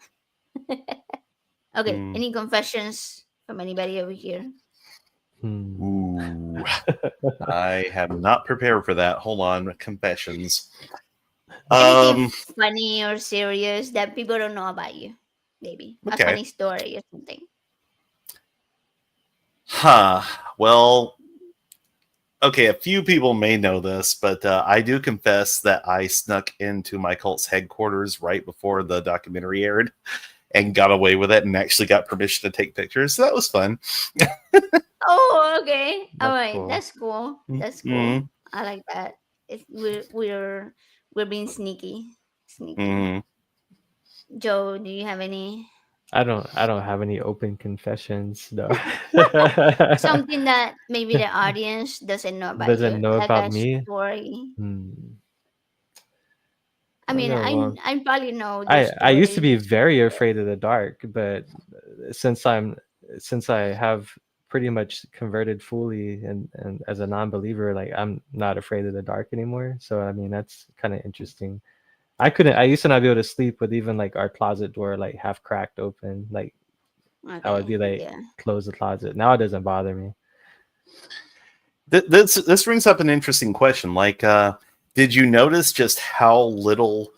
okay. Mm. Any confessions from anybody over here? Ooh, I have not prepared for that. Hold on, confessions. Anything funny or serious that people don't know about you? Maybe a Okay. funny story or something. Well, okay, a few people may know this, but I do confess that I snuck into my cult's headquarters right before the documentary aired and got away with it and actually got permission to take pictures. So that was fun. Oh, okay. All That's right. cool. That's cool. That's cool. Mhm. I like that. We're being sneaky. Sneaky. Mhm. Joe, do you have any I don't have any open confessions though. something that maybe the audience doesn't know about Doesn't you, know like about a me. story? I mean, Okay, well, I probably know the I used to be stories. very afraid of the dark, but since I have pretty much converted fully and as a non-believer, like I'm not afraid of the dark anymore. So I mean that's kind of interesting. I used to not be able to sleep with even like our closet door like half cracked open. Like I would Okay. be like Yeah. close the closet. Now it doesn't bother me. This brings up an interesting question. Like, did you notice just how little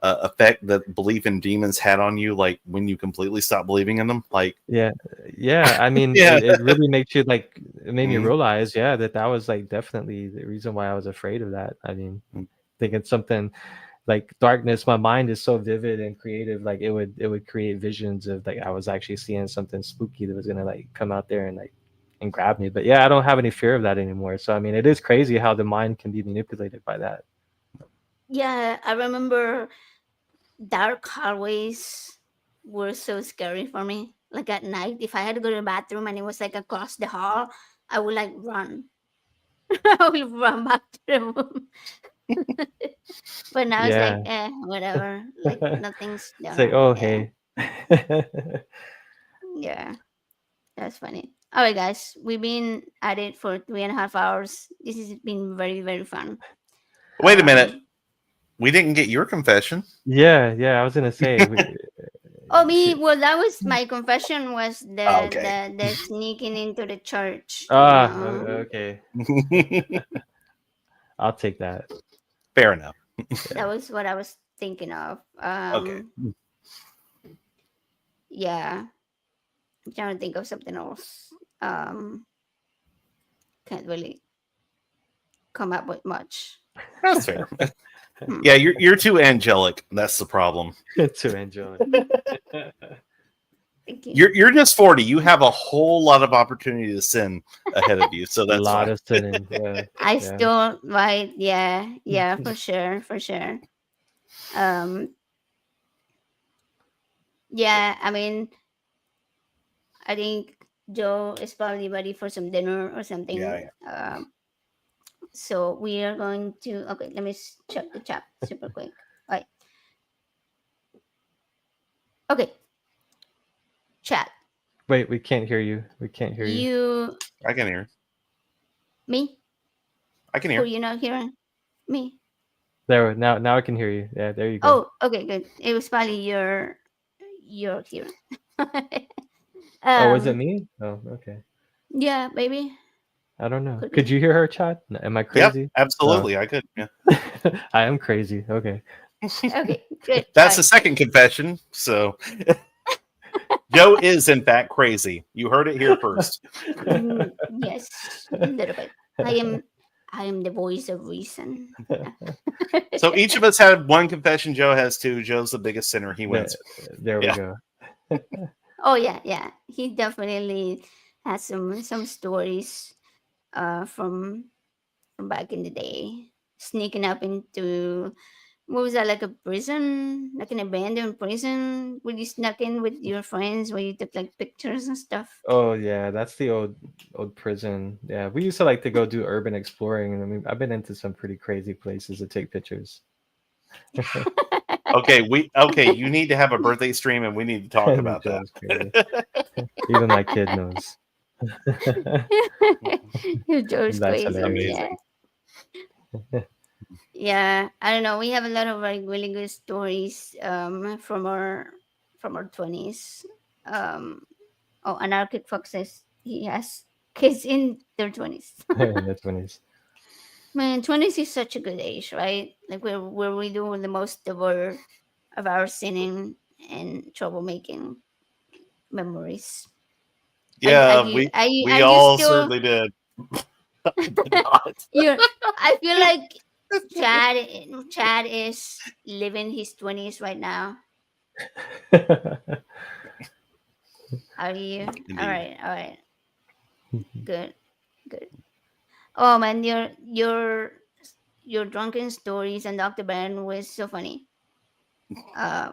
effect that belief in demons had on you? Like when you completely stopped believing in them? Like, Yeah. I mean, Yeah. it really makes you like, it made me Mhm. realize, that was like definitely the reason why I was afraid of that. I mean, Mm. thinking something like darkness, my mind is so vivid and creative. Like it would create visions of like I was actually seeing something spooky that was gonna like come out there and like and grab me. But yeah, I don't have any fear of that anymore. So I mean, it is crazy how the mind can be manipulated by that. Yeah, I remember dark hallways were so scary for me. Like at night, if I had to go to the bathroom and it was like across the hall, I would like run. I would run back to the room. But now it's like, Yeah. whatever. Like nothing's It's there. like, oh Yeah. hey. Yeah. That's funny. All right, guys. We've been at it for 3.5 hours. This has been very, very fun. Wait a minute. Um, We didn't get your confession. Yeah, I was gonna say Oh, me. she- Well, that was my confession. Was the Oh, okay. the sneaking into the church? okay. I'll take that. Fair enough. That was what I was thinking of. Okay. yeah, I'm trying to think of something else. Can't really come up with much. That's fair. Hmm. Yeah, you're too angelic. That's the problem. To enjoy. Thank you. You're just 40. You have a whole lot of opportunity to sin ahead of you, so A that's lot fine. of sinning. Yeah. I Yeah. still right. Yeah, for sure, for sure. Um, yeah. I mean, I think Joe is probably ready for some dinner or Yeah, something. yeah. So we are going to. Okay, let me check the chat super quick. Right. Okay, chat. Wait, we can't hear you. We can't hear you. You, I can hear. me? I can Who hear. you not hearing? Me. There, now I can hear you. Yeah, there you go. Oh, okay, good. It was probably your hearing. Oh, was it um, me? Oh, okay. yeah, maybe I don't know. could Could be. you hear her, Chad? Am I Yep, crazy? absolutely. I could. Yeah. I am crazy. Okay. Okay, good. That's All the second confession. So Joe is in fact crazy. You heard it here first. yes, a little bit. I am the voice of reason. So each of us had one confession. Joe has two. Joe's the biggest sinner. He There, wins. there we Yeah. go. Oh yeah. He definitely has some stories from back in the day. Sneaking up into what was that, like a prison, like an abandoned prison where you snuck in with your friends where you took like pictures and stuff. Oh yeah, that's the old prison. Yeah, we used to like to go do urban exploring, and I mean, I've been into some pretty crazy places to take pictures. Okay, you need to have a birthday stream and we need to talk about that. Joe's crazy. Even my kid knows. Joe's That's crazy. hilarious. Yeah. Yeah, I don't know. We have a lot of like really good stories from our 20s. Um, oh, Anarchic Fox says he has kids in their 20s. That's when he's. Man, 20s is such a good age, right? Like where we do the most of our sinning and troublemaking memories. Yeah, Are we you all still certainly did. But not. you I feel like Chad is living his 20s right now. Are you? All Indeed. right, all right. Good, good. Oh man, your drunken stories and Dr. Ben was so funny. Uh,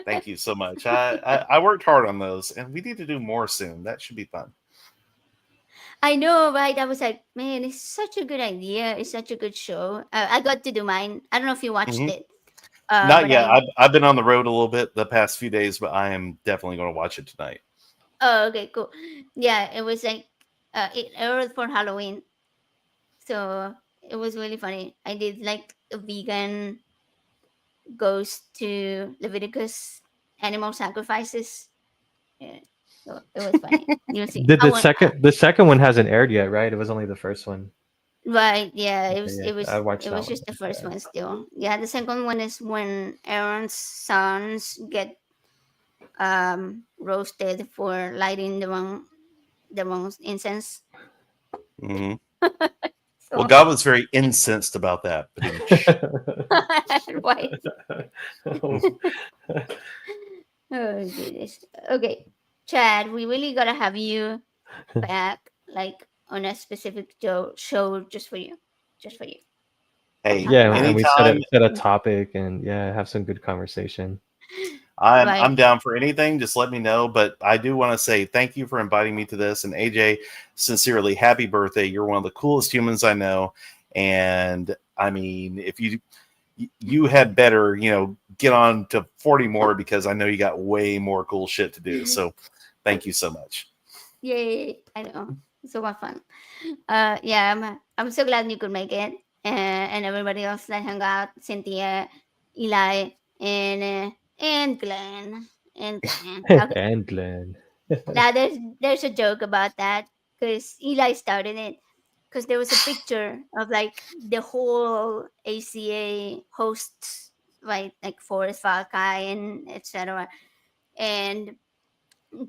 Thank you so much. I worked hard on those, and we need to do more soon. That should be fun. I know, right? I was like, man, it's such a good idea. It's such a good show. I got to do mine. I don't know if you watched Hmm. it. Not But yet. I. I've been on the road a little bit the past few days, but I am definitely going to watch it tonight. Oh, okay, cool. Yeah, it was like it aired for Halloween, so it was really funny. I did like a vegan goes to Leviticus animal sacrifices. Yeah, so it was funny. You'll see. Did I want the second one hasn't aired yet, right? It was only the first one. right. Yeah, Okay, yeah, I watched it that was one. just the first Yeah. one still. Yeah, the second one is when Aaron's sons get roasted for lighting the wrong incense. Hmm. Well, So God was very incensed about that. right. Oh goodness. Okay, Chad, we really gotta have you back, like on a specific show just for you. Hey, Talk Yeah, about and we anytime set a topic and yeah, have some good conversation. I'm right. down for anything, just let me know. But I do want to say thank you for inviting me to this. And AJ, sincerely, happy birthday. You're one of the coolest humans I know. And I mean, if you had better, get on to 40 more because I know you got way more cool shit to do. So thank you so much. Yay! I know. So much fun. Yeah, I'm so glad you could make it, and everybody else that hung out, Cynthia, Eli, and Glenn, and Glenn. Okay, And Glenn. now there's a joke about that because Eli started it because there was a picture of like the whole ACA hosts, right, like Forrest Falkai and etc. and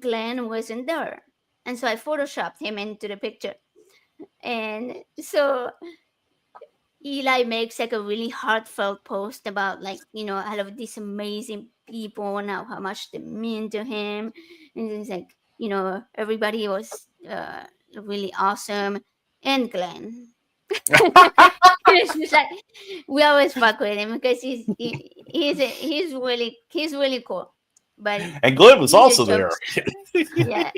Glenn wasn't there. And so I photoshopped him into the picture. And so Eli makes like a really heartfelt post about like, all of these amazing people and how much they mean to him. And it's like, everybody was really awesome. And Glenn. It's just like we always fuck with him because he's really cool. But And Glenn was he's a also there. jokester. Yeah.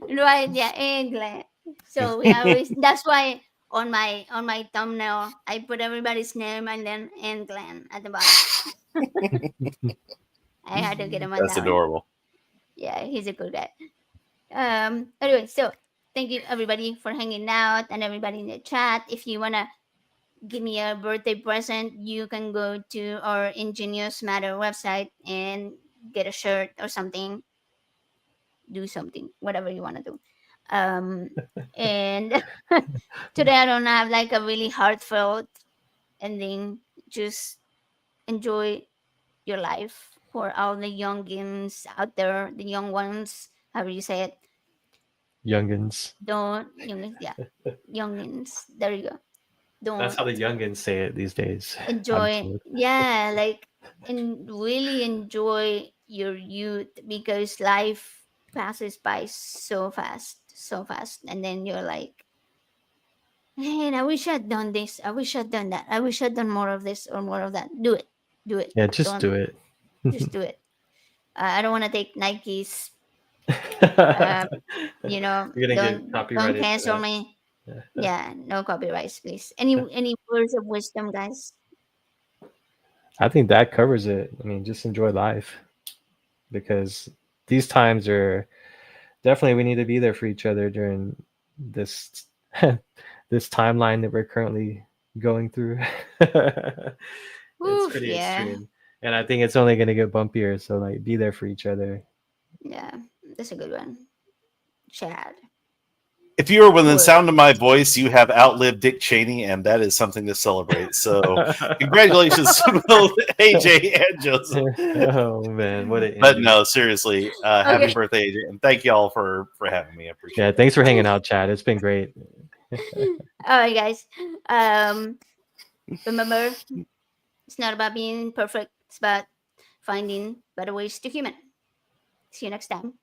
Right, yeah, and Glenn. So we always that's why on my thumbnail I put everybody's name and then and Glenn at the bottom. I had to get him on That's that one. adorable. Yeah, he's a good guy. Anyway, so thank you everybody for hanging out and everybody in the chat. If you wanna give me a birthday present, you can go to our Ingenious Matter website and get a shirt or something. Do something, whatever you want to do. Um, and today I don't have like a really heartfelt ending. Just enjoy your life for all the youngins out there, the young ones, however you say it. Youngins. Don't youngins, yeah, youngins. There you go. That's Don't how the youngins say it these days. I'm enjoy, told. yeah, like and really enjoy your youth because life passes by so fast, and then you're like, man, I wish I'd done this. I wish I'd done that. I wish I'd done more of this or more of that. Do it. Do it. Yeah, just Don't do it. just do it. I don't want to take Nike's. Uh, You're gonna get don't copyrighted for cancel that. me. Yeah. Yeah, no copyrights, please. Any words of wisdom, guys? I think that covers it. I mean, just enjoy life because these times are definitely we need to be there for each other during this this timeline that we're currently going through. It's Oof, pretty yeah, extreme. And I think it's only gonna get bumpier. So like be there for each other. yeah, that's a good one. Chad, If you are within the word. sound of my voice, you have outlived Dick Cheney, and that is something to celebrate. So, congratulations to both AJ and Joseph. Oh man, what an But ending. no, seriously, happy Okay. birthday, AJ, and thank you all for having me. I appreciate Yeah, it. thanks for hanging out, Chad. It's been great. All right, guys. Remember, it's not about being perfect. It's about finding better ways to human. See you next time.